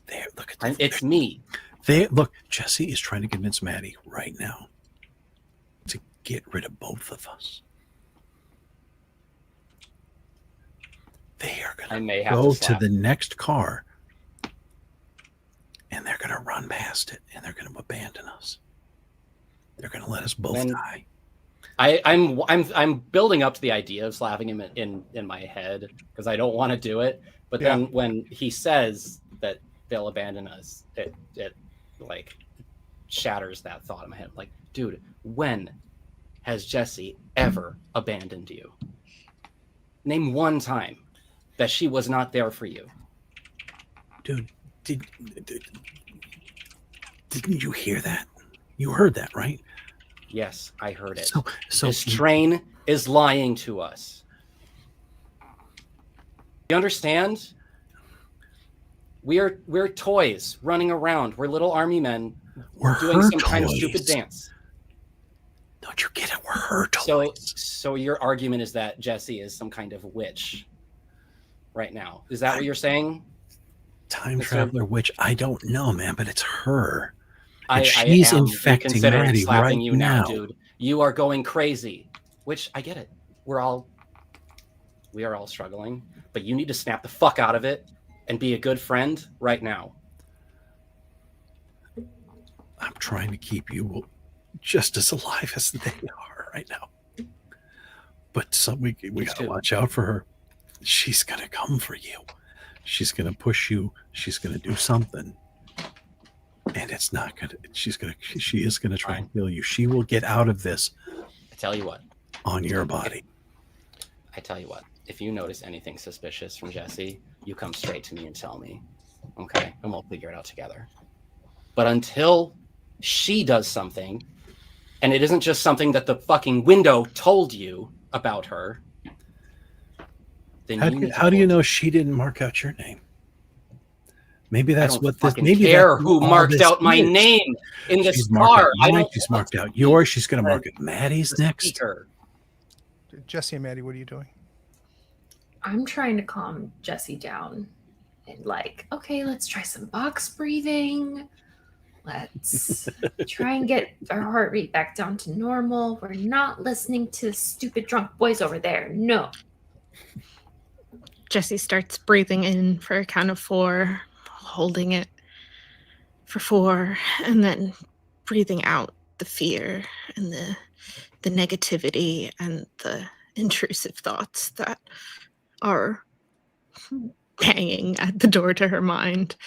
There, look at it's me. Look, Jesse is trying to convince Maddie right now to get rid of both of us. They are going to go to the next car and they're going to run past it and they're going to abandon us. They're going to let us both die. I'm building up to the idea of slapping him in my head because I don't want to do it. But then when he says that they'll abandon us, it like shatters that thought in my head. Like, dude, when has Jesse ever abandoned you? Name one time that she was not there for you. Dude, didn't you hear that? You heard that, right? Yes, I heard it. So this train is lying to us. You understand? We're toys running around. We're little army men doing some kind of stupid dance. Don't you get it? We're her toys. So your argument is that Jesse is some kind of witch right now. Is that what you're saying? Time traveler witch? I don't know, man, but it's her. She's infecting Maddie right you now, dude. You are going crazy. Which I get it. We are all struggling, but you need to snap the fuck out of it and be a good friend right now. I'm trying to keep you just as alive as they are right now. But we gotta watch out for her. She's gonna come for you. She's gonna push you. She's gonna do something. And it's not gonna. She is gonna try and kill you. She will get out of this. I tell you what. On your body. I tell you what. If you notice anything suspicious from Jesse, you come straight to me and tell me. Okay, and we'll figure it out together. But until she does something, and it isn't just something that the fucking window told you about her, then how do you know she didn't mark out your name? Maybe that's what this. Maybe care who marked out my name in this car. She's marked out yours. She's going to mark it Maddie's next. Jesse and Maddie, what are you doing? I'm trying to calm Jesse down and okay, let's try some box breathing. Let's try and get our heart rate back down to normal. We're not listening to stupid drunk boys over there. No. Jesse starts breathing in for a count of 4, holding it for 4, and then breathing out the fear and the negativity and the intrusive thoughts that are banging at the door to her mind.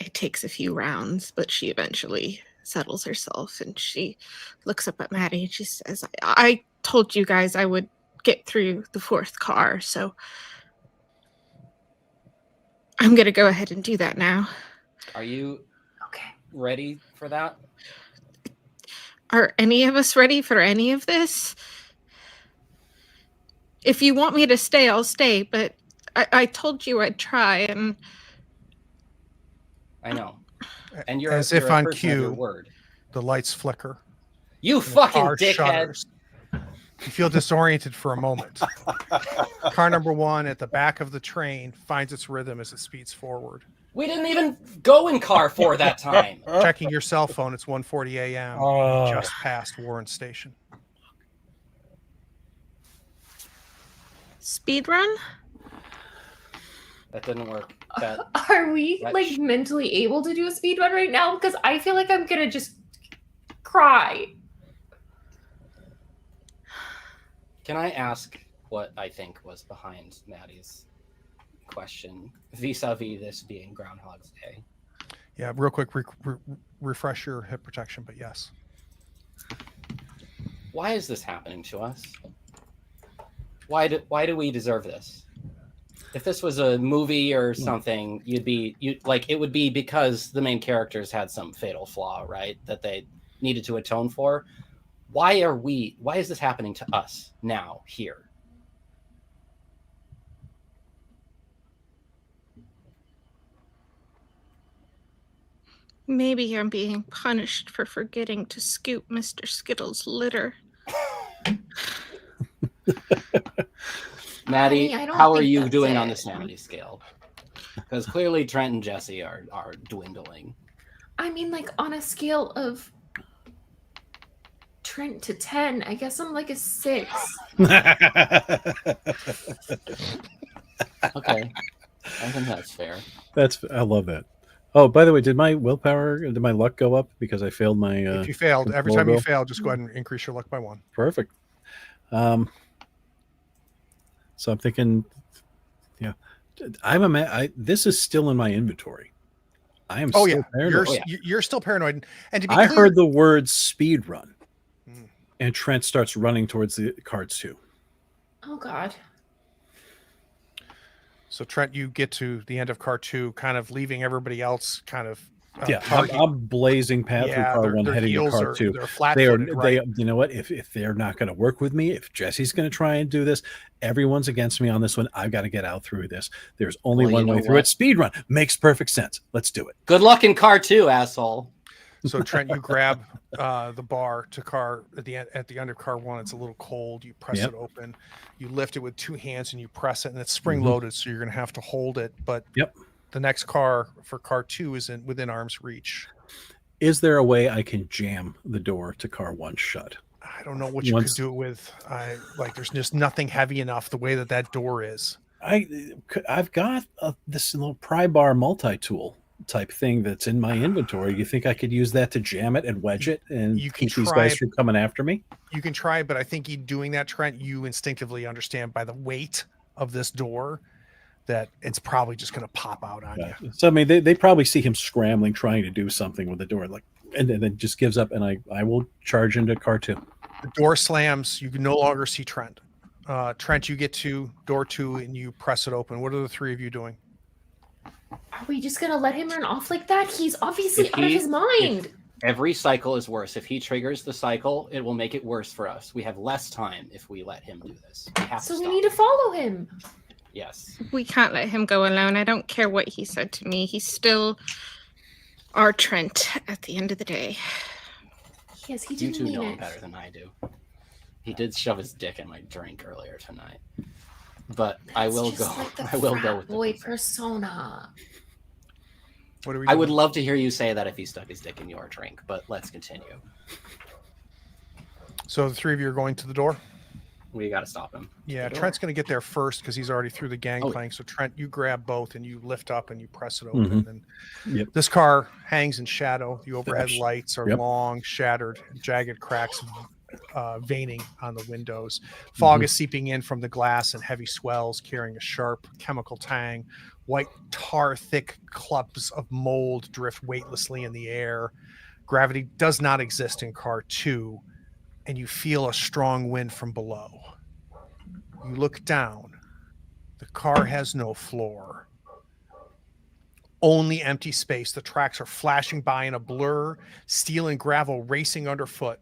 It takes a few rounds, but she eventually settles herself and she looks up at Maddie and she says, I told you guys I would get through the 4th car, so I'm going to go ahead and do that now. Are you Okay. ready for that? Are any of us ready for any of this? If you want me to stay, I'll stay, but I told you I'd try, and I know. And you're As you're if a on person of your cue, word. the lights flicker. You and the fucking car dickhead. shudders. You feel disoriented for a moment. Car number 1 at the back of the train finds its rhythm as it speeds forward. We didn't even go in car 4 that time. Checking your cell phone, it's 1:40 a.m. Oh. Just past Warren Station. speed run? That didn't work. That Are we That like mentally able to do a speed run right now? Because I feel like I'm gonna just cry. Can I ask what I think was behind Maddie's question vis-a-vis this being Groundhog's Day? Yeah, real quick, refresh your hip protection, but yes. Why is this happening to us? Why do we deserve this? If this was a movie or something, it would be because the main characters had some fatal flaw, right? That they needed to atone for. Why is this happening to us now, here? Maybe I'm being punished for forgetting to scoop Mr. Skittles' litter. Maddie, Honey, I don't how are think you that's doing on it. the sanity scale? Because clearly Trent and Jesse are dwindling. I mean, like on a scale of Trent to 10, I guess I'm like a 6. Okay. I think that's fair. I love that. Oh, by the way, did my luck go up because I failed my? If you failed, every control time you roll? fail, just go ahead and increase your luck by 1. Perfect. So I'm thinking, yeah, this is still in my inventory. I am. Oh still yeah, paranoid. you're still paranoid. And to be I clear, heard the word speed run, Mm. and Trent starts running towards the cards too. Oh God. So Trent, you get to the end of car 2, kind of leaving everybody else kind of I'm blazing past through car 1, their heading to heels car 2. they're flat-footed, right? You know what? If they're not going to work with me, if Jesse's going to try and do this, everyone's against me on this one. I've got to get out through this. There's only one way through it. Speed run makes perfect sense. Let's do it. Good luck in car 2, asshole. So Trent, you grab the bar to car at the end of car 1. It's a little cold. You press it open. You lift it with 2 hands and you press it, and it's spring loaded, so you're going to have to hold it. But the next car for car 2 is within arm's reach. Is there a way I can jam the door to car 1 shut? I don't know what you could do it with. There's just nothing heavy enough the way that door is. I've got this little pry bar multi-tool type thing that's in my inventory. You think I could use that to jam it and wedge it and keep these guys from coming after me? You can try, but I think you doing that, Trent, you instinctively understand by the weight of this door that it's probably just going to pop out on you. So I mean, they probably see him scrambling, trying to do something with the door, and then just gives up, and I will charge into car 2. The door slams. You can no longer see Trent. Trent, you get to door 2 and you press it open. What are the 3 of you doing? Are we just gonna let him run off like that? He's obviously out of his mind. Every cycle is worse. If he triggers the cycle, it will make it worse for us. We have less time if we let him do this. We need to follow him. Yes. We can't let him go alone. I don't care what he said to me. He's still our Trent at the end of the day. Yes, he You didn't two mean know it. him better than I do. He did shove his dick in my drink earlier tonight. But I will go. I will go with the boy persona. What are we I doing? would love to hear you say that if he stuck his dick in your drink, but let's continue. So the 3 of you are going to the door? We got to stop him. Yeah, Trent's going to get there first because he's already through the gangplank. So Trent, you grab both and you lift up and you press it open. And this car hangs in shadow. The overhead lights are long, shattered, jagged cracks veining on the windows. Fog is seeping in from the glass and heavy swells carrying a sharp chemical tang. White tar thick clumps of mold drift weightlessly in the air. Gravity does not exist in car 2, and you feel a strong wind from below. You look down. The car has no floor. Only empty space. The tracks are flashing by in a blur, steel and gravel racing underfoot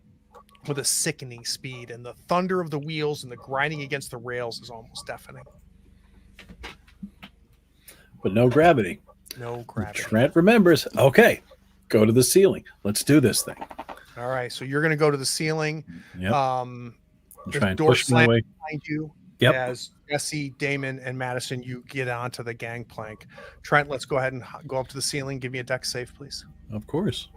with a sickening speed, and the thunder of the wheels and the grinding against the rails is almost deafening. But no gravity. No gravity. Trent remembers, okay, go to the ceiling. Let's do this thing. All right, so you're going to go to the ceiling. Yep. There's Try and door push my slam way. behind you. Yep. As Jesse, Damon, and Madison, you get onto the gangplank. Trent, let's go ahead and go up to the ceiling. Give me a deck save, please. Of course.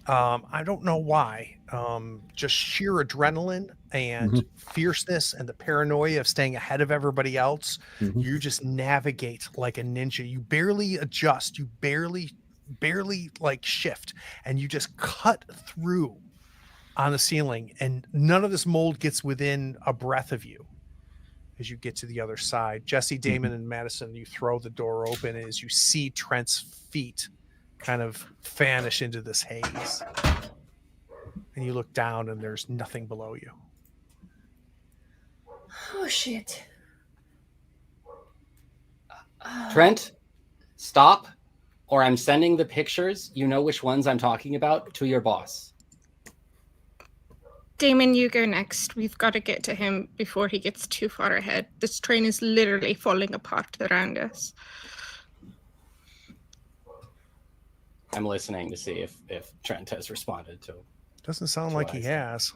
I don't know why. Just sheer adrenaline and fierceness and the paranoia of staying ahead of everybody else. You just navigate like a ninja. You barely adjust. You barely like shift, and you just cut through on the ceiling, and none of this mold gets within a breath of you as you get to the other side. Jesse, Damon, and Madison, you throw the door open as you see Trent's feet kind of vanish into this haze. And you look down and there's nothing below you. Oh, shit. Trent, stop, or I'm sending the pictures, you know which ones I'm talking about, to your boss. Damon, you go next. We've got to get to him before he gets too far ahead. This train is literally falling apart around us. I'm listening to see if Trent has responded to. Doesn't sound like he has.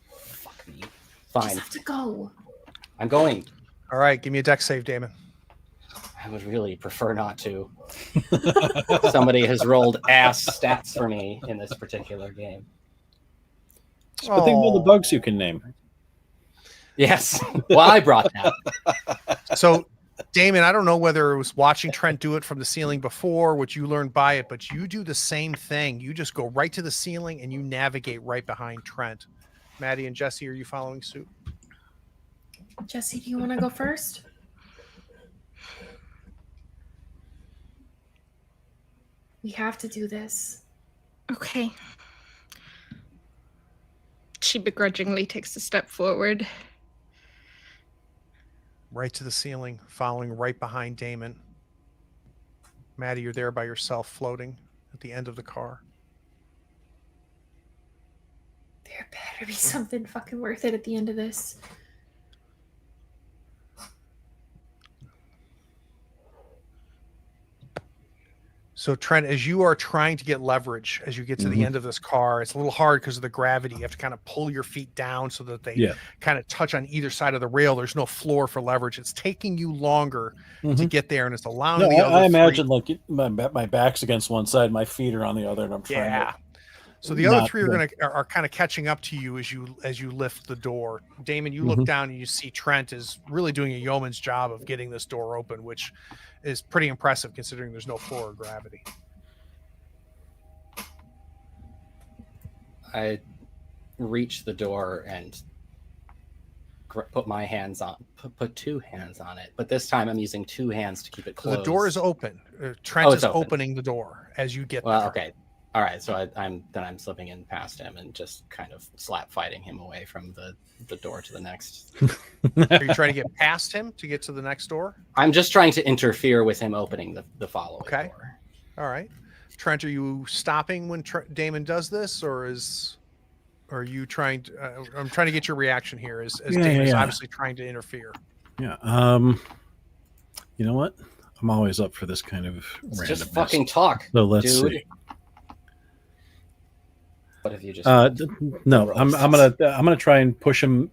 Fuck me. Just Fine. have to go. I'm going. All right, give me a deck save, Damon. I would really prefer not to. Somebody has rolled ass stats for me in this particular game. But think of the bugs you can name. Yes. Well, I brought that. So, Damon, I don't know whether it was watching Trent do it from the ceiling before, which you learned by it, but you do the same thing. You just go right to the ceiling and you navigate right behind Trent. Maddie and Jesse, are you following suit? Jesse, do you want to go first? We have to do this. Okay. She begrudgingly takes a step forward. Right to the ceiling, following right behind Damon. Maddie, you're there by yourself, floating at the end of the car. There better be something fucking worth it at the end of this. So, Trent, as you are trying to get leverage as you get to the end of this car, it's a little hard because of the gravity. You have to kind of pull your feet down so that they kind of touch on either side of the rail. There's no floor for leverage. It's taking you longer to get there, and it's allowing the other I imagine like my back's against one side, my feet are on the other, and I'm trying to. So the other three are kind of catching up to you as you lift the door. Damon, you look down and you see Trent is really doing a yeoman's job of getting this door open, which is pretty impressive considering there's no floor or gravity. I reach the door and put my hands on, put two hands on it, but this time I'm using two hands to keep it closed. The door is open. Trent is opening the door as you get there. Okay. All right, so I'm slipping in past him and just kind of slap fighting him away from the door to the next. Are you trying to get past him to get to the next door? I'm just trying to interfere with him opening the following door. All right. Trent, are you stopping when Damon does this, or are you trying to? I'm trying to get your reaction here. As Damon is obviously trying to interfere. Yeah. You know what? I'm always up for this kind of randomness. Just fucking talk. So let's see. But if you just no, I'm gonna try and push him.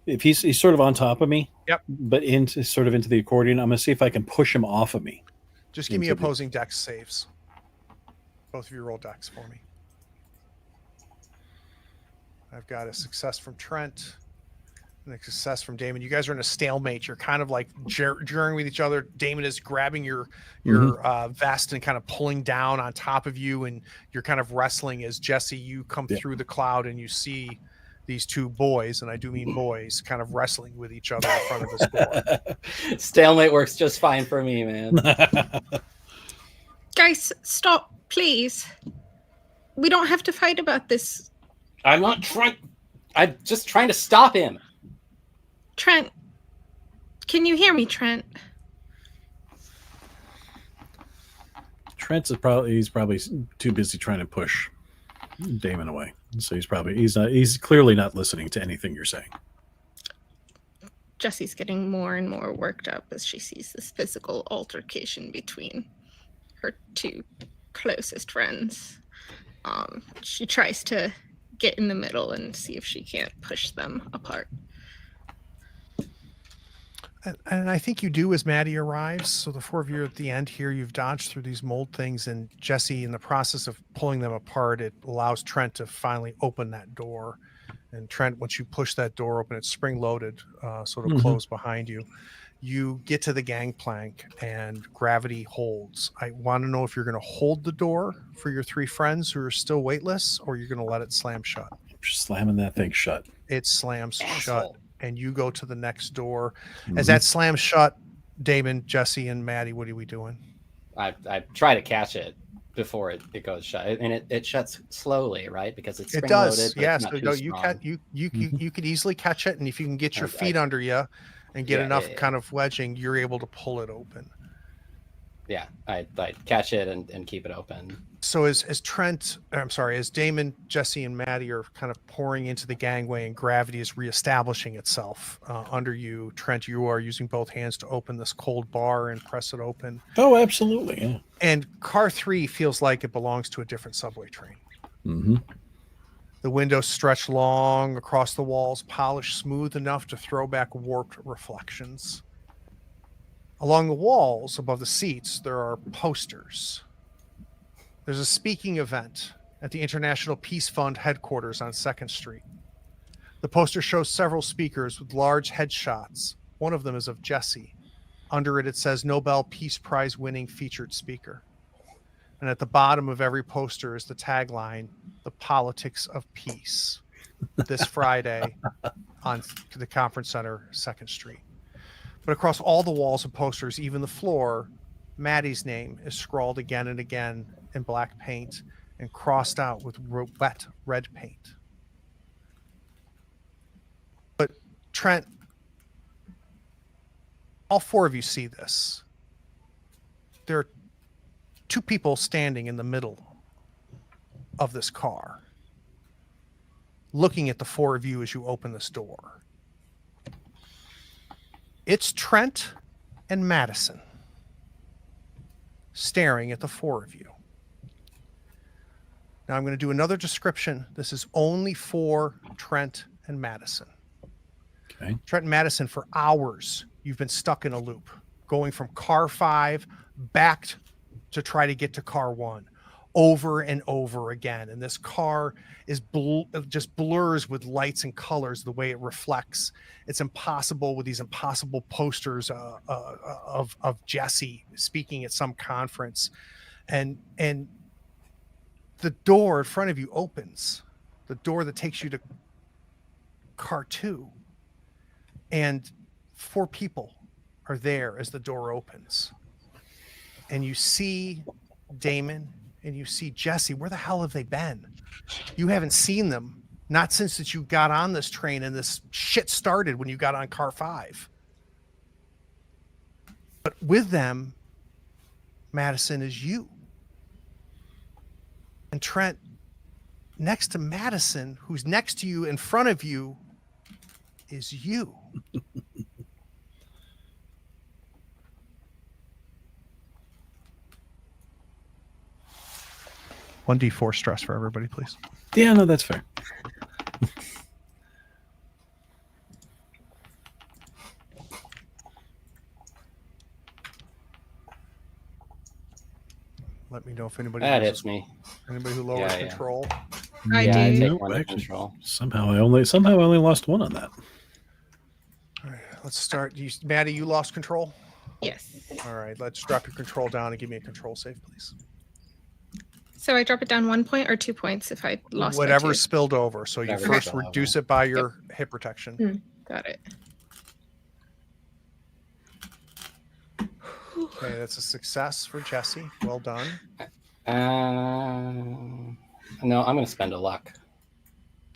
If he's sort of on top of me, but into the accordion, I'm gonna see if I can push him off of me. Just give me opposing dex saves. Both of you roll dex for me. I've got a success from Trent and a success from Damon. You guys are in a stalemate. You're kind of like jeering with each other. Damon is grabbing your vest and kind of pulling down on top of you, and you're kind of wrestling as Jesse, you come through the cloud and you see these two boys, and I do mean boys, kind of wrestling with each other in front of this door. Stalemate works just fine for me, man. Stalemate works just fine for me, man. All right, so I'm going to try and push him off of me. Just fucking talk. I'm gonna try and push him. If he's sort of on top of me, Just fucking talk. Guys, stop, please. We don't have to fight about this. I'm not trying. I'm just trying to stop him. Trent, can you hear me, Trent? Trent's he's probably too busy trying to push Damon away. So he's clearly not listening to anything you're saying. Jessie's getting more and more worked up as she sees this physical altercation between her two closest friends. She tries to get in the middle and see if she can't push them apart. And I think you do as Maddie arrives. So the four of you are at the end here. You've dodged through these mold things, and Jesse, in the process of pulling them apart, it allows Trent to finally open that door. And Trent, once you push that door open, it's spring-loaded, so it'll close behind you. You get to the gangplank, and gravity holds. I want to know if you're going to hold the door for your three friends who are still weightless, or you're going to let it slam shut. Just slamming that thing shut. It slams shut, and you go to the next door. As that slams shut, Damon, Jesse, and Maddie, what are we doing? I try to catch it before it goes shut, and it shuts slowly, right? Because it's It does, spring-loaded, but yes. it's not No, too you strong. can you could easily catch it, and if you can get your I- feet under you and get Yeah, enough yeah. kind of wedging, you're able to pull it open. Yeah, I catch it and keep it open. So as Damon, Jesse, and Maddie are kind of pouring into the gangway, and gravity is reestablishing itself under you, Trent, you are using both hands to open this cold bar and press it open. Oh, absolutely. Yeah. And car 3 feels like it belongs to a different subway train. Mm-hmm. The windows stretch long across the walls, polished smooth enough to throw back warped reflections. Along the walls above the seats, there are posters. There's a speaking event at the International Peace Fund headquarters on 2nd Street. The poster shows several speakers with large headshots. One of them is of Jesse. Under it, it says Nobel Peace Prize winning featured speaker. And at the bottom of every poster is the tagline, "The Politics of Peace," this Friday on the Conference Center, 2nd Street. But across all the walls and posters, even the floor, Maddie's name is scrawled again and again in black paint and crossed out with wet red paint. But Trent, all four of you see this. There are two people standing in the middle of this car, looking at the four of you as you open this door. It's Trent and Madison staring at the four of you. Now I'm going to do another description. This is only for Trent and Madison. Okay. Trent and Madison, for hours, you've been stuck in a loop, going from car 5 back to try to get to car 1 over and over again. And this car is just blurs with lights and colors, the way it reflects. It's impossible with these impossible posters of Jesse speaking at some conference. And the door in front of you opens, the door that takes you to car 2. And 4 people are there as the door opens. And you see Damon and you see Jesse. Where the hell have they been? You haven't seen them, not since that you got on this train and this shit started when you got on car 5. But with them, Madison, is you. And Trent, next to Madison, who's next to you in front of you, is you. 1d4 stress for everybody, please. Yeah, no, that's fair. Let me know if anybody That loses- hits me. Anybody who lowers Yeah, yeah. control. I Yeah, I do. take Nope, 1 to actually. control. Somehow I only lost 1 on that. All right, let's start. Maddie, you lost control. Yes. All right, let's drop your control down and give me a control save, please. So I drop it down 1 point or 2 points if I lost by Whatever 2? spilled over. So you Whatever first spilled reduce over. it by your hit protection. Got it. Okay, that's a success for Jesse. Well done. No, I'm going to spend a luck.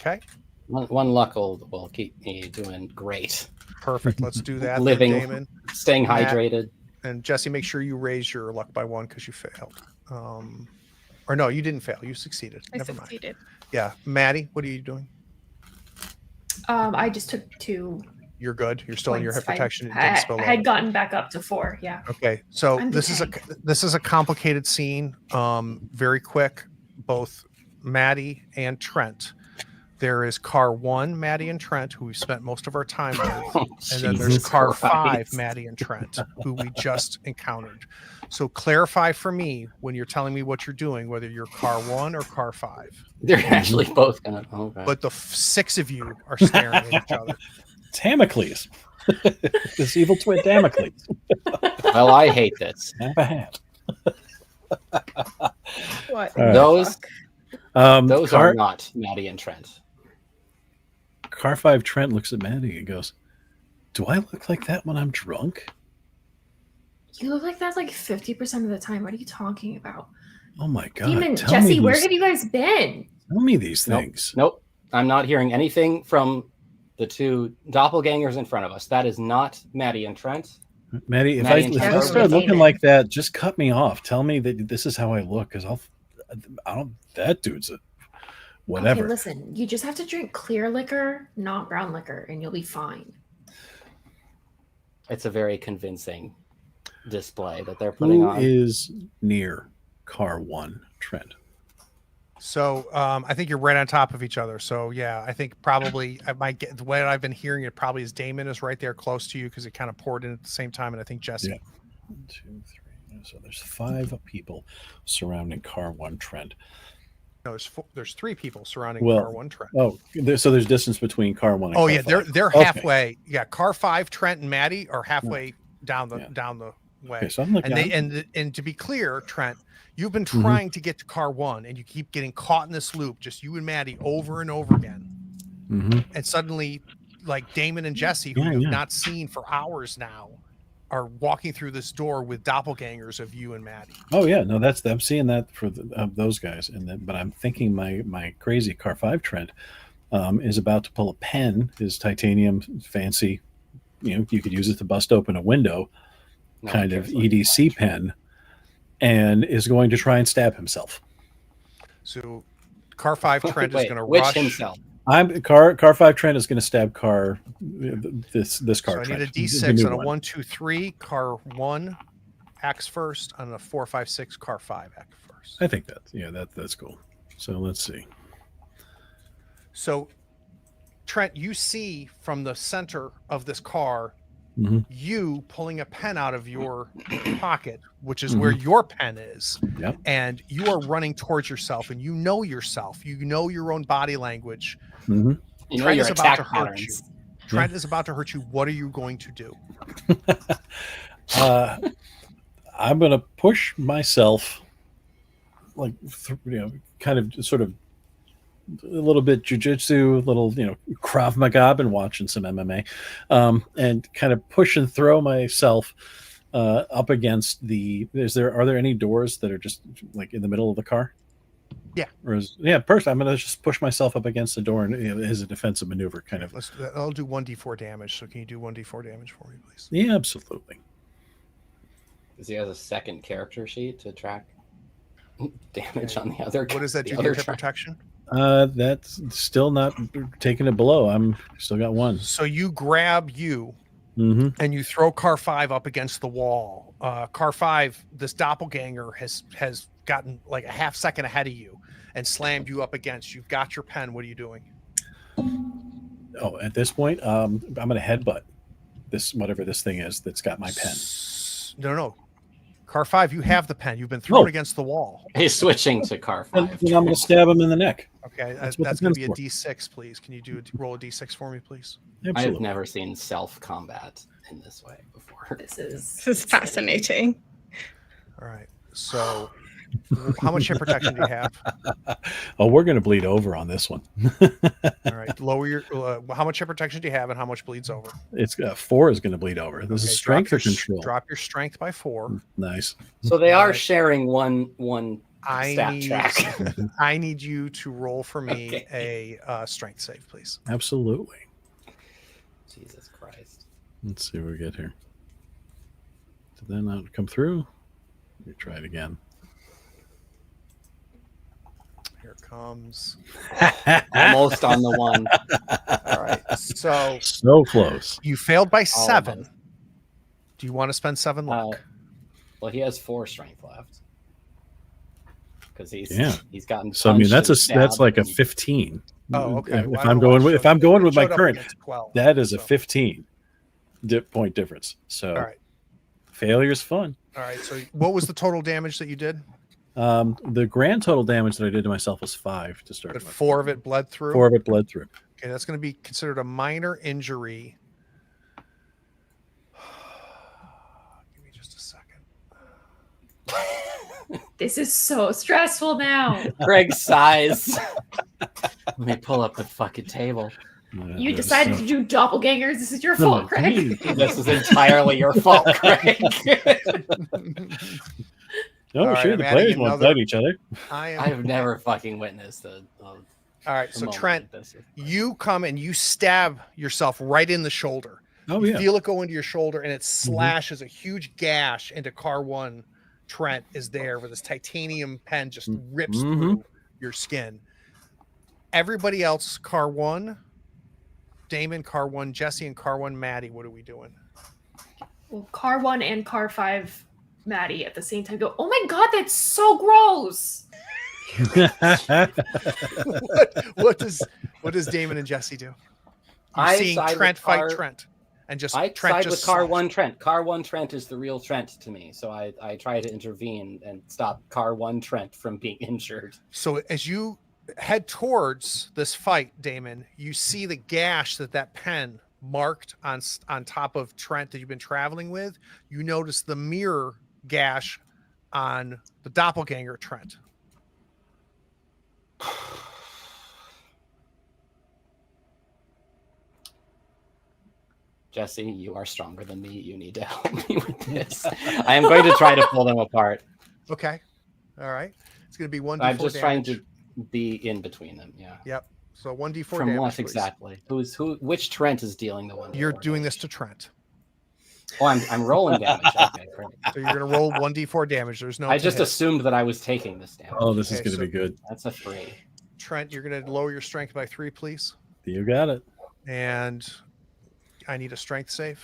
Okay, One luck will keep me doing great. perfect. Let's do that. Living, then, Damon. staying Matt, hydrated. And Jesse, make sure you raise your luck by 1 because you failed. Or no, you didn't fail. You succeeded. I Never succeeded. mind. Yeah, Maddie, what are you doing? I just took 2. You're good. You're still in your hit points. protection. It I didn't spill over. had gotten back up to 4. Yeah. Okay, so I'm this is a complicated scene. Very quick. Both Maddie and Trent. There is car 1, Maddie and Trent, who we spent most of our time with, and then there's Jesus car Christ. 5, Maddie and Trent, who we just encountered. So clarify for me when you're telling me what you're doing, whether you're car 1 or car 5. They're actually both going to. Okay. But the 6 of you are staring at each other. It's Damocles. This evil twin Damocles. Well, I hate this. Snap a hat. What? All right. Those car, are not Maddie and Trent. Car 5 Trent looks at Maddie and goes, "Do I look like that when I'm drunk?" You look like that like 50% of the time. What are you talking about? Oh my god! Demon, tell Jesse, me where these, have you guys been? Tell me these Nope. things. Nope. I'm not hearing anything from the 2 doppelgangers in front of us. That is not Maddie and Trent. Maddie, if Maddie I and if I Trent start are looking Damon. like that, just cut me off. Tell me that this is how I look, because I don't. That dude's a whatever. Okay, listen, you just have to drink clear liquor, not brown liquor, and you'll be fine. It's a very convincing display that they're putting Who on. is near car 1 Trent? So I think you're right on top of each other. So yeah, I think probably I might get the way I've been hearing it probably is Damon is right there close to you because it kind of poured in at the same time, and I think Jesse. Yeah. 1, 2, 3. So there's 5 people surrounding car 1 Trent. No, there's 3 people surrounding Well, car 1 Trent. Oh, so there's distance between car 1 and Oh car yeah, 5. they're Okay. halfway. Yeah, car 5 Trent and Maddie are halfway down the way. Okay, so I'm looking. And to be clear, Trent, you've been Mhm. trying to get to car 1 and you keep getting caught in this loop, just you and Maddie over and over again. Mhm. And suddenly, like Damon and Jesse, who Yeah, you've yeah. not seen for hours now, are walking through this door with doppelgangers of you and Maddie. Oh yeah, no, I'm seeing that for those guys, and then, but I'm thinking my crazy car 5 Trent is about to pull a pen, his titanium fancy, you could use it to bust open a window, No kind one of cares about EDC pen, and is going to try and stab himself. So car 5 Trent is Wait, going to which rush. himself? Car 5 Trent is going to stab car this car. So I need a Trent, the D6 new on a one. 1, 2, 3. Car 1 acts first. On a 4, 5, 6. Car 5 acts first. I think that's cool. So let's see. So, Trent, you see from the center of this car, Mhm. you pulling a pen out of your pocket, which is where your pen is. Yep. And you are running towards yourself, and you know yourself. You know your own body language. Mm-hmm. You know Trent your is about to attack hurt patterns. you. Trent is about to hurt you. What are you going to do? I'm going to push myself, like, kind of sort of a little bit jujitsu, little, Krav Maga. I've been watching some MMA, and kind of push and throw myself up against are there any doors that are just like in the middle of the car? Yeah. First I'm going to just push myself up against the door and as a defensive maneuver, kind of. I'll do 1d4 damage. So can you do 1d4 damage for me, please? Yeah, absolutely. Because he has a second character sheet to track damage on the other. What does that the do? other Your hit track. protection? That's still not taking a blow. I'm still got 1. So you grab you Mm-hmm. and you throw car 5 up against the wall. Car 5, this doppelganger has gotten like a half second ahead of you and slammed you up against. You've got your pen. What are you doing? Oh, at this point, I'm going to headbutt whatever this thing is that's got my pen. No. Car 5, you have the pen. You've been thrown Oh. against the wall. He's switching to car And 5. I'm going to stab him in the neck. Okay, That's that's what the going to be a pen's D6, please. Can you roll a D6 for me, please? I have Absolutely. never seen self-combat in this way before. This is This is fascinating. All right. So How much hit protection do you have? Oh, we're going to bleed over on this one. All right, lower your. How much hit protection do you have, and how much bleeds over? It's 4 is going to bleed over. This is strength or control. Drop your strength by 4. Nice. So they are Alright. sharing one stat track. I need you to roll for me a strength save, please. Absolutely. Jesus Christ. Let's see what we get here. Did that not come through? Let me try it again. Here it comes. Almost on the 1. All right, so Close. you failed by Almost. 7. Do you want to spend 7 luck? Well, he has 4 strength left. Because he's gotten. So I mean that's like a punched 15. Oh, okay. If Well, I'm going with my current, 12, that is a so. 15 point difference. So All right. failure's fun. All right. So what was the total damage that you did? The grand total damage that I did to myself was 5 to start But with. 4 of it bled through. 4 of it bled through. Okay, that's going to be considered a minor injury. Give me just a second. This is so stressful now. Greg sighs. Let me pull up the fucking table. You decided to do doppelgangers. This is your fault, Craig. This is entirely your fault, Craig. No, All right, sure. I'm The adding players won't another- fight each other. I am. I've never fucking witnessed All right. So moment Trent, like this. you come and you stab yourself right in the shoulder. Oh You yeah. feel it go into your shoulder, and it slashes a huge gash into car 1. Trent is there with his titanium pen, just rips through your skin. Everybody else, car 1, Damon, car 1, Jesse, and car 1, Maddie. What are we doing? Well, car 1 and car 5, Maddie, at the same time go, oh my god, that's so gross. what does Damon and Jesse do? You're I seeing side with Trent fight car- Trent, and just I Trent side just with car slashed. 1 Trent. Car 1 Trent is the real Trent to me. So I try to intervene and stop car 1 Trent from being injured. So as you head towards this fight, Damon, you see the gash that pen marked on top of Trent that you've been traveling with. You notice the mirror gash on the doppelganger Trent. Jesse, you are stronger than me. You need to help me with this. I am going to try to pull them apart. Okay, all right. It's going to be 1d4 I'm just trying damage. to be in between them. Yeah. Yep. So 1d4 From damage. what please. exactly? Which Trent is dealing the 1d4? You're doing this damage? to Trent. Oh, I'm rolling damage. Okay, great. So you're going to roll 1d4 damage. There's no. I to just hit. assumed that I was taking this damage. Oh, this is Okay, going to be good. That's a 3. Trent, you're going to lower your strength by 3, please. You got it. And I need a strength save.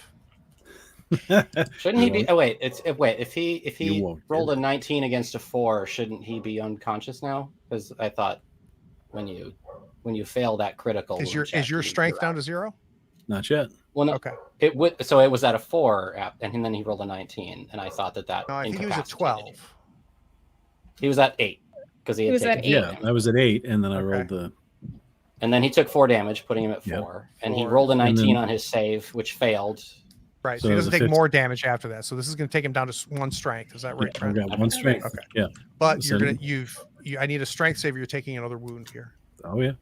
Shouldn't he be? Oh wait, if You he won't. rolled a 19 against a 4, shouldn't he be unconscious now? Because I thought when you fail that critical, Is wound your check, you're strength down out. to 0? Not yet. Well, no, Okay. it would. So it was at a 4, and then he rolled a 19, and I thought that No, I think he was at incapacitated 12. him. He was at 8 because he had was at taken 8. Yeah, I was at 8, and then I Okay. rolled the. and then he took 4 damage, putting him at 4, Yep. and he 4. rolled a And 19 then- on his save, which failed. Right. So, So he it was doesn't a take 15. more damage after that. So this is going to take him down to 1 strength. Is that right, I Trent? got 1 strength. Okay. Yeah. But So- you're going to I need a strength save. You're taking another wound here. Oh yeah.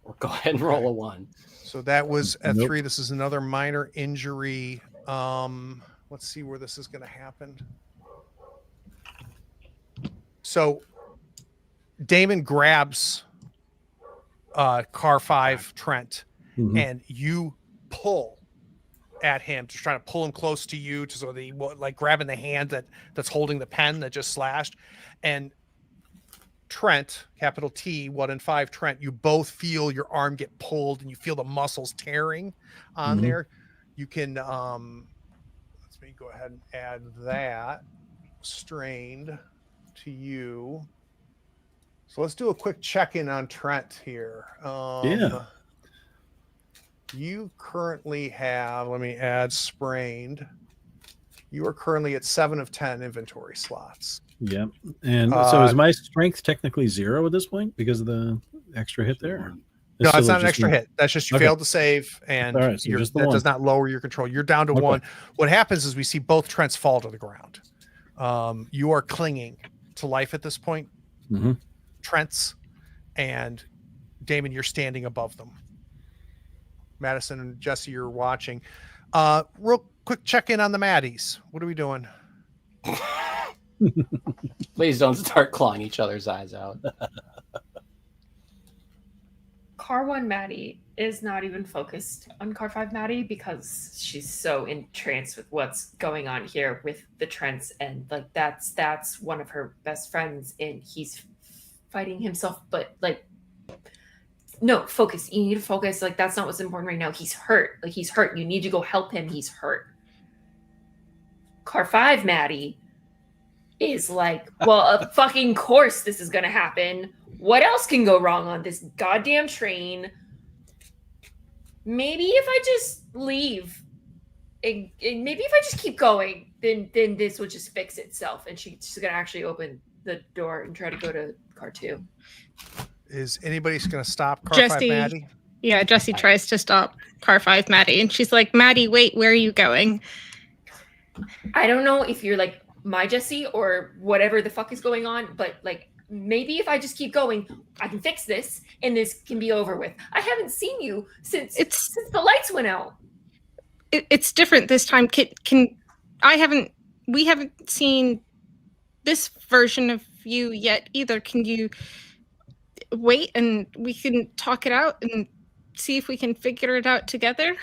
Well, go ahead and roll a 1. So that was at Nope. 3. This is another minor injury. Let's see where this is going to happen. So Damon grabs car 5 Trent, Mhm. and you pull at him to try to pull him close to you to so that he like grabbing the hand that's holding the pen that just slashed. And Trent, capital T, 1 and 5 Trent, you both feel your arm get pulled and you feel the muscles tearing on Mhm. there. You can let's me go ahead and add that strained to you. So let's do a quick check-in on Trent here. Yeah. You currently have, let me add sprained. You are currently at 7 of 10 inventory slots. Yeah. And so is my strength technically 0 at this point because of the extra hit there? No, still it's not an just extra hit. That's just you Okay. failed to save, and All right, so just the that one. does not lower your control. You're down to Okay. 1. What happens is we see both Trents fall to the ground. You are clinging to life at this point. Mhm. Trent's and Damon, you're standing above them. Madison and Jesse, you're watching. Real quick check in on the Maddies. What are we doing? Please don't start clawing each other's eyes out. Car 1 Maddie is not even focused on Car 5 Maddie because she's so entranced with what's going on here with the Trents, and like that's one of her best friends and he's fighting himself, but like no, focus. You need to focus. Like that's not what's important right now. He's hurt. Like he's hurt. You need to go help him. He's hurt. Car 5 Maddie is like, well, of fucking course this is gonna happen. What else can go wrong on this goddamn train? Maybe if I just leave, and maybe if I just keep going, then this will just fix itself. And she's gonna actually open the door and try to go to car 2. Is anybody going to stop Car 5 Jesse. Maddie? Yeah, Jessie tries to stop car 5 Maddie, and she's like, Maddie, wait, where are you going? I don't know if you're like my Jesse or whatever the fuck is going on, but like maybe if I just keep going, I can fix this and this can be over with. I haven't seen you since the lights went out. It's different this time. We haven't seen this version of you yet either. Can you wait and we can talk it out and see if we can figure it out together?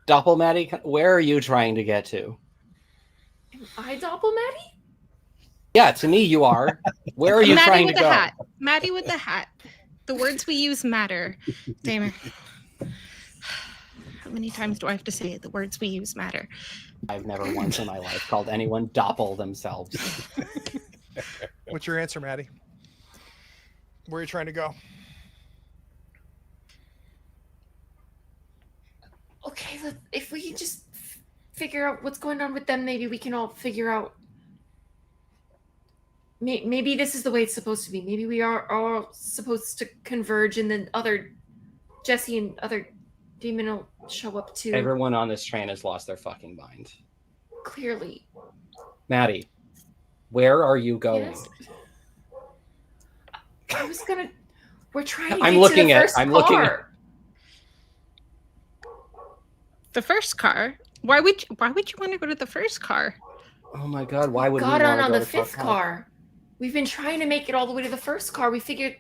Maddie, where are you trying to get to? Am I Maddie? Yeah, to me you are. Where are you Maddie trying with to the go? hat. Maddie with the hat. The words we use matter. Damn it. How many times do I have to say it? The words we use matter. I've never once in my life called anyone Doppel themselves. What's your answer, Maddie? Where are you trying to go? Okay, if we can just figure out what's going on with them, maybe we can all figure out. Maybe this is the way it's supposed to be. Maybe we are all supposed to converge, and then other Jesse and other Demon will show up too. Everyone on this train has lost their fucking mind. Clearly. Maddie, where are you going? Yes. I was gonna. We're trying to I'm get looking to the at- first I'm car. looking at- The first car? Why would you want to go to the first car? Oh my god, why would got we on want to go the to fifth car. We've been trying to make it all the way to the first car. We figured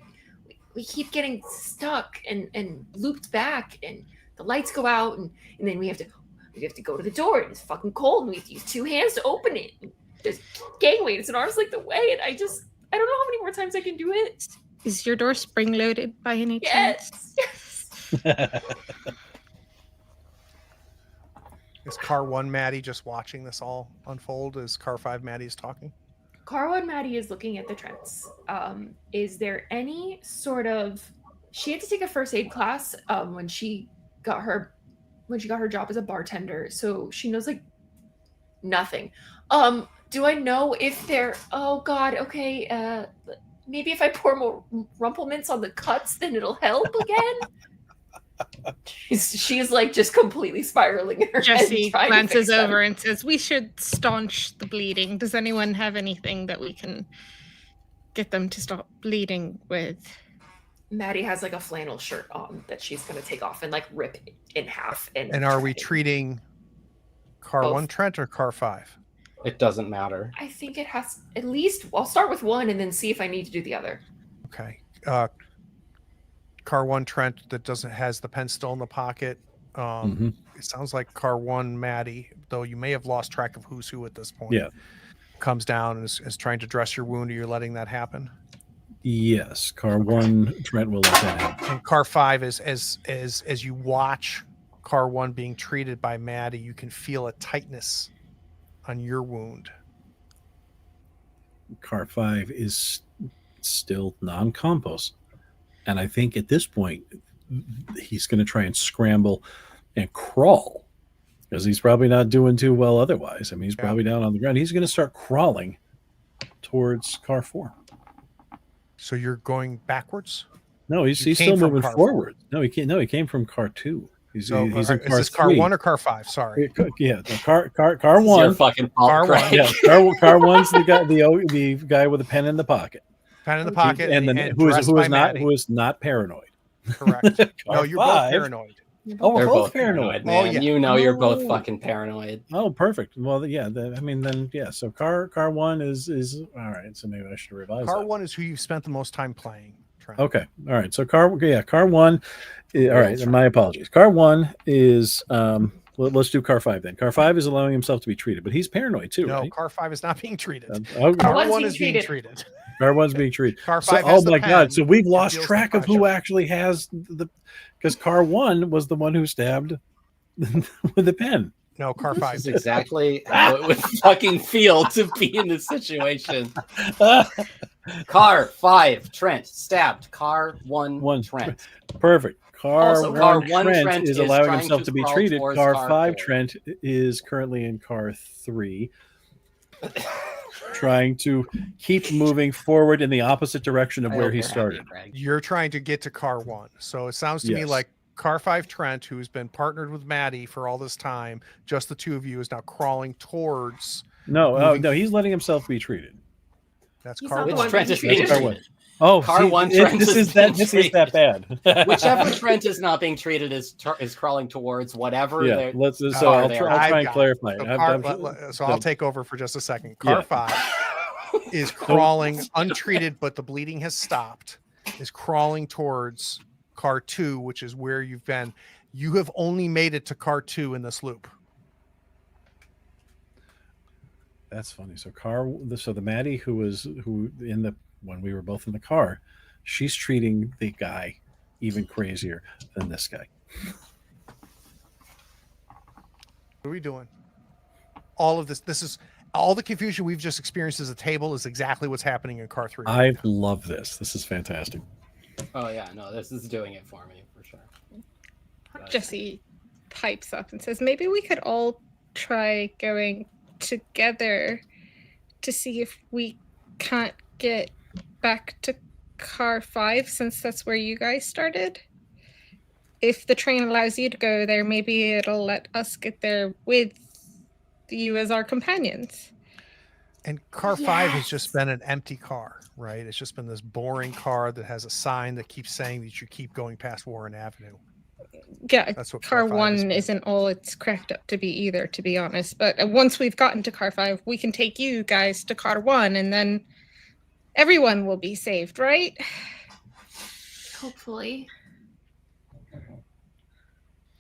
we keep getting stuck and looped back, and the lights go out, and then we have to go to the door, and it's fucking cold, and we have to use 2 hands to open it. And there's gangway, it's an arm's length away, and I don't know how many more times I can do it. Is your door spring loaded by any chance? Yes. Is Car 1 Maddie just watching this all unfold as Car 5 Maddie is talking? Car 1 Maddie is looking at the Trents. Is there any sort of... She had to take a first aid class when she got her job as a bartender, so she knows like nothing. Do I know if they're... Oh god, okay, maybe if I pour more Rumple Mints on the cuts, then it'll help again? She's like just completely spiraling in her Jesse head, trying to glances fix them. over and says, we should staunch the bleeding. Does anyone have anything that we can get them to stop bleeding with? Maddie has like a flannel shirt on that she's going to take off and like rip in half. And are we try- treating Car Both. 1 Trent or Car 5? It doesn't matter. I think it has at least... I'll start with one and then see if I need to do the other. Okay. Car 1 Trent that has the pen still in the pocket. It sounds like Car 1 Maddie, though you may have lost track of who's who at this point. Yeah. Comes down and is trying to dress your wound. Are you letting that happen? Yes, car 1 Trent will let that happen. And Car 5 is as you watch Car 1 being treated by Maddie, you can feel a tightness on your wound. Car 5 is still non-compost. And I think at this point, he's going to try and scramble and crawl because he's probably not doing too well otherwise. I mean, he's probably down on the ground. He's going to start crawling towards car 4. So you're going backwards? No, he's You still came from moving car forward. No, he can't. No, he came from car 2. He's So in is car this car 3. 1 or car 5? Sorry. Yeah, the car It's your 1. fucking fault, Car Craig. one. Yeah, car 1's the guy with a pen in the pocket. Pen in the pocket And then and dressed by Maddie. who is not paranoid. Correct. No, Car you're both 5. paranoid. Oh, we're They're both both paranoid, Oh, man. yeah. You know you're both Oh. fucking paranoid. Oh, perfect. Well, yeah. So car 1 is all right. So maybe I should revise Car that. 1 is who you've spent the most time playing. Trent. Okay. All right. So car 1. All right. Trent. My apologies. Car 1 is let's do car 5 then. Car 5 is allowing himself to be treated, but he's paranoid too, No, right? car 5 is not being treated. Okay. Car one's 1 being is being treated. treated. Car 1's being treated. Car So, 5 has oh the my pen god! So we've and lost feels the track of who pressure. actually has because car 1 was the one who stabbed with the pen. No, car 5 This is did. exactly how it would fucking feel to be in this situation. Car 5, Trent, stabbed. Car 1, Trent. Perfect. Also, car 1, Trent is is allowing trying himself to to be crawl treated. towards Car car 5, 4. Trent, is currently in car 3, trying to keep moving forward in the opposite direction of I where hope he you're happy, started. Craig. You're trying to get to car 1. So it sounds to me Yes. like car 5 Trent, who's been partnered with Maddie for all this time, just the two of you, is now crawling towards. No, Moving- he's letting himself be treated. That's He's car not the Which 1. one Trent being is being treated. Car treated? 1. Oh, Car see, 1 Trent this is is being that bad. Whichever Trent is not being treated is crawling towards whatever. Yeah, they're- let's. So car I'll there. try, I'll I've try and got it. clarify. So, I'm- so I'll take over for just a second. Car Yeah. 5 is crawling untreated, but the bleeding has stopped, is crawling towards car 2, which is where you've been. You have only made it to car 2 in this loop. That's funny. So the Maddie who when we were both in the car, she's treating the guy even crazier than this guy. What are we doing? All of this is all the confusion we've just experienced as a table is exactly what's happening in car 3. I love this. This is fantastic. Oh yeah, no, this is doing it for me for sure. Jesse pipes up and says, maybe we could all try going together to see if we can't get back to car 5, since that's where you guys started. If the train allows you to go there, maybe it'll let us get there with you as our companions. And car 5 has just been an empty car, right? It's just been this boring car that has a sign that keeps saying that you keep going past Warren Avenue. Yeah, That's what car car 5 has 1 been. isn't all it's cracked up to be either, to be honest. But once we've gotten to car 5, we can take you guys to car 1, and then everyone will be saved, right? Hopefully.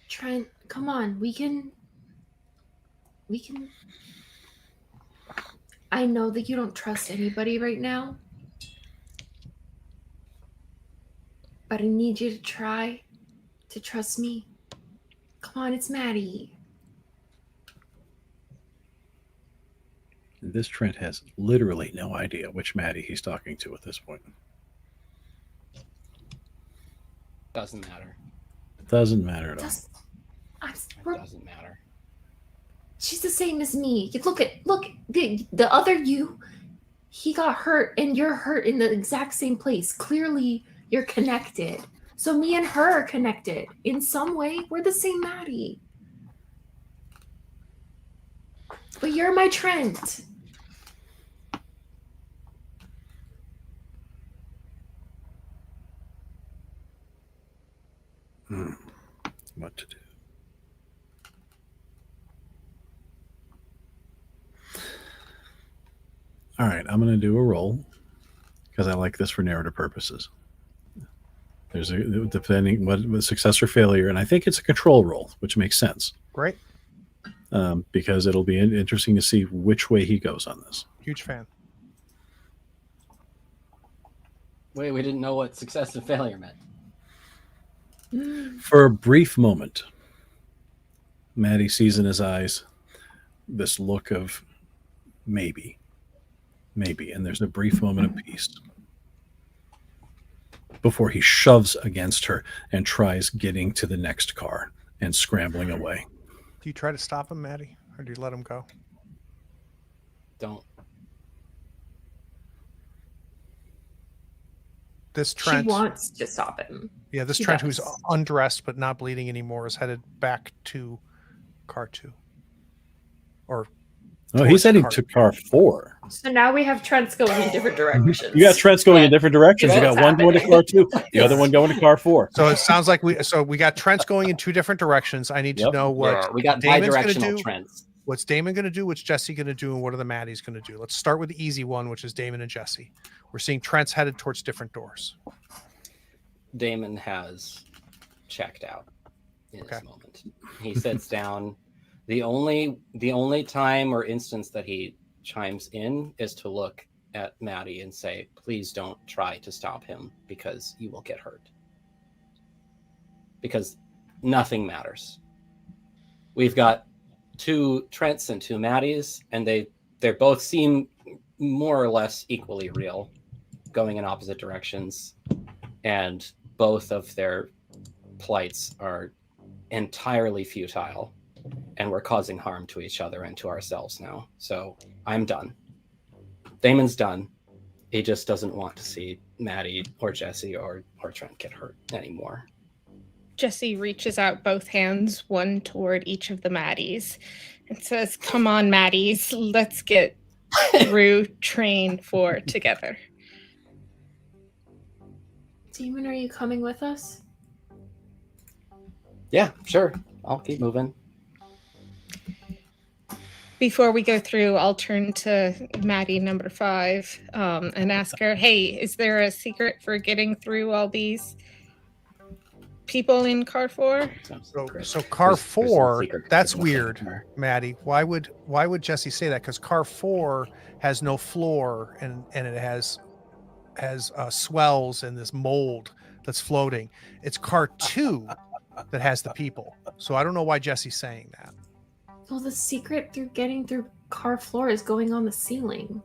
Trent, come on. We can. I know that you don't trust anybody right now. But I need you to try to trust me. Come on, it's Maddie. This Trent has literally no idea which Maddie he's talking to at this point. Doesn't matter. Doesn't matter at all. It doesn't matter. She's the same as me. Look, the other you, he got hurt and you're hurt in the exact same place. Clearly, you're connected. So me and her are connected. In some way, we're the same Maddie. But you're my Trent. What to do? All right, I'm going to do a roll because I like this for narrative purposes. There's a depending what success or failure, and I think it's a control roll, which makes sense Great. because it'll be interesting to see which way he goes on this. Huge fan. Wait, we didn't know what success and failure meant. For a brief moment, Maddie sees in his eyes this look of maybe, and there's a brief moment of peace before he shoves against her and tries getting to the next car and scrambling away. Do you try to stop him, Maddie, or do you let him go? Don't. This She Trent, wants to stop him. yeah, this she Trent who's does. undressed but not bleeding anymore is headed back to car 2. Or Oh, he's towards heading car to car 4. So now we have Trents going in different directions. You got Trents going in different directions. You What's got one going to car 2, the other one going to car 4. So it sounds like we got Trent's going in 2 different directions. I need to Yep. know what Yeah, we got Damon's going to bi-directional do. trends. What's Damon going to do? What's Jesse going to do? And what are the Maddies going to do? Let's start with the easy one, which is Damon and Jesse. We're seeing Trent's headed towards different doors. Damon has checked out in Okay. this moment. He sits down. The only time or instance that he chimes in is to look at Maddie and say, please don't try to stop him because you will get hurt. Because nothing matters. We've got 2 Trents and 2 Maddies, and they both seem more or less equally real, going in opposite directions, and both of their plights are entirely futile, and we're causing harm to each other and to ourselves now. So I'm done. Damon's done. He just doesn't want to see Maddie or Jesse or Trent get hurt anymore. Jesse reaches out both hands, one toward each of the Maddies, and says, come on, Maddies, let's get through train 4 together. Demon, are you coming with us? Yeah, sure. I'll keep moving. Before we go through, I'll turn to Maddie number 5 and ask her, hey, is there a secret for getting through all these people in car 4? So car There's no 4, secret. that's There's nothing weird, there. Maddie. Why would Jesse say that? Because car 4 has no floor and it has swells and this mold that's floating. It's car 2 that has the people. So I don't know why Jesse's saying that. Well, the secret through getting through car floor is going on the ceiling.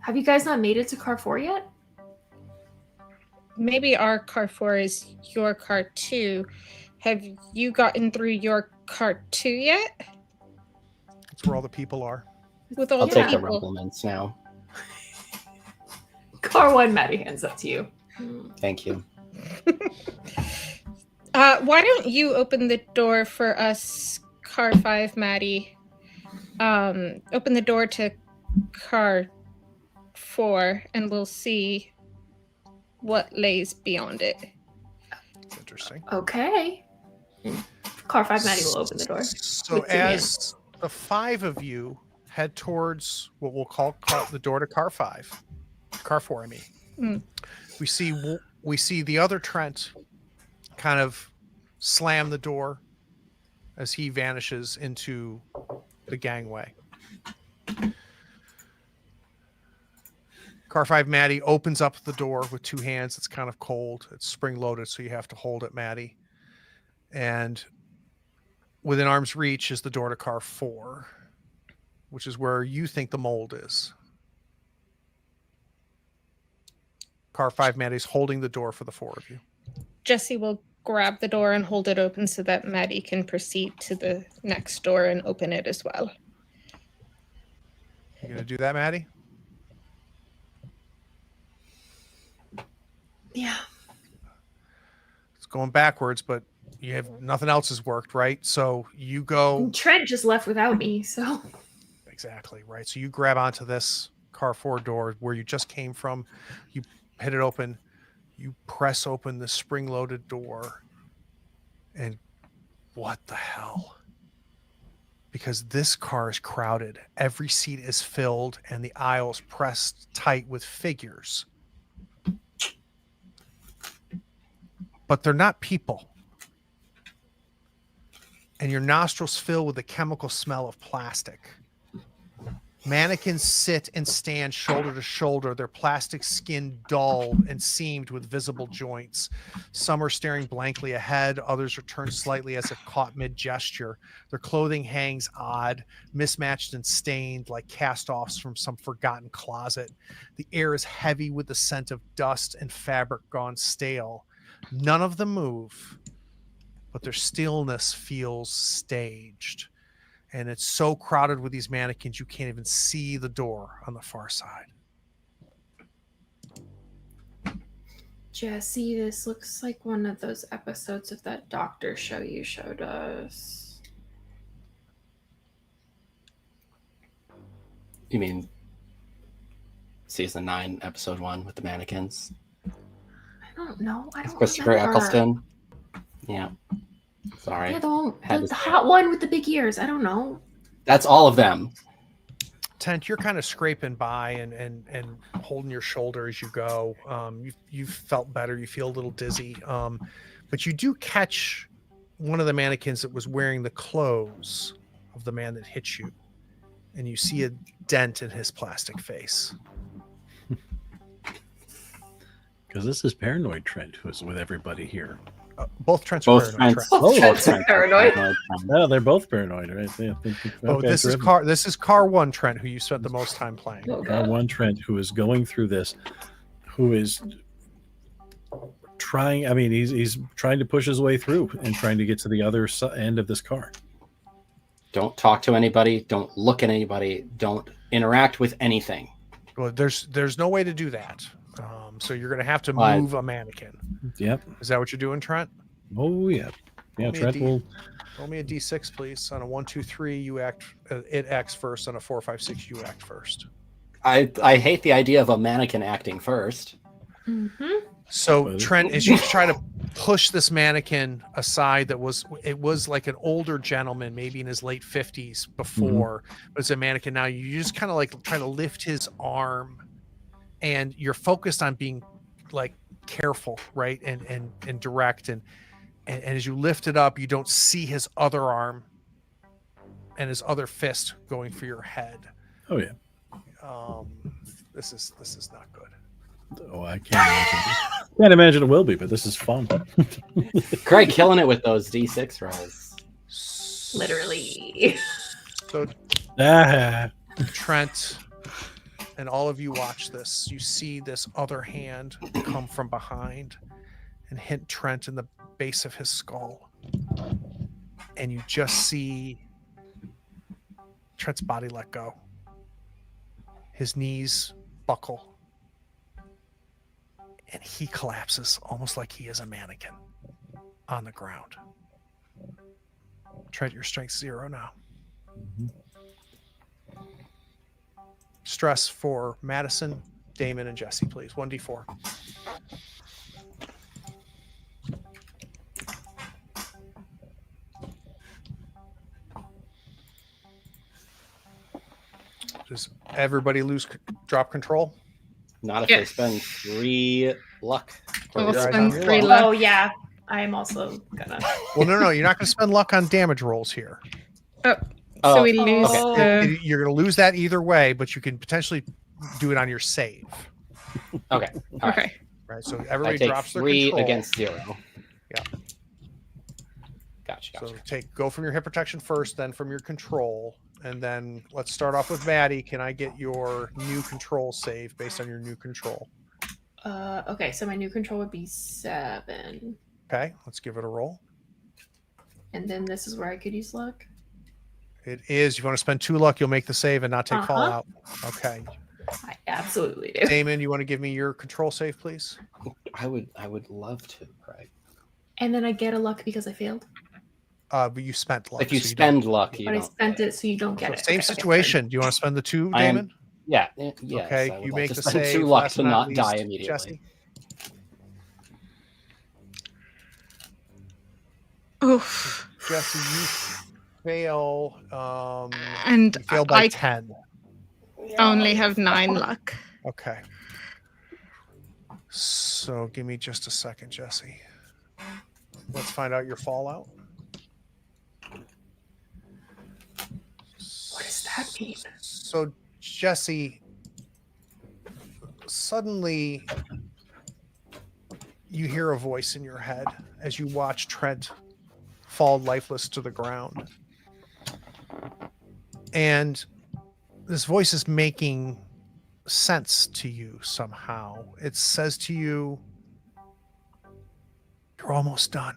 Have you guys not made it to car 4 yet? Maybe our car 4 is your car 2. Have you gotten through your car 2 yet? That's where all the people are. With all I'll the take the people. rumplements now. Car 1, Maddie, hands up to you. Thank you. Why don't you open the door for us, car 5, Maddie? Open the door to car 4, and we'll see what lays beyond it. That's interesting. Okay. Car 5, Maddie will open the door. So with 2 hands. as the 5 of you head towards what we'll call the door to car 5, car 4, I mean, we see the other Trent kind of slam the door as he vanishes into the gangway. Car 5 Maddie opens up the door with 2 hands. It's kind of cold. It's spring loaded, so you have to hold it, Maddie. And within arm's reach is the door to car 4, which is where you think the mold is. Car 5 Maddie's holding the door for the 4 of you. Jesse will grab the door and hold it open so that Maddie can proceed to the next door and open it as well. You gonna do that, Maddie? Yeah. It's going backwards, but you have nothing else has worked, right? So you go Trent just left without me, so. exactly right. So you grab onto this car 4 door where you just came from. You hit it open. You press open the spring-loaded door, and what the hell? Because this car is crowded. Every seat is filled, and the aisles pressed tight with figures. But they're not people. And your nostrils fill with the chemical smell of plastic. Mannequins sit and stand shoulder to shoulder, their plastic skin dull and seamed with visible joints. Some are staring blankly ahead, others are turned slightly as if caught mid-gesture. Their clothing hangs odd, mismatched and stained like cast-offs from some forgotten closet. The air is heavy with the scent of dust and fabric gone stale. None of them move, but their stillness feels staged. And it's so crowded with these mannequins, you can't even see the door on the far side. Jesse, this looks like one of those episodes of that doctor show you showed us. You mean season 9, episode 1 with the mannequins? I don't know. I With don't Christopher remember. Eccleston? Yeah. Sorry. Yeah, Had the to- hot one with the big ears. I don't know. That's all of them. Tent, you're kind of scraping by and holding your shoulder as you go. You've felt better. You feel a little dizzy. But you do catch one of the mannequins that was wearing the clothes of the man that hit you. And you see a dent in his plastic face. Because this is Paranoid Trent who's with everybody here. Both Trents are Both paranoid. Trents. Trent. Both Trents are Trents paranoid. No, they're both paranoid, right? Yeah. Oh, Okay, this is terrific. This is Car One Trent, who you spent the most time playing. Oh, Our God. one Trent who is going through this, who is trying. I mean, he's trying to push his way through and trying to get to the other end of this car. Don't talk to anybody. Don't look at anybody. Don't interact with anything. Well, there's no way to do that. So you're going to have to Right. move a mannequin. Yep. Is that what you're doing, Trent? Oh yeah. Yeah. Roll me a Trent will. Roll me a d6, please. On a 1, 2, 3, you act. It acts first. On a 4, 5, 6, you act first. I hate the idea of a mannequin acting first. Mm-hmm. So Well, Trent, as you try to push this mannequin aside, it was like an older gentleman, maybe in his late 50s before, but it's a mannequin now. You just kind of like try to lift his arm, and you're focused on being like careful, right, and direct, and as you lift it up, you don't see his other arm and his other fist going for your head. Oh yeah. This is not good. Oh, I can't imagine. Can't imagine it will be, but this is fun. Craig killing it with those D6 rolls. Literally. So Ah, Trent and all of you watch this. You see this other hand come from behind and hit Trent in the base of his skull. And you just see Trent's body let go. His knees buckle. And he collapses almost like he is a mannequin on the ground. Trent, your strength's 0 now. Stress for Madison, Damon, and Jesse, please. 1d4. Does everybody drop control? Not if Yeah. they spend 3 luck. for We'll your spend item. spend your 3 luck. luck. Oh, yeah. I am also gonna. Well, no, you're not going to spend luck on damage rolls here. So Oh, we lose okay. the. You're going to lose that either way, but you can potentially do it on your save. Okay. All right. Okay. Right, so I everybody take drops their 3 control. against 0. Yeah. Gotcha. So go from your hit protection first, then from your control, and then let's start off with Maddie. Can I get your new control save based on your new control? Okay, so my new control would be 7. Okay, let's give it a roll. And then this is where I could use luck. It is. You want to spend 2 luck, you'll make the save and not take Uh-huh. fallout. Okay. I absolutely do. Damon, you want to give me your control save, please? I would love to, Craig. And then I get a luck because I failed. But you spent luck. If you so spend luck, you But I don't. spent it so you don't don't. get So it. same Okay, okay, situation. Do you want to spend the 2, I am- Damon? Yeah. Yes, Okay, I would you like make to the spend save. 2 luck last to but not least, die immediately. Jesse? Oof. Jesse, you fail. And You fail by I 10. only have 9 luck. Okay. So give me just a second, Jesse. Let's find out your fallout. What does that mean? So, Jesse, suddenly you hear a voice in your head as you watch Trent fall lifeless to the ground. And this voice is making sense to you somehow. It says to you, "You're almost done.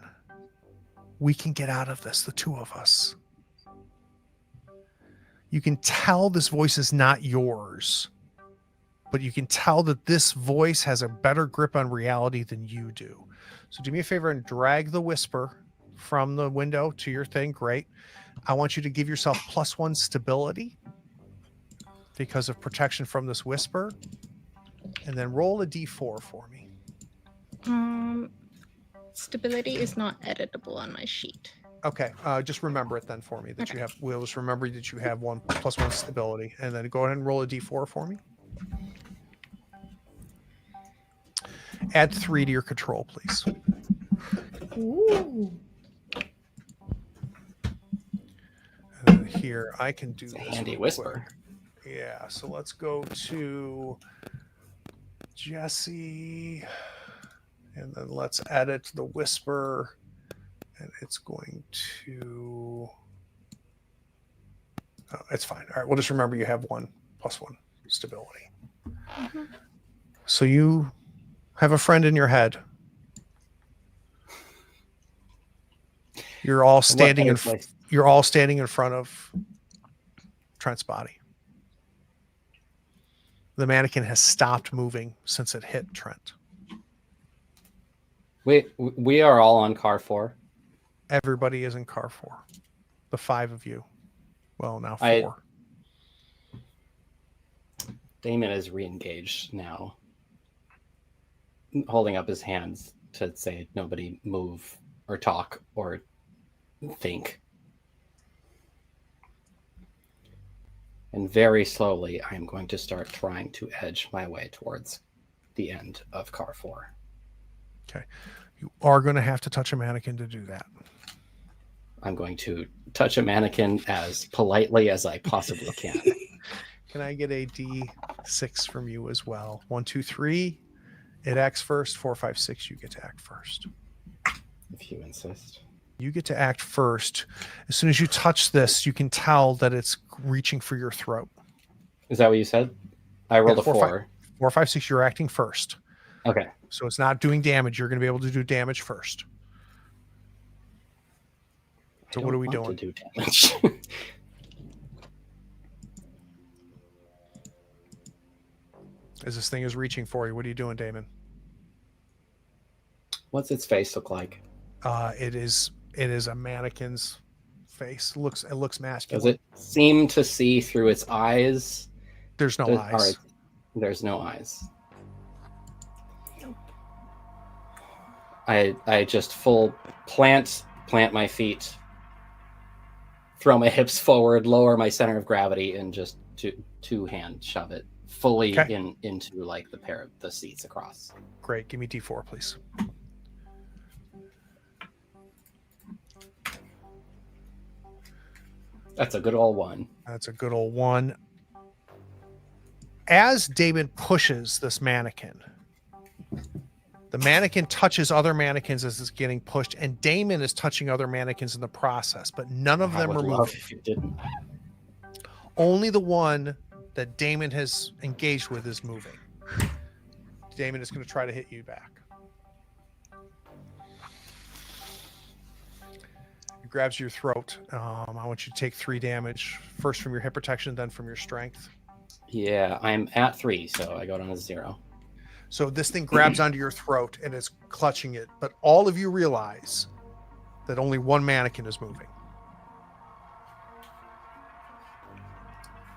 We can get out of this, the 2 of us." You can tell this voice is not yours, but you can tell that this voice has a better grip on reality than you do. So do me a favor and drag the whisper from the window to your thing. Great. I want you to give yourself +1 stability because of protection from this whisper. And then roll a d4 for me. Stability is not editable on my sheet. Okay. Just remember it then for me that you have. We'll just remember that you have +1 stability. And then go ahead and roll a d4 for me. Add 3 to your control, please. Ooh. And here, I can do It's a this handy real whisper. quick. Yeah, so let's go to Jesse. And then let's edit the whisper. And it's going to... Oh, it's fine. All right, we'll just remember you have +1 stability. Mhm. So you have a friend in your head. You're all standing in you're all standing in front of Trent's body. The mannequin has stopped moving since it hit Trent. We are all on car 4. Everybody is in car 4. The 5 of you. Well, now 4. Damon is re-engaged now, holding up his hands to say nobody move or talk or think. And very slowly, I am going to start trying to edge my way towards the end of car 4. Okay. You are going to have to touch a mannequin to do that. I'm going to touch a mannequin as politely as I possibly can. Can I get a D6 from you as well? 1, 2, 3. It acts first. 4, 5, 6. You get to act first. If you insist. You get to act first. As soon as you touch this, you can tell that it's reaching for your throat. Is that what you said? I rolled a 4. 4, 5, 6. You're acting first. Okay. So it's not doing damage. You're going to be able to do damage first. So what are we doing? To do damage. As this thing is reaching for you, what are you doing, Damon? What's its face look like? It is a mannequin's face. It looks masculine. Does it seem to see through its eyes? There's no eyes. There's no eyes. I just full plant my feet, throw my hips forward, lower my center of gravity, and just two hand shove it fully into like the pair of the seats across. Great. Give me D4, please. That's a good old 1. That's a good old 1. As Damon pushes this mannequin, the mannequin touches other mannequins as it's getting pushed, and Damon is touching other mannequins in the process, but none of them are moving. If you didn't. Only the one that Damon has engaged with is moving. Damon is going to try to hit you back. He grabs your throat. I want you to take 3 damage, first from your hit protection, then from your strength. Yeah, I'm at 3, so I go down to 0. So this thing grabs onto your throat and is clutching it, but all of you realize that only one mannequin is moving.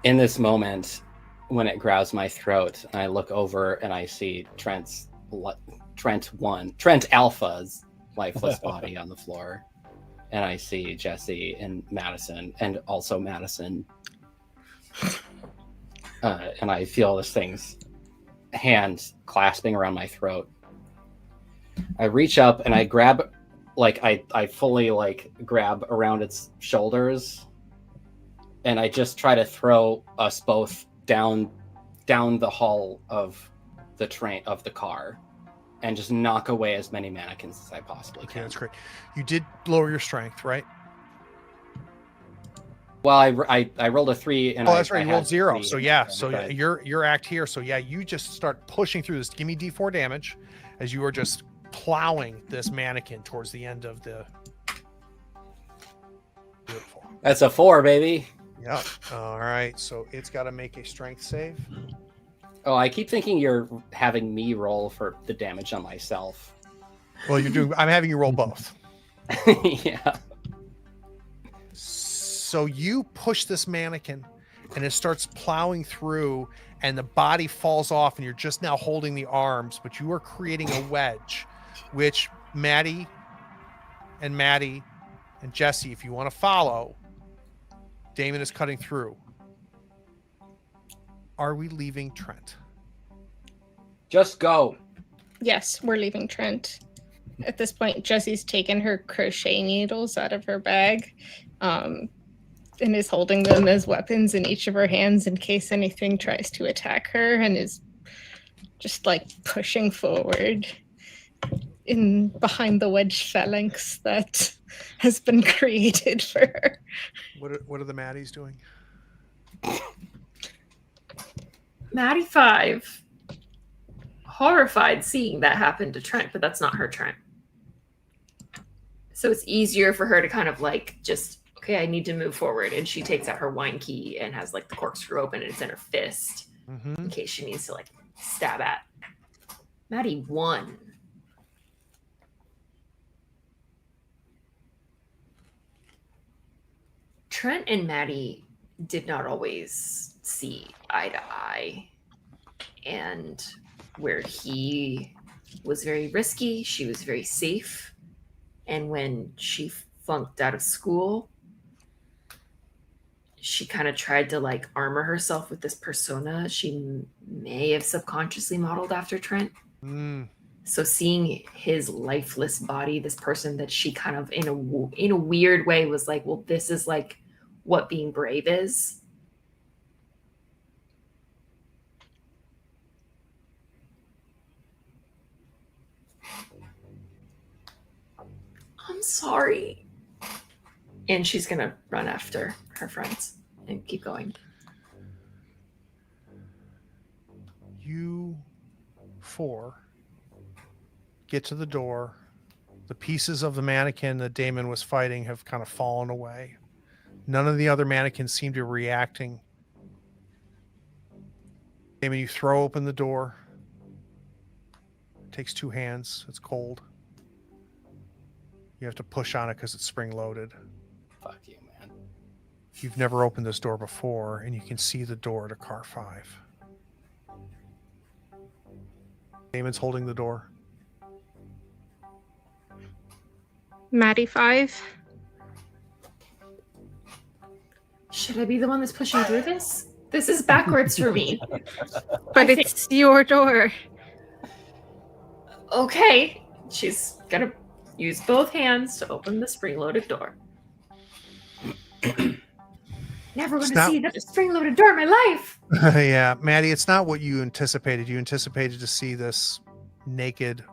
In this moment, when it grabs my throat, I look over and I see Trent Alpha's lifeless body on the floor, and I see Jesse and Madison, and also Madison, and I feel this thing's hand clasping around my throat. I reach up and I grab, I fully grab around its shoulders, and I just try to throw us both down the hull of the car, and just knock away as many mannequins as I possibly can. That's great. You did lower your strength, right? Well, I rolled a 3, and that's right. You rolled 0. 3. So yeah. So your act here. So yeah, you just start pushing through this. Give me D4 damage as you are just plowing this mannequin towards the end of the. Beautiful. That's a 4, baby. Yep. All right. So it's got to make a strength save. Oh, I keep thinking you're having me roll for the damage on myself. Well, I'm having you roll both. Yeah. So you push this mannequin and it starts plowing through and the body falls off and you're just now holding the arms, but you are creating a wedge, which Maddie and Jesse, if you want to follow, Damon is cutting through. Are we leaving Trent? Just go. Yes, we're leaving Trent. At this point, Jessie's taken her crochet needles out of her bag and is holding them as weapons in each of her hands in case anything tries to attack her, and is just like pushing forward in behind the wedge phalanx that has been created for her. What are the Maddies doing? Maddie 5, horrified seeing that happen to Trent, but that's not her Trent. So it's easier for her to kind of like just, okay, I need to move forward. And she takes out her wine key and has like the corkscrew open and it's in her fist in case she needs to like stab at. Maddie 1. Trent and Maddie did not always see eye to eye. And where he was very risky, she was very safe. And when she flunked out of school, she kind of tried to like armor herself with this persona she may have subconsciously modeled after Trent. So seeing his lifeless body, this person that she kind of in a weird way was like, well, this is like what being brave is. I'm sorry. And she's going to run after her friends and keep going. You 4 get to the door. The pieces of the mannequin that Damon was fighting have kind of fallen away. None of the other mannequins seem to be reacting. Damon, you throw open the door. It takes 2 hands. It's cold. You have to push on it because it's spring loaded. Fuck you, man. You've never opened this door before, and you can see the door to car 5. Damon's holding the door. Maddie 5. Should I be the one that's pushing through this? This is backwards for me. But it's your door. Okay. She's going to use both hands to open the spring-loaded door. Never want to see another spring-loaded door in my life. Yeah, Maddie, it's not what you anticipated. You anticipated to see this naked,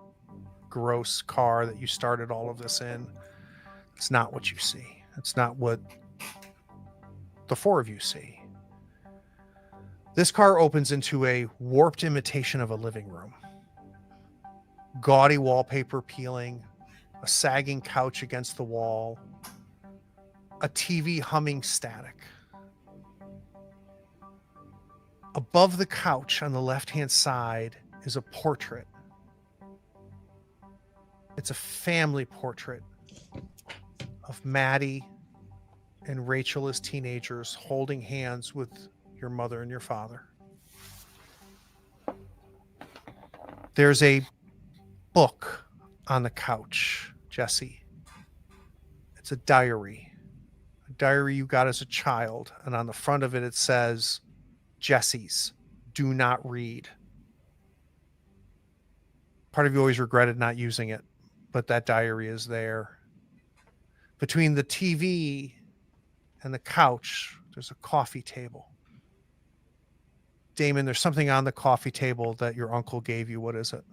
gross car that you started all of this in. It's not what you see. It's not what the 4 of you see. This car opens into a warped imitation of a living room. Gaudy wallpaper peeling, a sagging couch against the wall, a TV humming static. Above the couch on the left-hand side is a portrait. It's a family portrait of Maddie and Rachel as teenagers holding hands with your mother and your father. There's a book on the couch, Jesse. It's a diary you got as a child, and on the front of it it says, Jesse's, do not read. Part of you always regretted not using it, but that diary is there. Between the TV and the couch, there's a coffee table. Damon, there's something on the coffee table that your uncle gave you. What is it?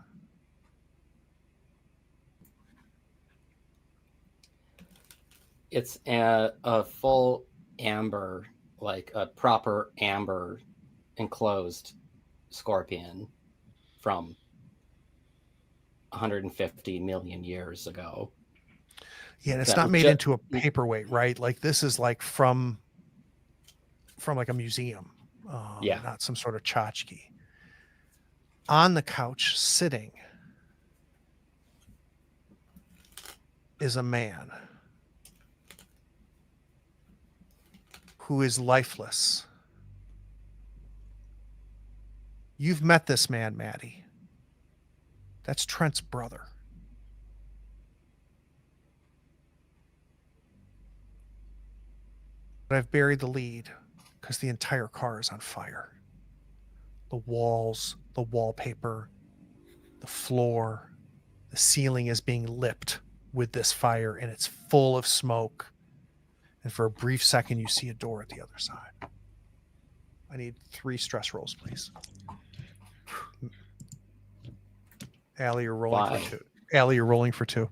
It's a full amber, like a proper amber enclosed scorpion from 150 million years ago. Yeah, and it's not made into a paperweight, right? Like this is like from like a museum. Yeah, not some sort of tchotchke. On the couch, sitting, is a man who is lifeless. You've met this man, Maddie. That's Trent's brother. But I've buried the lead because the entire car is on fire. The walls, the wallpaper, the floor, the ceiling is being lipped with this fire, and it's full of smoke. And for a brief second, you see a door at the other side. I need 3 stress rolls, please. Allie, you're rolling for 2. Allie, you're rolling for 2.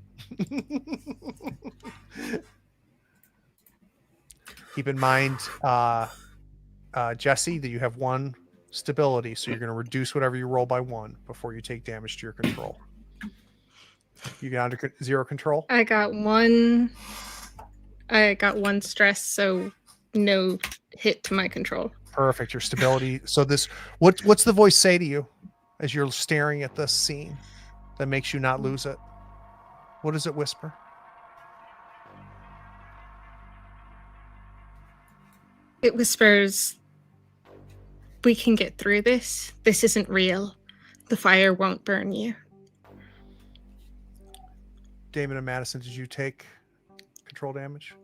Keep in mind, Jesse, that you have 1 stability, so you're going to reduce whatever you roll by 1 before you take damage to your control. You got under 0 control? I got 1 stress, so no hit to my control. Perfect. Your stability. So this, what's the voice say to you as you're staring at this scene that makes you not lose it? What does it whisper? It whispers, "We can get through this. This isn't real. The fire won't burn you." Damon and Madison, did you take control damage?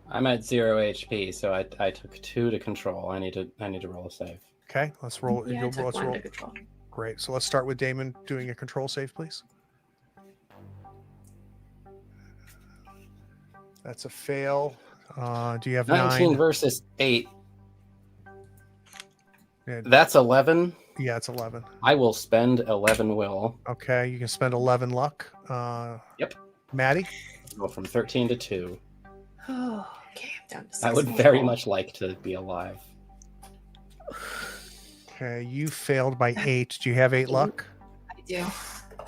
I'm at 0 HP, so I took 2 to control. I need to roll a save. Okay, let's roll. Yeah, I took let's 1 roll. to control. Great. So let's start with Damon doing a control save, please. That's a fail. Do you have 19 9? versus 8. Yeah, That's 11. yeah, it's 11. I will spend 11 will. Okay, you can spend 11 luck. Yep. Maddie? Go from 13 to 2. Oh, okay, I'm down to 6. I would very much like to be alive. Okay, you failed by 8. Do you have 8 luck? I do.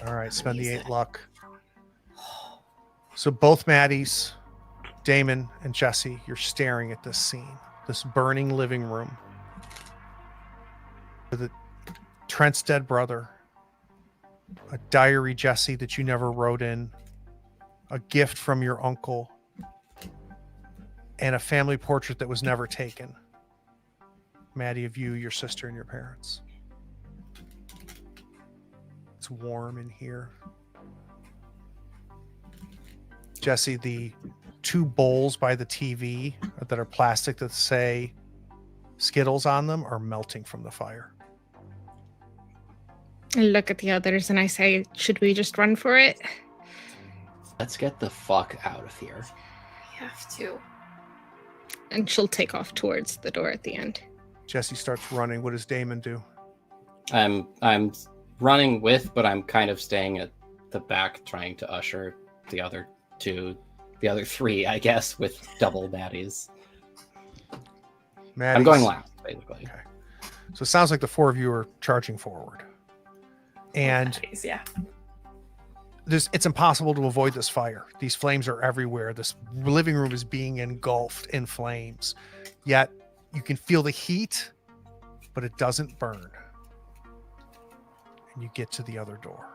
All right, spend the 8 luck. So both Maddies, Damon and Jesse, you're staring at this scene, this burning living room. With Trent's dead brother, a diary, Jesse, that you never wrote in, a gift from your uncle, and a family portrait that was never taken. Maddie, of you, your sister, and your parents. It's warm in here. Jesse, the 2 bowls by the TV that are plastic that say Skittles on them are melting from the fire. I look at the others and I say, "Should we just run for it?" Let's get the fuck out of here. We have to. And she'll take off towards the door at the end. Jesse starts running. What does Damon do? I'm running with, but I'm kind of staying at the back, trying to usher the other 3, I guess, with double baddies. I'm going last, basically. Okay. So it sounds like the 4 of you are charging forward. And Yeah. it's impossible to avoid this fire. These flames are everywhere. This living room is being engulfed in flames. Yet you can feel the heat, but it doesn't burn. And you get to the other door.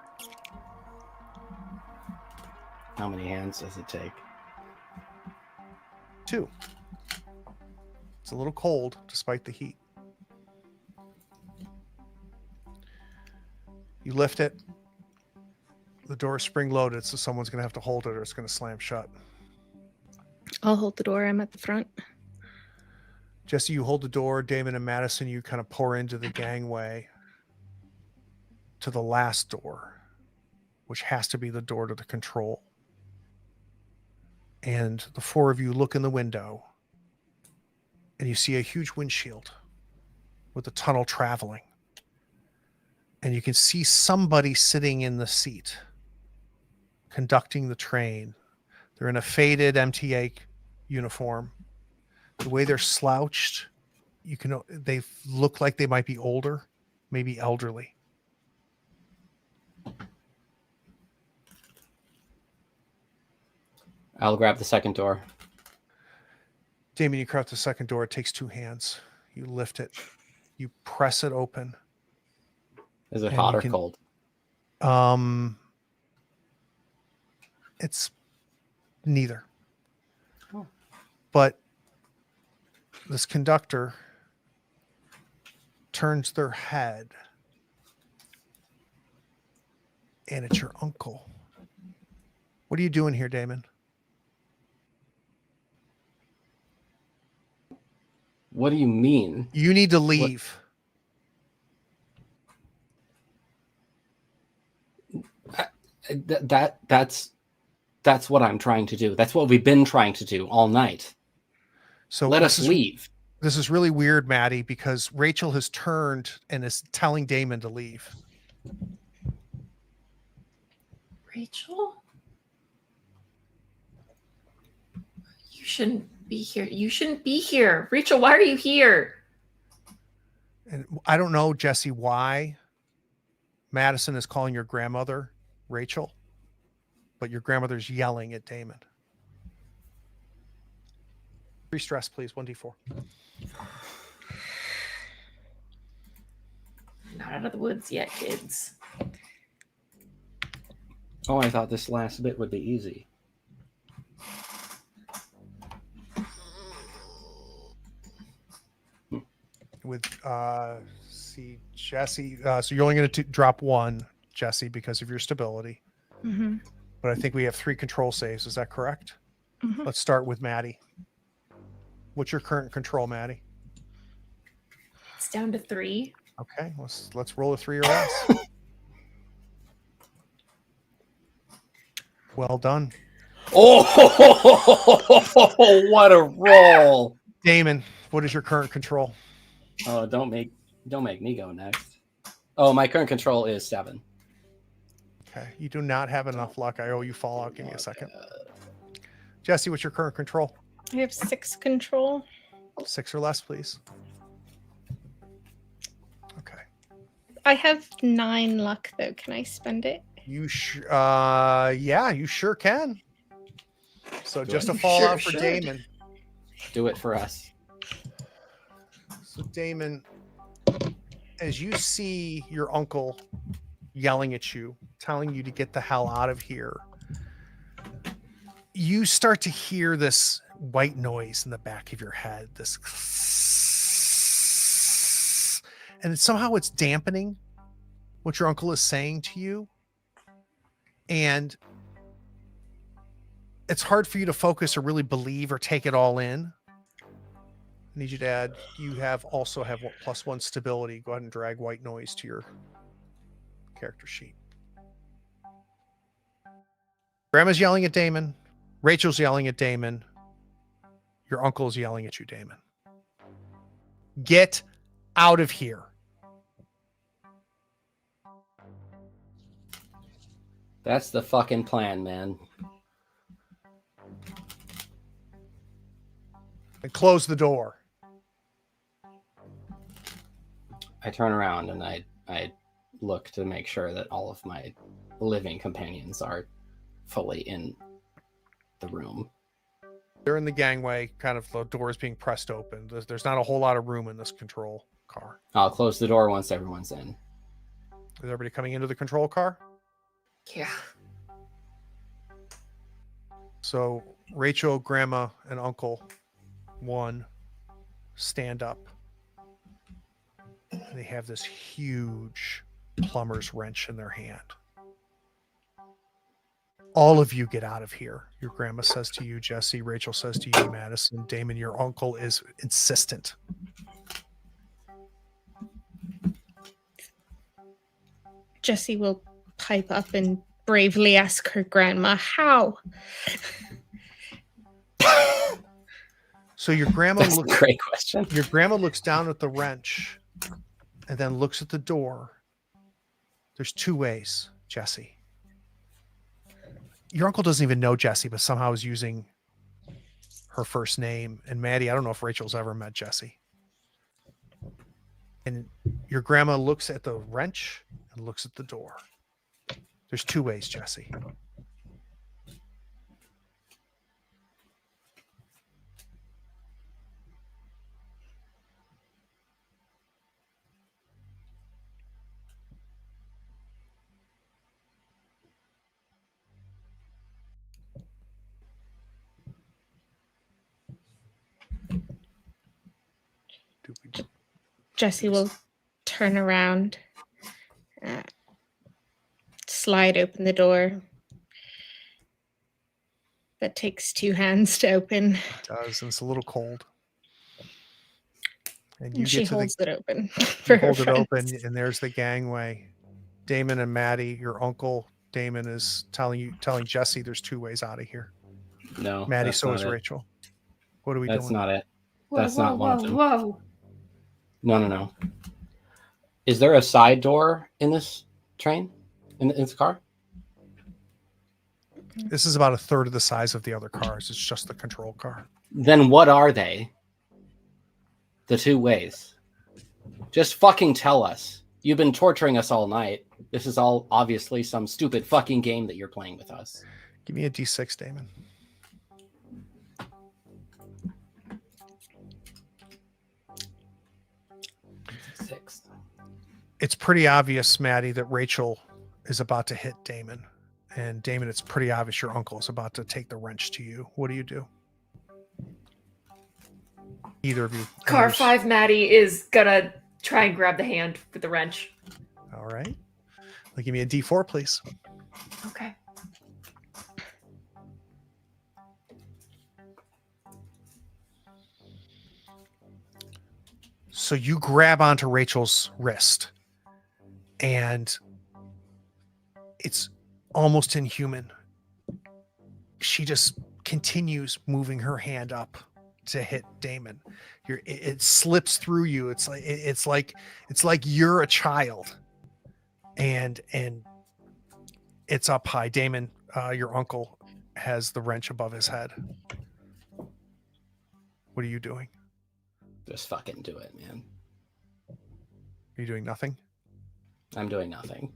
How many hands does it take? 2. It's a little cold despite the heat. You lift it. The door is spring loaded, so someone's going to have to hold it or it's going to slam shut. I'll hold the door. I'm at the front. Jesse, you hold the door. Damon and Madison, you kind of pour into the gangway to the last door, which has to be the door to the control. And the 4 of you look in the window and you see a huge windshield with the tunnel traveling. And you can see somebody sitting in the seat conducting the train. They're in a faded MTA uniform. The way they're slouched, they look like they might be older, maybe elderly. I'll grab the second door. Damien, you craft the second door. It takes 2 hands. You lift it. You press it open. Is it And hot you or can- cold? It's neither. Oh. But this conductor turns their head, and it's your uncle. What are you doing here, Damon? What do you mean? You need to leave. That's what I'm trying to do. That's what we've been trying to do all night. So Let this us is- leave. This is really weird, Maddie, because Rachel has turned and is telling Damon to leave. Rachel? You shouldn't be here. You shouldn't be here. Rachel, why are you here? And I don't know, Jesse, why Madison is calling your grandmother Rachel, but your grandmother's yelling at Damon. 3 stress, please. 1d4. Not out of the woods yet, kids. Oh, I thought this last bit would be easy. With see Jesse, so you're only going to drop 1, Jesse, because of your stability. Mm-hmm. But I think we have 3 control saves. Is that correct? Mhm. Let's start with Maddie. What's your current control, Maddie? It's down to 3. Okay, let's roll a 3 or less. Well done, Oh, what a roll! Damon. What is your current control? Oh, don't make me go next. Oh, my current control is 7. Okay, you do not have enough luck. I owe you Fallout. Give me a second. Jesse, what's your current control? I have 6 control. 6 or less, please. Okay. I have 9 luck though. Can I spend it? Yeah, you sure can. So just a You Fallout sure for should. Damon. Do it for us. So Damon, as you see your uncle yelling at you, telling you to get the hell out of here, you start to hear this white noise in the back of your head, this, and somehow it's dampening what your uncle is saying to you, and it's hard for you to focus or really believe or take it all in. I need you to add, you also have +1 stability. Go ahead and drag white noise to your character sheet. Grandma's yelling at Damon. Rachel's yelling at Damon. Your uncle's yelling at you, Damon. Get out of here. That's the fucking plan, man. And close the door. I turn around and I look to make sure that all of my living companions are fully in the room. They're in the gangway, kind of the doors being pressed open. There's not a whole lot of room in this control car. I'll close the door once everyone's in. Is everybody coming into the control car? Yeah. So Rachel, Grandma, and Uncle 1 stand up. And they have this huge plumber's wrench in their hand. All of you get out of here. Your grandma says to you, Jesse. Rachel says to you, Madison. Damon, your uncle is insistent. Jessie will pipe up and bravely ask her grandma how. So your grandma That's a looks. great question. Your grandma looks down at the wrench, and then looks at the door. There's 2 ways, Jesse. Your uncle doesn't even know Jesse, but somehow is using her first name. And Maddie, I don't know if Rachel's ever met Jesse. And your grandma looks at the wrench and looks at the door. There's 2 ways, Jesse. do we do? Jesse will turn around, slide open the door. That takes 2 hands to open. It does, and it's a little cold. And you And she get to holds it open you for her hold it friends. open, and there's the gangway. Damon and Maddie, your uncle Damon is telling Jesse there's 2 ways out of here. No, Maddie, that's so not is it. Rachel. What are we That's doing? not it. Whoa, That's whoa, not one of whoa, them. whoa. No. Is there a side door in this train? In this car? This is about a third of the size of the other cars. It's just the control car. Then what are they? The 2 ways. Just fucking tell us. You've been torturing us all night. This is all obviously some stupid fucking game that you're playing with us. Give me a D6, Damon. Six. It's pretty obvious, Maddie, that Rachel is about to hit Damon. And Damon, it's pretty obvious your uncle is about to take the wrench to you. What do you do? Either of you. Car 5 Maddie is gonna try and grab the hand with the wrench. All right. Well, give me a D4, please. Okay. So you grab onto Rachel's wrist, and it's almost inhuman. She just continues moving her hand up to hit Damon. It slips through you. It's like you're a child, and it's up high. Damon, your uncle, has the wrench above his head. What are you doing? Just fucking do it, man. Are you doing nothing? I'm doing nothing.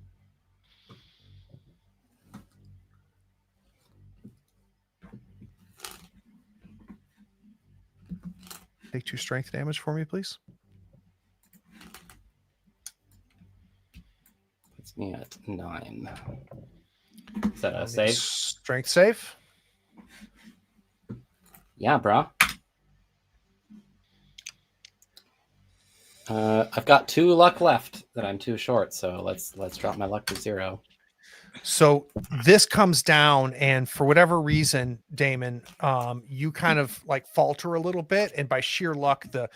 Take 2 strength damage for me, please. Puts me at 9. Is that a save? Strength save. Yeah, bro. I've got 2 luck left that I'm too short, so let's drop my luck to 0. So this comes down, and for whatever reason, Damon, you kind of like falter a little bit, and by sheer luck, the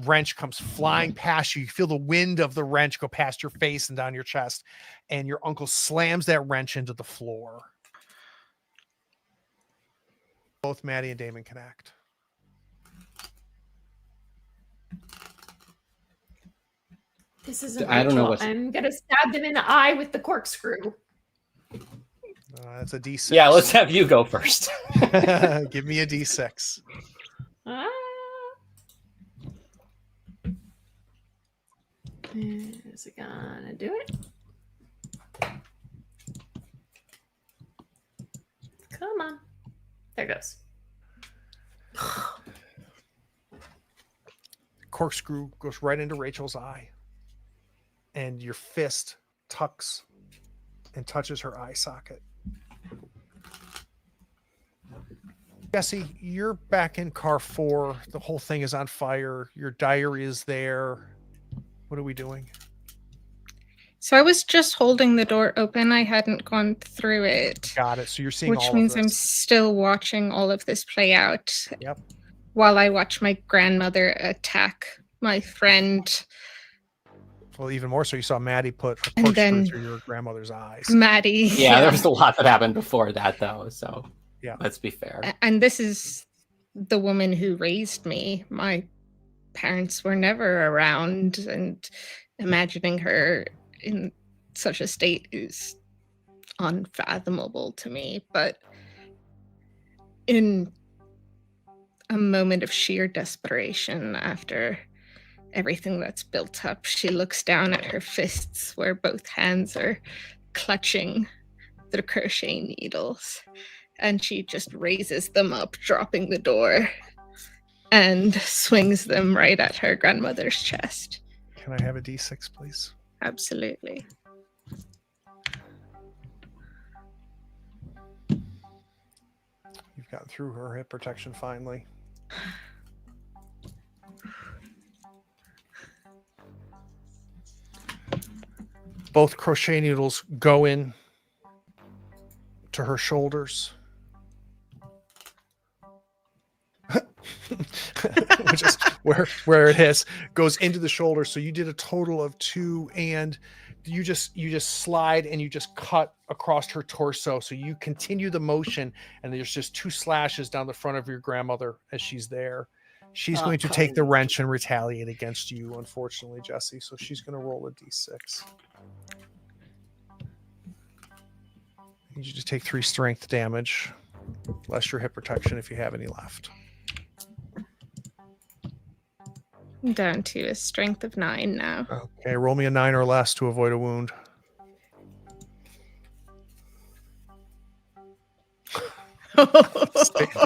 wrench comes flying past you. You feel the wind of the wrench go past your face and down your chest, and your uncle slams that wrench into the floor. Both Maddie and Damon can act. This isn't I don't know Rachel. what's- I'm gonna stab him in the eye with the corkscrew. That's a D6. Yeah, let's have you go first. Give me a D6. Ah. Is it gonna do it? Come on. There it goes. Corkscrew goes right into Rachel's eye, and your fist tucks and touches her eye socket. Jesse, you're back in car 4. The whole thing is on fire. Your diary is there. What are we doing? So I was just holding the door open. I hadn't gone through it. Got it. So you're seeing Which all means of I'm this. still watching all of this play out. Yep. While I watch my grandmother attack my friend Well, even more so, you saw Maddie put a And corkscrew then- through your grandmother's eyes. Maddie. Yeah, there was a lot that happened before that, though. So Yeah. let's be fair. And this is the woman who raised me. My parents were never around, and imagining her in such a state is unfathomable to me. But in a moment of sheer desperation, after everything that's built up, she looks down at her fists where both hands are clutching the crochet needles, and she just raises them up, dropping the door, and swings them right at her grandmother's chest. Can I have a D6, please? Absolutely. You've gotten through her hip protection finally. Both crochet needles go in to her shoulders. Which is where it is, goes into the shoulder. So you did a total of 2, and you just slide and you just cut across her torso. So you continue the motion, and there's just 2 slashes down the front of your grandmother as she's there. She's going to take the wrench and retaliate against you, unfortunately, Jesse. So she's going to roll a d6. I need you to take 3 strength damage, less your hit protection if you have any left. I'm down to a strength of 9 now. Okay, roll me a 9 or less to avoid a wound.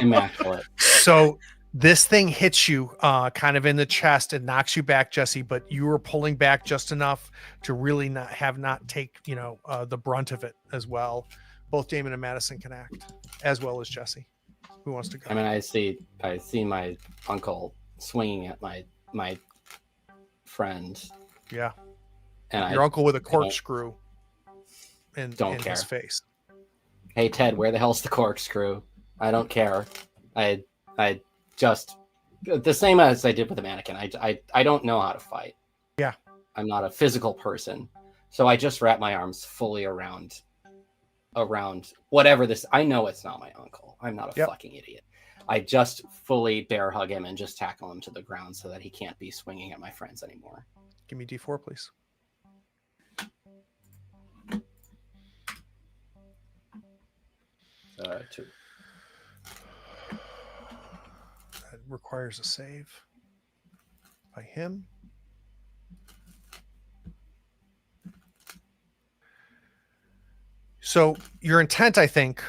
Immaculate. So this thing hits you kind of in the chest and knocks you back, Jesse, but you were pulling back just enough to really not take the brunt of it as well. Both Damon and Madison can act, as well as Jesse. Who wants to go? I mean, I see my uncle swinging at my friend. Yeah. And your uncle with a corkscrew in his face. Hey Ted, where the hell's the corkscrew? I don't care. I just the same as I did with the mannequin. I don't know how to fight. Yeah. I'm not a physical person. So I just wrap my arms fully around whatever this. I know it's not my uncle. I'm not a fucking idiot. I just fully bear hug him and just tackle him to the ground so that he can't be swinging at my friends anymore. Give me D4, please. Two. That requires a save by him. So your intent, I think,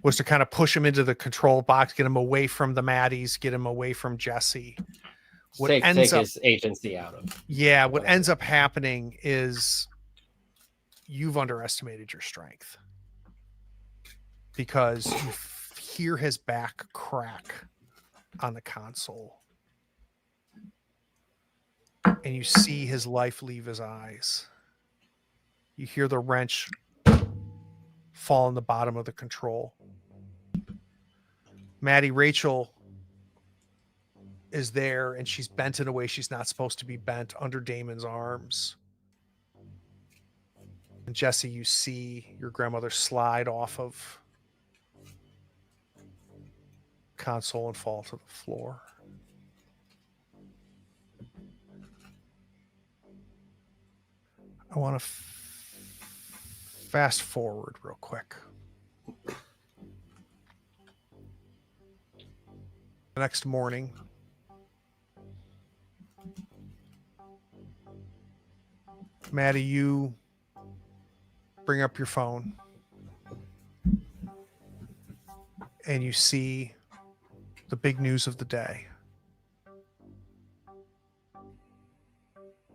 was to kind of push him into the control box, get him away from the Maddies, get him away from Jesse. Take his agency out of. Yeah, what ends up happening is you've underestimated your strength, because you hear his back crack on the console, and you see his life leave his eyes. You hear the wrench fall in the bottom of the control. Maddie, Rachel is there, and she's bent in a way she's not supposed to be bent under Damon's arms. And Jesse, you see your grandmother slide off of console and fall to the floor. I want to fast forward real quick. The next morning, Maddie, you bring up your phone and you see the big news of the day.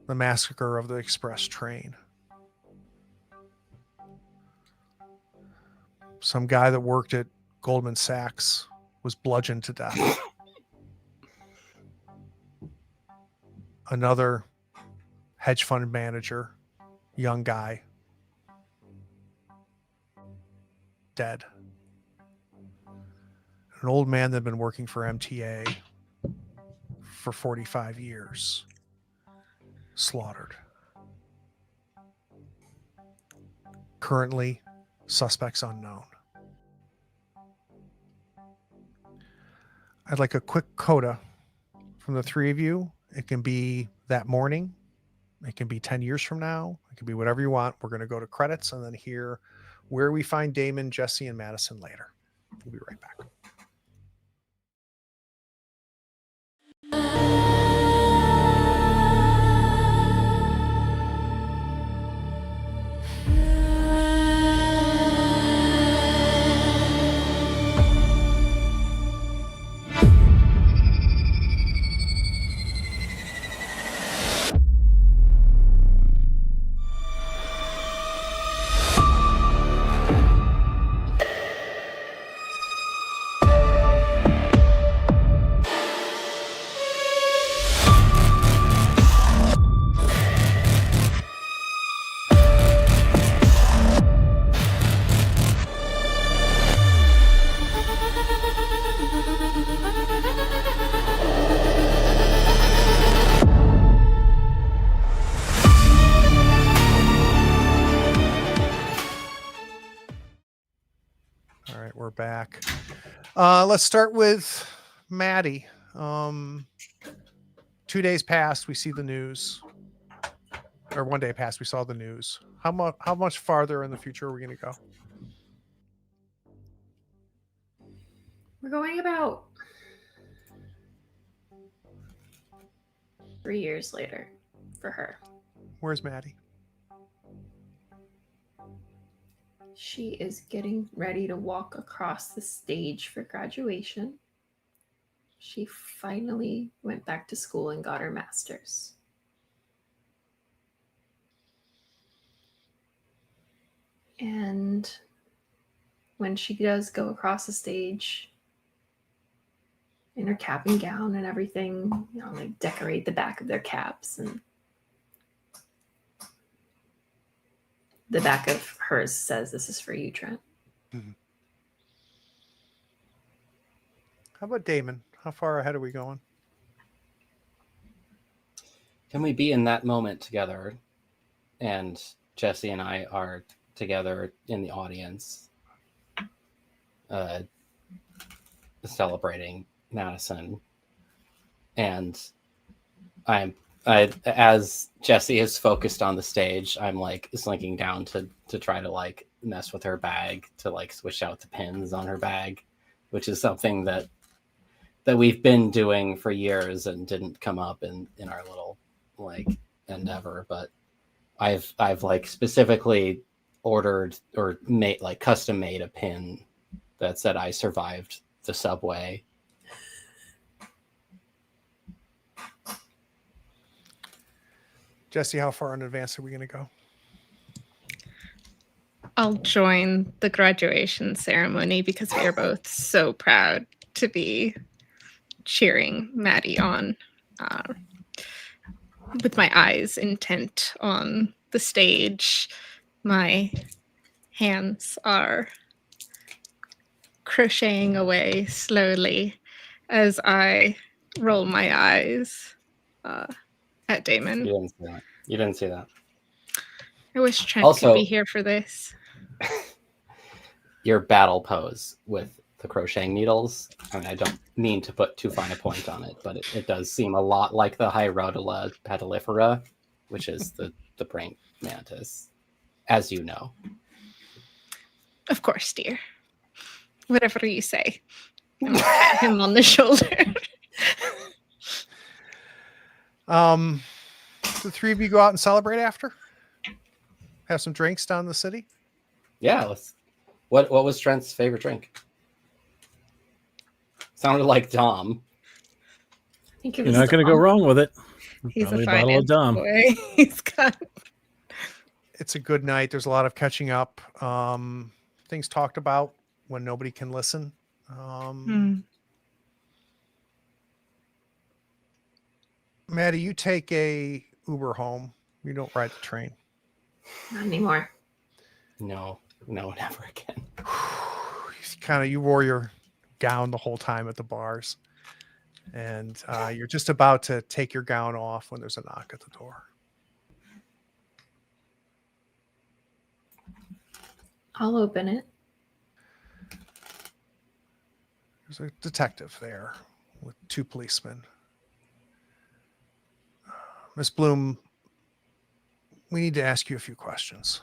The massacre of the express train. Some guy that worked at Goldman Sachs was bludgeoned to death. Another hedge fund manager, young guy, dead. An old man that had been working for MTA for 45 years, slaughtered. Currently, suspects unknown. I'd like a quick coda from the three of you. It can be that morning. It can be 10 years from now. It can be whatever you want. We're going to go to credits and then hear where we find Damon, Jesse, and Madison later. We'll be right back. back. Let's start with Maddie. 2 days passed, we see the news. Or 1 day passed, we saw the news. How much farther in the future are we going to go? We're going about 3 years later for her. Where's Maddie? She is getting ready to walk across the stage for graduation. She finally went back to school and got her master's. And when she does go across the stage in her cap and gown and everything, you know, like decorate the back of their caps, and the back of hers says, "This is for you, Trent." Mm-hmm. How about Damon? How far ahead are we going? Can we be in that moment together? And Jesse and I are together in the audience, celebrating Madison. And I, as Jesse is focused on the stage, I'm like slinking down to try to like mess with her bag, to like switch out the pins on her bag, which is something that we've been doing for years and didn't come up in our little like endeavor. But I've like specifically ordered or made like custom made a pin that said I survived the subway. Jesse, how far in advance are we going to go? I'll join the graduation ceremony because we are both so proud to be cheering Maddie on, with my eyes intent on the stage. My hands are crocheting away slowly as I roll my eyes at Damon. You didn't see that. I wish Trent Also, could be here for this. Your battle pose with the crocheting needles. I mean, I don't mean to put too fine a point on it, but it does seem a lot like the Hierotella pedalifera, which is the praying mantis, as you know. Of course, dear. Whatever you say. I'm gonna pat him on the shoulder. The three of you go out and celebrate after? Have some drinks down in the city? Yeah, let's. What was Trent's favorite drink? Sounded like Dom. I think it You're was not going to go wrong with it. He's Probably a a bottle of finance Dom. boy. He's got. It's a good night. There's a lot of catching up. Things talked about when nobody can listen. Maddie, you take a Uber home. You don't ride the train. Not anymore. No, never again. You wore your gown the whole time at the bars, and you're just about to take your gown off when there's a knock at the door. I'll open it. There's a detective there with two policemen. Miss Bloom, we need to ask you a few questions.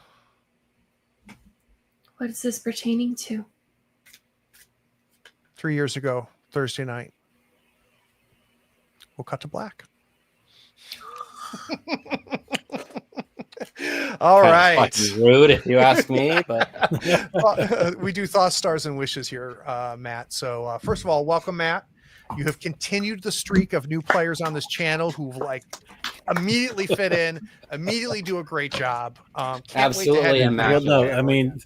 What is this pertaining to? 3 years ago, Thursday night. We'll cut to black. All right. Fucking rude if you ask me, but We do thoughts, stars, and wishes here, Matt. So first of all, welcome, Matt. You have continued the streak of new players on this channel who've like immediately fit in, immediately do a great job. Absolutely immaculate. Well, no, I mean,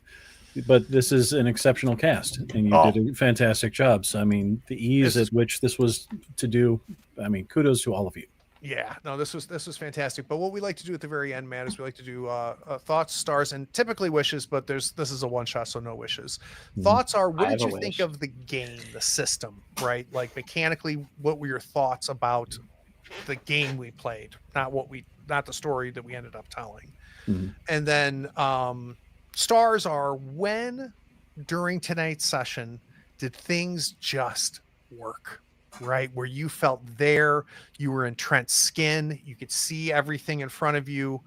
but this is an exceptional cast, and you did a fantastic job. So, I mean, the ease at which this was to do, I mean, kudos to all of you. Yeah, no, this was fantastic. But what we like to do at the very end, Matt, is we like to do thoughts, stars, and typically wishes. But this is a one shot, so no wishes. Thoughts are: what did you think of the game, the system, right? Like mechanically, what were your thoughts about the game we played? Not the story that we ended up telling. And then stars are: when during tonight's session did things just work, right? Where you felt there, you were in Trent's skin, you could see everything in front of you.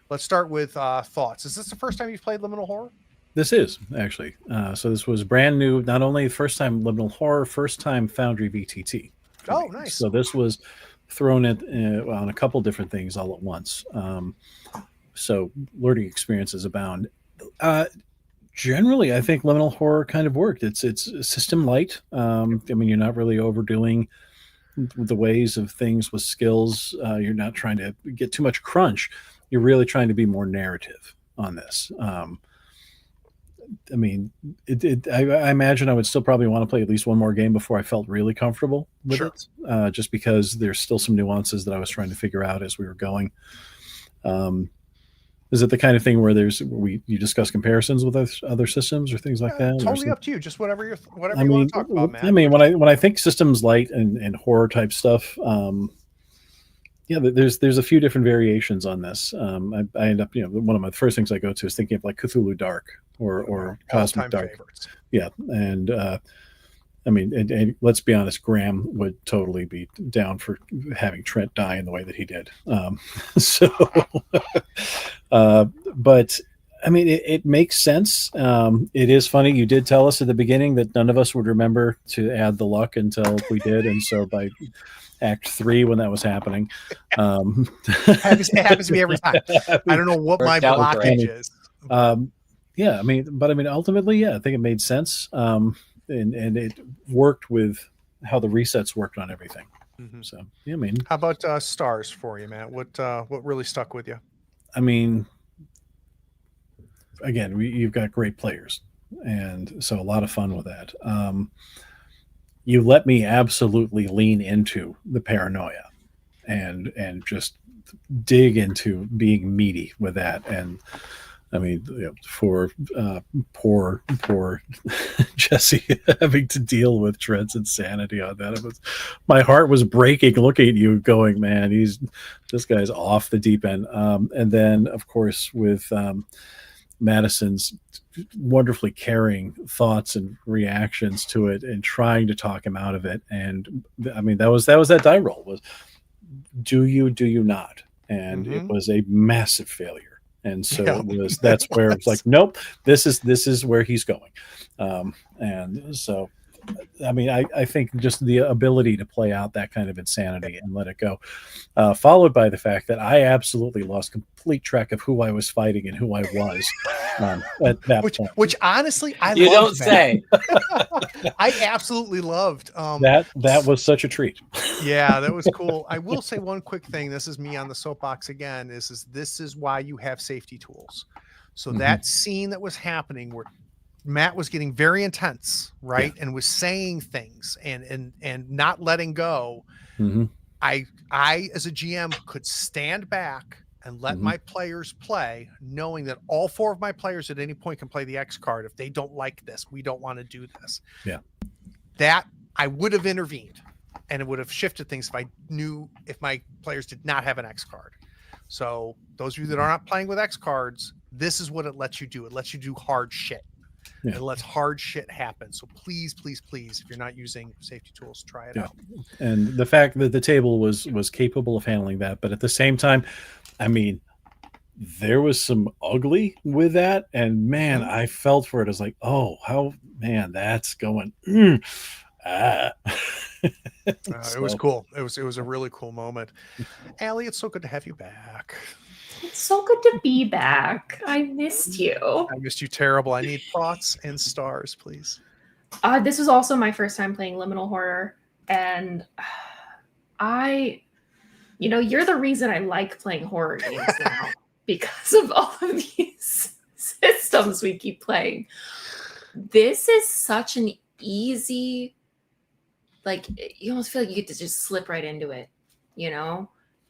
Let's start with thoughts. Is this the first time you've played Liminal Horror? This is actually. So this was brand new. Not only first time Liminal Horror, first time Foundry VTT. Oh, nice. So this was thrown on a couple different things all at once. So learning experiences abound. Generally, I think Liminal Horror kind of worked. It's system light. I mean, you're not really overdoing the ways of things with skills. You're not trying to get too much crunch. You're really trying to be more narrative on this. I mean, I imagine I would still probably want to play at least one more game before I felt really comfortable with it, just because there's still some nuances that I was trying to figure out as we were going. Is it the kind of thing where you discuss comparisons with other systems or things like that? Totally up to you. Just whatever you want to talk about, Matt. I mean, when I think systems light and horror type stuff, yeah, there's a few different variations on this. I end up, one of my first things I go to is thinking of like Cthulhu Dark or Cosmic Dark. Favorites. Yeah, and I mean, and let's be honest, Graham would totally be down for having Trent die in the way that he did. But I mean, it makes sense. It is funny. You did tell us at the beginning that none of us would remember to add the luck until we did, and so by Act 3 when that was happening, it happens to me every time. I don't know what my blockage is. Yeah, I mean, ultimately, yeah, I think it made sense. And it worked with how the resets worked on everything. Mm-hmm. So, yeah, I mean, how about stars for you, Matt? What really stuck with you? I mean, again, you've got great players, and so a lot of fun with that. You let me absolutely lean into the paranoia, and just dig into being meaty with that. And I mean, for poor Jesse having to deal with Trent's insanity on that. My heart was breaking looking at you going, man, this guy's off the deep end. And then, of course, with Madison's wonderfully caring thoughts and reactions to it and trying to talk him out of it. And I mean, that was that die roll was, do you not? And it was a massive failure. And so that's where it's like, nope, this is where he's going. And so, I mean, I think just the ability to play out that kind of insanity and let it go, followed by the fact that I absolutely lost complete track of who I was fighting and who I was at that point. Which honestly, you don't say. I absolutely loved that was such a treat. Yeah, that was cool. I will say one quick thing. This is me on the soapbox again. This is why you have safety tools. So that scene that was happening where Matt was getting very intense, right? Yeah. And was saying things and not letting go. I as a GM could stand back and let my players play, knowing that all 4 of my players at any point can play the X card. If they don't like this, we don't want to do this. Yeah. That I would have intervened, and it would have shifted things if my players did not have an X card. So those of you that are not playing with X cards, this is what it lets you do. It lets you do hard shit. Yeah. It lets hard shit happen. So please, please, please, if you're not using safety tools, try it out. And the fact that the table was capable of handling that, but at the same time, I mean, there was some ugly with that, and man, I felt for it as like, oh, how that's going. It was cool. It was a really cool moment. Allie, it's so good to have you back. It's so good to be back. I missed you. I missed you terrible. I need thoughts and stars, please. This was also my first time playing Liminal Horror, and you're the reason I like playing horror games now because of all of these systems we keep playing. This is such an easy, like, you almost feel like you get to just slip right into it,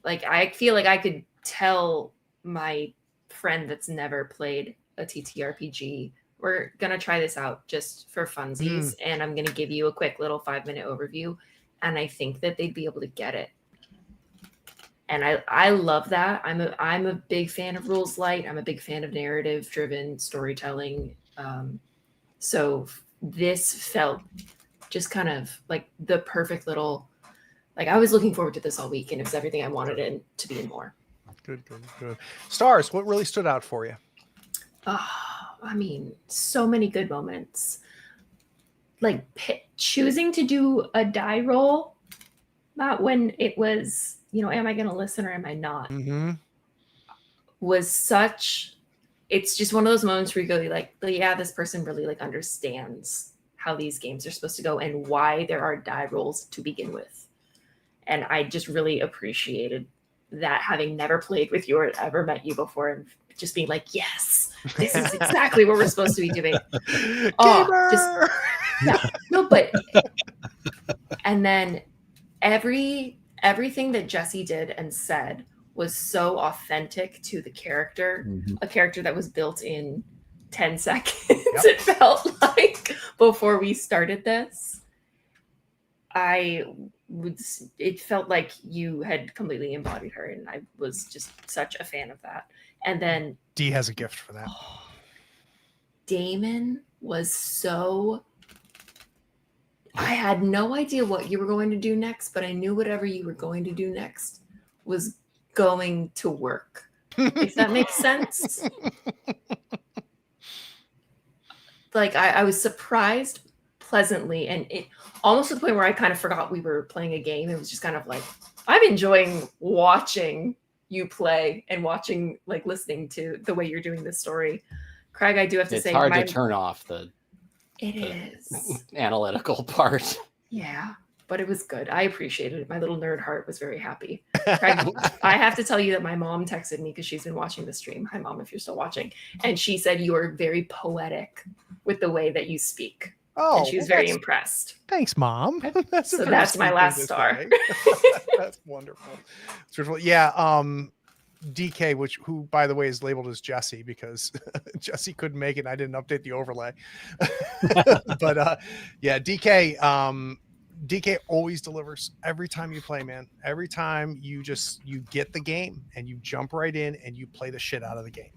Like, I feel like I could tell my friend that's never played a TTRPG, we're going to try this out just for funsies, and I'm going to give you a quick little 5-minute overview, and I think that they'd be able to get it. And I love that. I'm a big fan of rules-lite. I'm a big fan of narrative-driven storytelling. So this felt just kind of like the perfect little, like I was looking forward to this all week, and it was everything I wanted it to be and more. Good. Stars, what really stood out for you? I mean, so many good moments. Like choosing to do a die roll, not when it was, am I going to listen or am I not? Mm-hmm. Was such, it's just one of those moments where you go like, yeah, this person really like understands how these games are supposed to go and why there are die rolls to begin with. And I just really appreciated that, having never played with you or ever met you before, and just being like, yes, this is exactly what we're supposed to be doing. Gamer! But and then everything that Jesse did and said was so authentic to the character, a character that was built in 10 seconds. It felt like before we started this. It felt like you had completely embodied her, and I was just such a fan of that. And then D has a gift for that. Damon was so, I had no idea what you were going to do next, but I knew whatever you were going to do next was going to work. If that makes sense. Like I was surprised pleasantly, and it almost to the point where I kind of forgot we were playing a game. It was just kind of like, I'm enjoying watching you play and watching, like, listening to the way you're doing this story. Craig, I do have to say, it's hard to turn off the analytical part. Yeah, but it was good. I appreciated it. My little nerd heart was very happy. Craig, I have to tell you that my mom texted me because she's been watching the stream. Hi, Mom, if you're still watching. And she said you are very poetic with the way that you speak. Oh, and she was very impressed. Thanks, Mom. That's my last star. That's wonderful. Yeah. DK, who by the way is labeled as Jesse because Jesse couldn't make it and I didn't update the overlay. But yeah, DK always delivers every time you play, man. Every time you get the game and you jump right in and you play the shit out of the game.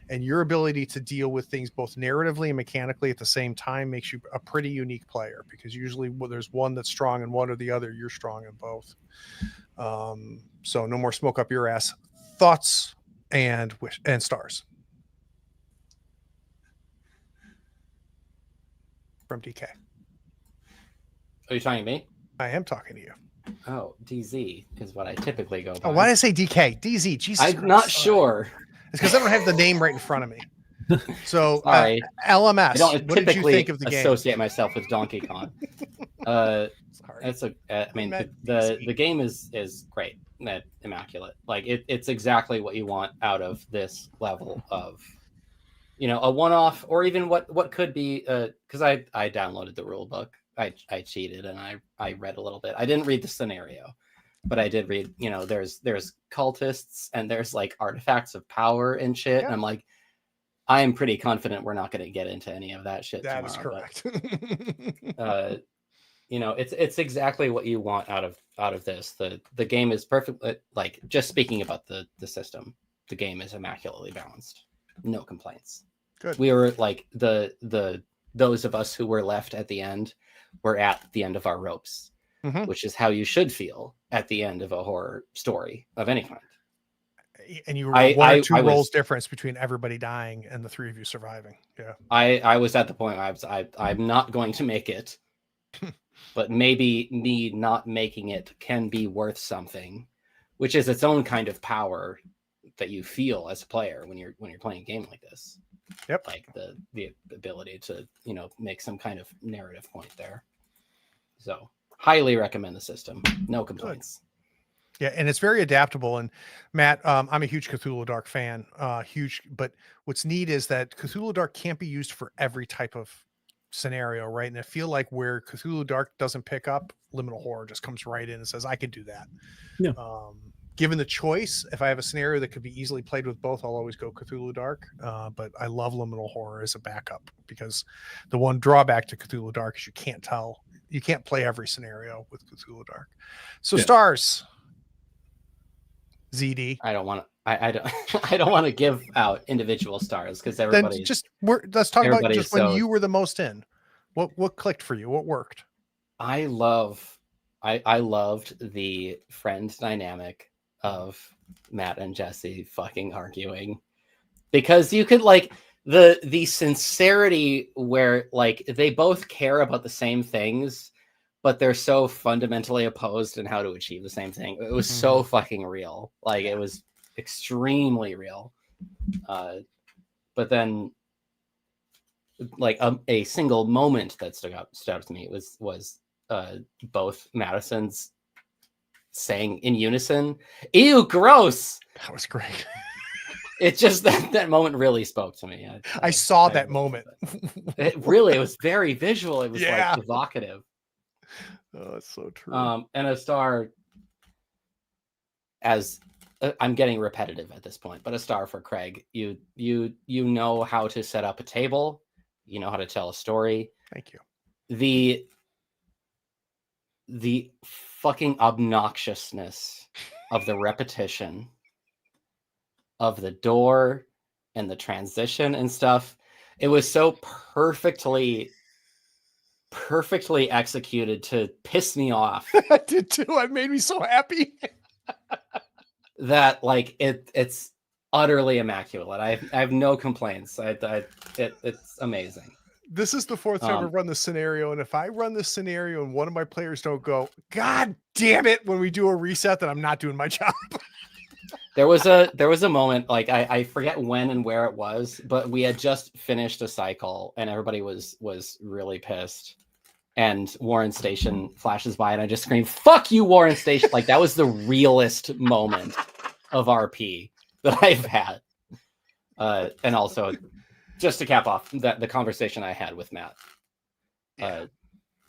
And your ability to deal with things both narratively and mechanically at the same time makes you a pretty unique player, because usually there's one that's strong in one or the other. You're strong in both. So no more smoke up your ass. Thoughts and stars from DK. Are you talking to me? I am talking to you. Oh, DZ is what I typically go by. Oh, why did I say DK? DZ. Jesus I'm Christ. not sure. It's because I don't have the name right in front of me. So Sorry. LMS. I don't what did you think typically of the game? associate myself with Donkey Kong. The game is great, immaculate. Like it's exactly what you want out of this level of, a one-off, or even what could be. Because I downloaded the rule book. I cheated and I read a little bit. I didn't read the scenario, but I did read. There's cultists and there's like artifacts of power and shit. Yeah. And I'm like, I am pretty confident we're not going to get into any of that shit. That tomorrow, is correct. But, it's exactly what you want out of this. The game is perfect. Like, just speaking about the system, the game is immaculately balanced. No complaints. Good. We were like those of us who were left at the end were at the end of our ropes, which is how you should feel at the end of a horror story of any kind. And you were one or two rolls difference between everybody dying and the three of you surviving. Yeah. I was at the point where I'm not going to make it, but maybe me not making it can be worth something, which is its own kind of power that you feel as a player when you're playing a game like this. Yep. Like the ability to, make some kind of narrative point there. So highly recommend the system. No complaints. Good. Yeah, and it's very adaptable. And Matt, I'm a huge Cthulhu Dark fan. But what's neat is that Cthulhu Dark can't be used for every type of scenario, right? And I feel like where Cthulhu Dark doesn't pick up, Liminal Horror just comes right in and says, I can do that. Yeah. Given the choice, if I have a scenario that could be easily played with both, I'll always go Cthulhu Dark. But I love Liminal Horror as a backup, because the one drawback to Cthulhu Dark is you can't play every scenario with Cthulhu Dark. So yeah. Stars. ZD. I don't want I don't I don't want to give out individual stars because Then everybody let's talk about everybody just is when so- you were the most in. What clicked for you? What worked? I loved the friend dynamic of Matt and Jesse fucking arguing, because you could like the sincerity where like they both care about the same things, but they're so fundamentally opposed in how to achieve the same thing. It was so fucking real. Like it was extremely real. But then like a single moment that stood out to me was both Madison's saying in unison, "Ew, gross." That was great. It just that moment really spoke to me. I saw that really moment. it was very visual. It was Yeah. like evocative. Oh, that's so true. And a star, as I'm getting repetitive at this point, but a star for Craig. You know how to set up a table. You know how to tell a story. Thank you. The fucking obnoxiousness of the repetition of the door and the transition and stuff. It was so perfectly executed to piss me off. I did too. It made me so happy. That like it's utterly immaculate. I have no complaints. It's amazing. This is the fourth time I've run this scenario, and if I run this scenario and one of my players don't go, God damn it, when we do a reset, then I'm not doing my job. There was a moment, like I forget when and where it was, but we had just finished a cycle and everybody was really pissed. And Warren Station flashes by and I just scream, "Fuck you, Warren Station!" Like that was the realest moment of RP that I've had. And also, just to cap off the conversation I had with Matt,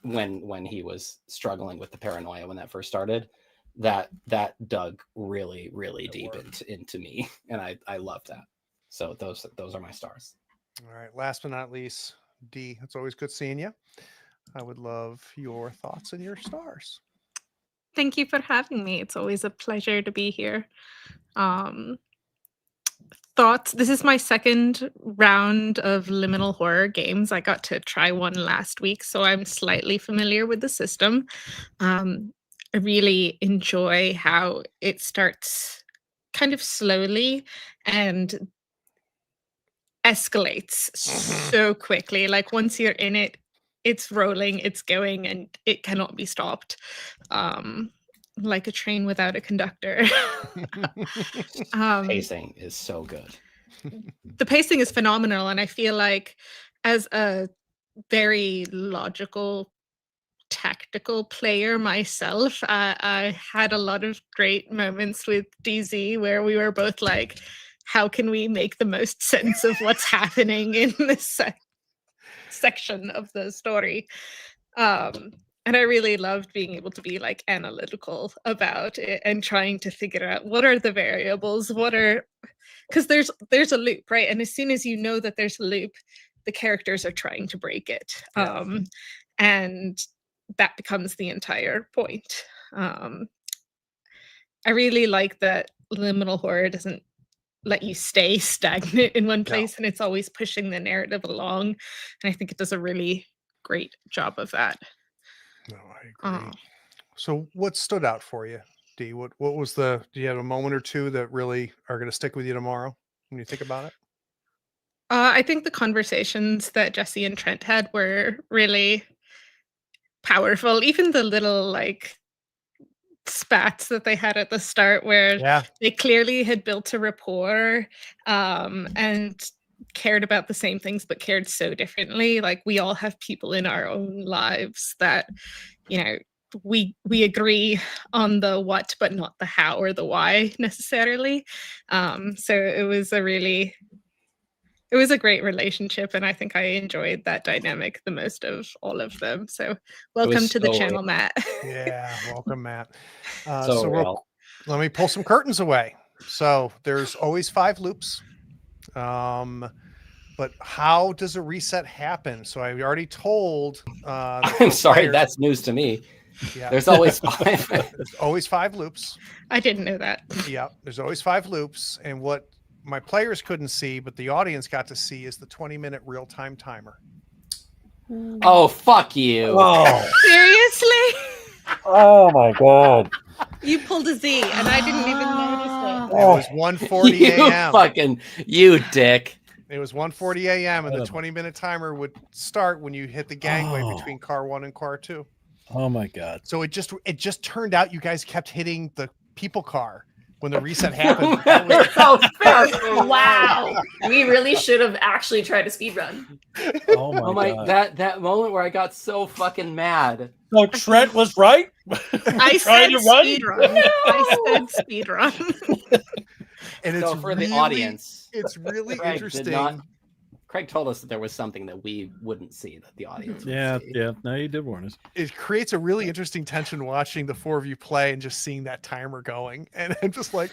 when he was struggling with the paranoia when that first started, that dug really deep into me, and I love that. So those are my stars. All right, last but not least, D, it's always good seeing you. I would love your thoughts and your stars. Thank you for having me. It's always a pleasure to be here. Thoughts. This is my second round of Liminal Horror games. I got to try one last week, so I'm slightly familiar with the system. I really enjoy how it starts kind of slowly and escalates so quickly. Like once you're in it, it's rolling, it's going, and it cannot be stopped. Like a train without a conductor. Pacing is so good. The pacing is phenomenal, and I feel like as a very logical tactical player myself, I had a lot of great moments with DZ where we were both like, how can we make the most sense of what's happening in this section of the story? And I really loved being able to be like analytical about it and trying to figure out what are the variables, because there's a loop, right? And as soon as you know that there's a loop, the characters are trying to break it. And that becomes the entire point. I really like that Liminal Horror doesn't let you stay stagnant in one place, and it's always pushing the narrative along. And I think it does a really great job of that. No, I agree. So what stood out for you, D? What was do you have a moment or two that really are going to stick with you tomorrow when you think about it? I think the conversations that Jesse and Trent had were really powerful. Even the little like spats that they had at the start where they clearly had built a rapport and cared about the same things but cared so differently. Like we all have people in our own lives that, you know, we agree on the what but not the how or the why necessarily. So it was a great relationship, and I think I enjoyed that dynamic the most of all of them. So welcome to the channel, Matt. Yeah, welcome, Matt. Let me pull some curtains away. So there's always 5 loops. But how does a reset happen? So I already told I'm sorry, that's news to me. Yeah. There's always 5. There's always 5 loops. I didn't know that. Yeah, there's always 5 loops. And what my players couldn't see, but the audience got to see, is the 20-minute real-time timer. Oh, fuck you. Oh, Seriously? oh my god. You pulled a Z, and I didn't even notice It was 1:40 You a.m. fucking, you dick. It was 1:40 a.m. and the 20-minute timer would start when you hit the gangway between car 1 and car 2. Oh my god. So it just turned out you guys kept hitting the people car when the reset happened. Wow. We really should have actually tried a speed run. Oh my, Oh my, god. that moment where I got so fucking mad. So Trent was right. I said speed run. I said speed run. And it's So for really, the audience, it's really Craig did interesting. not- Craig told us that there was something that we wouldn't see that the audience would Yeah, see. yeah. No, you did warn us. It creates a really interesting tension watching the 4 of you play and just seeing that timer going. And I'm just like,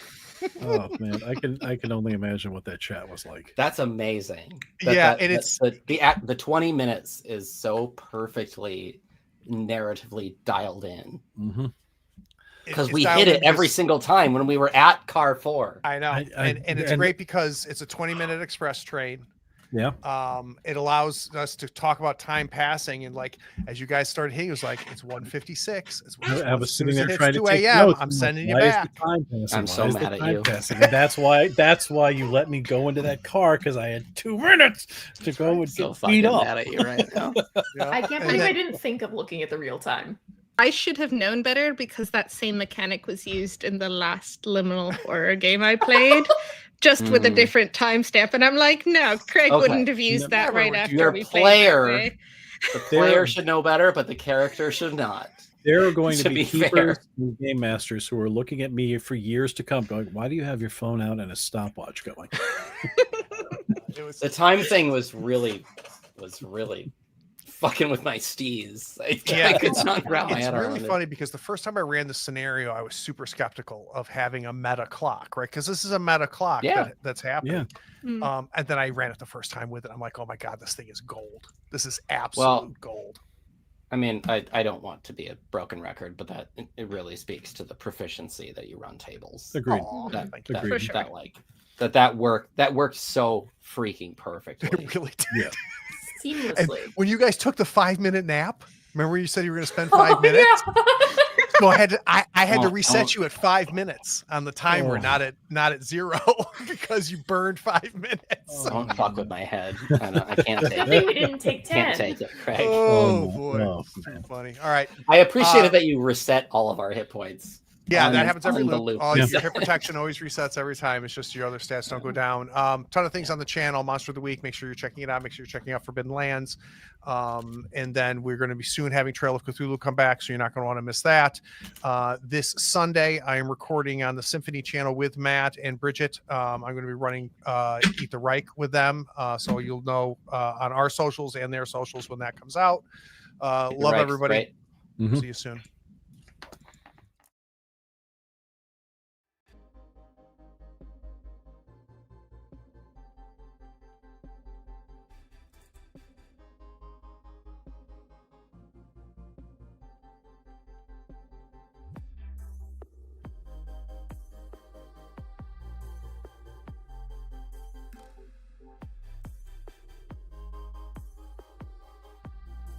Oh man, I can only imagine what that chat was like. That's amazing. Yeah, and it's- the 20 minutes is so perfectly narratively dialed in Mm-hmm. because it's we dialed hit in it every because- single time when we were at car 4. I know. and it's great because it's a 20-minute express train. Yeah. It allows us to talk about time passing, and like as you guys started hitting, it was like it's 1:56. It's I was sitting there it's trying to 2 take a.m. notes. I'm like, sending you why is the back. time passing? I'm so Why is the mad at time you. passing? And that's why you let me go into that car, because I had 2 minutes to go and So get fucking beat up. mad at you right now. Yeah. I can't And believe then- I didn't think of looking at the real time. I should have known better because that same mechanic was used in the last Liminal Horror game I played, just with a Mm. different timestamp. And I'm like, no, Craig Okay. wouldn't have used that Never right would. after Your we player- played that way. The player should know better, but the character should not. There are going to, To be be keepers fair. and game masters who are looking at me for years to come, going, "Why do you have your phone out and a stopwatch going?" It was, The time thing was really fucking with my steez. I Yeah, could not wrap my it's head really around it. funny because the first time I ran this scenario, I was super skeptical of having a meta clock, right? Because this is a meta clock Yeah. that's happening. Mm. And then I ran it the first time with it. I'm like, oh my god, this thing is gold. This is absolute gold. I mean, I don't want to be a broken record, but that it really speaks to the proficiency that you run tables. Agreed. Aw, That, thank you. that, Agreed. For sure. that like that worked so freaking perfectly. It really did. Yeah. And Seamlessly. when you guys took the 5-minute nap, remember you said you were going to spend Oh, 5 minutes? yeah. So I had to Oh, reset oh. you at 5 minutes on the timer, Oh. not at 0, because you burned 5 minutes. Don't fuck with my head. I can't take Good it. thing we didn't take 10. Can't take it, Craig. Oh, no. boy. Oh, Too funny. All right. I appreciated Uh, that you reset all of our hit points. Yeah, on- that happens every on the loop. loop. All Yeah. your hit protection always resets every time. It's just your other stats don't go down. Ton of things on the channel. Monster of the Week. Make sure you're checking it out. Make sure you're checking out Forbidden Lands. And then we're going to be soon having Trail of Cthulhu come back, so you're not going to want to miss that. This Sunday, I am recording on the Symphony channel with Matt and Bridget. I'm going to be running Eat the Reich with them, so you'll know on our socials and their socials when that comes out. Love Right, everybody. right? Mhm. See you soon.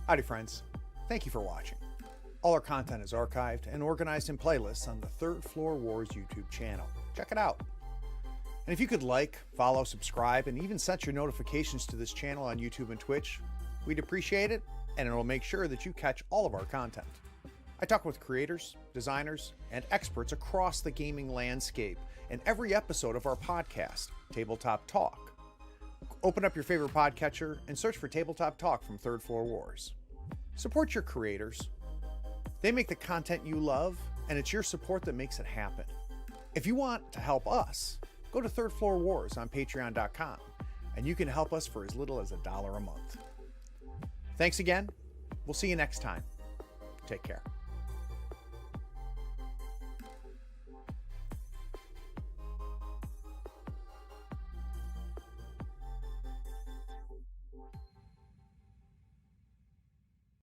Howdy, friends. Thank you for watching. All our content is archived and organized in playlists on the Third Floor Wars YouTube channel. Check it out. And if you could like, follow, subscribe, and even set your notifications to this channel on YouTube and Twitch, we'd appreciate it, and it'll make sure that you catch all of our content. I talk with creators, designers, and experts across the gaming landscape in every episode of our podcast, Tabletop Talk. Open up your favorite podcatcher and search for Tabletop Talk from Third Floor Wars. Support your creators. They make the content you love, and it's your support that makes it happen. If you want to help us, go to Third Floor Wars on patreon.com, and you can help us for as little as $1 a month. Thanks again. We'll see you next time. Take care.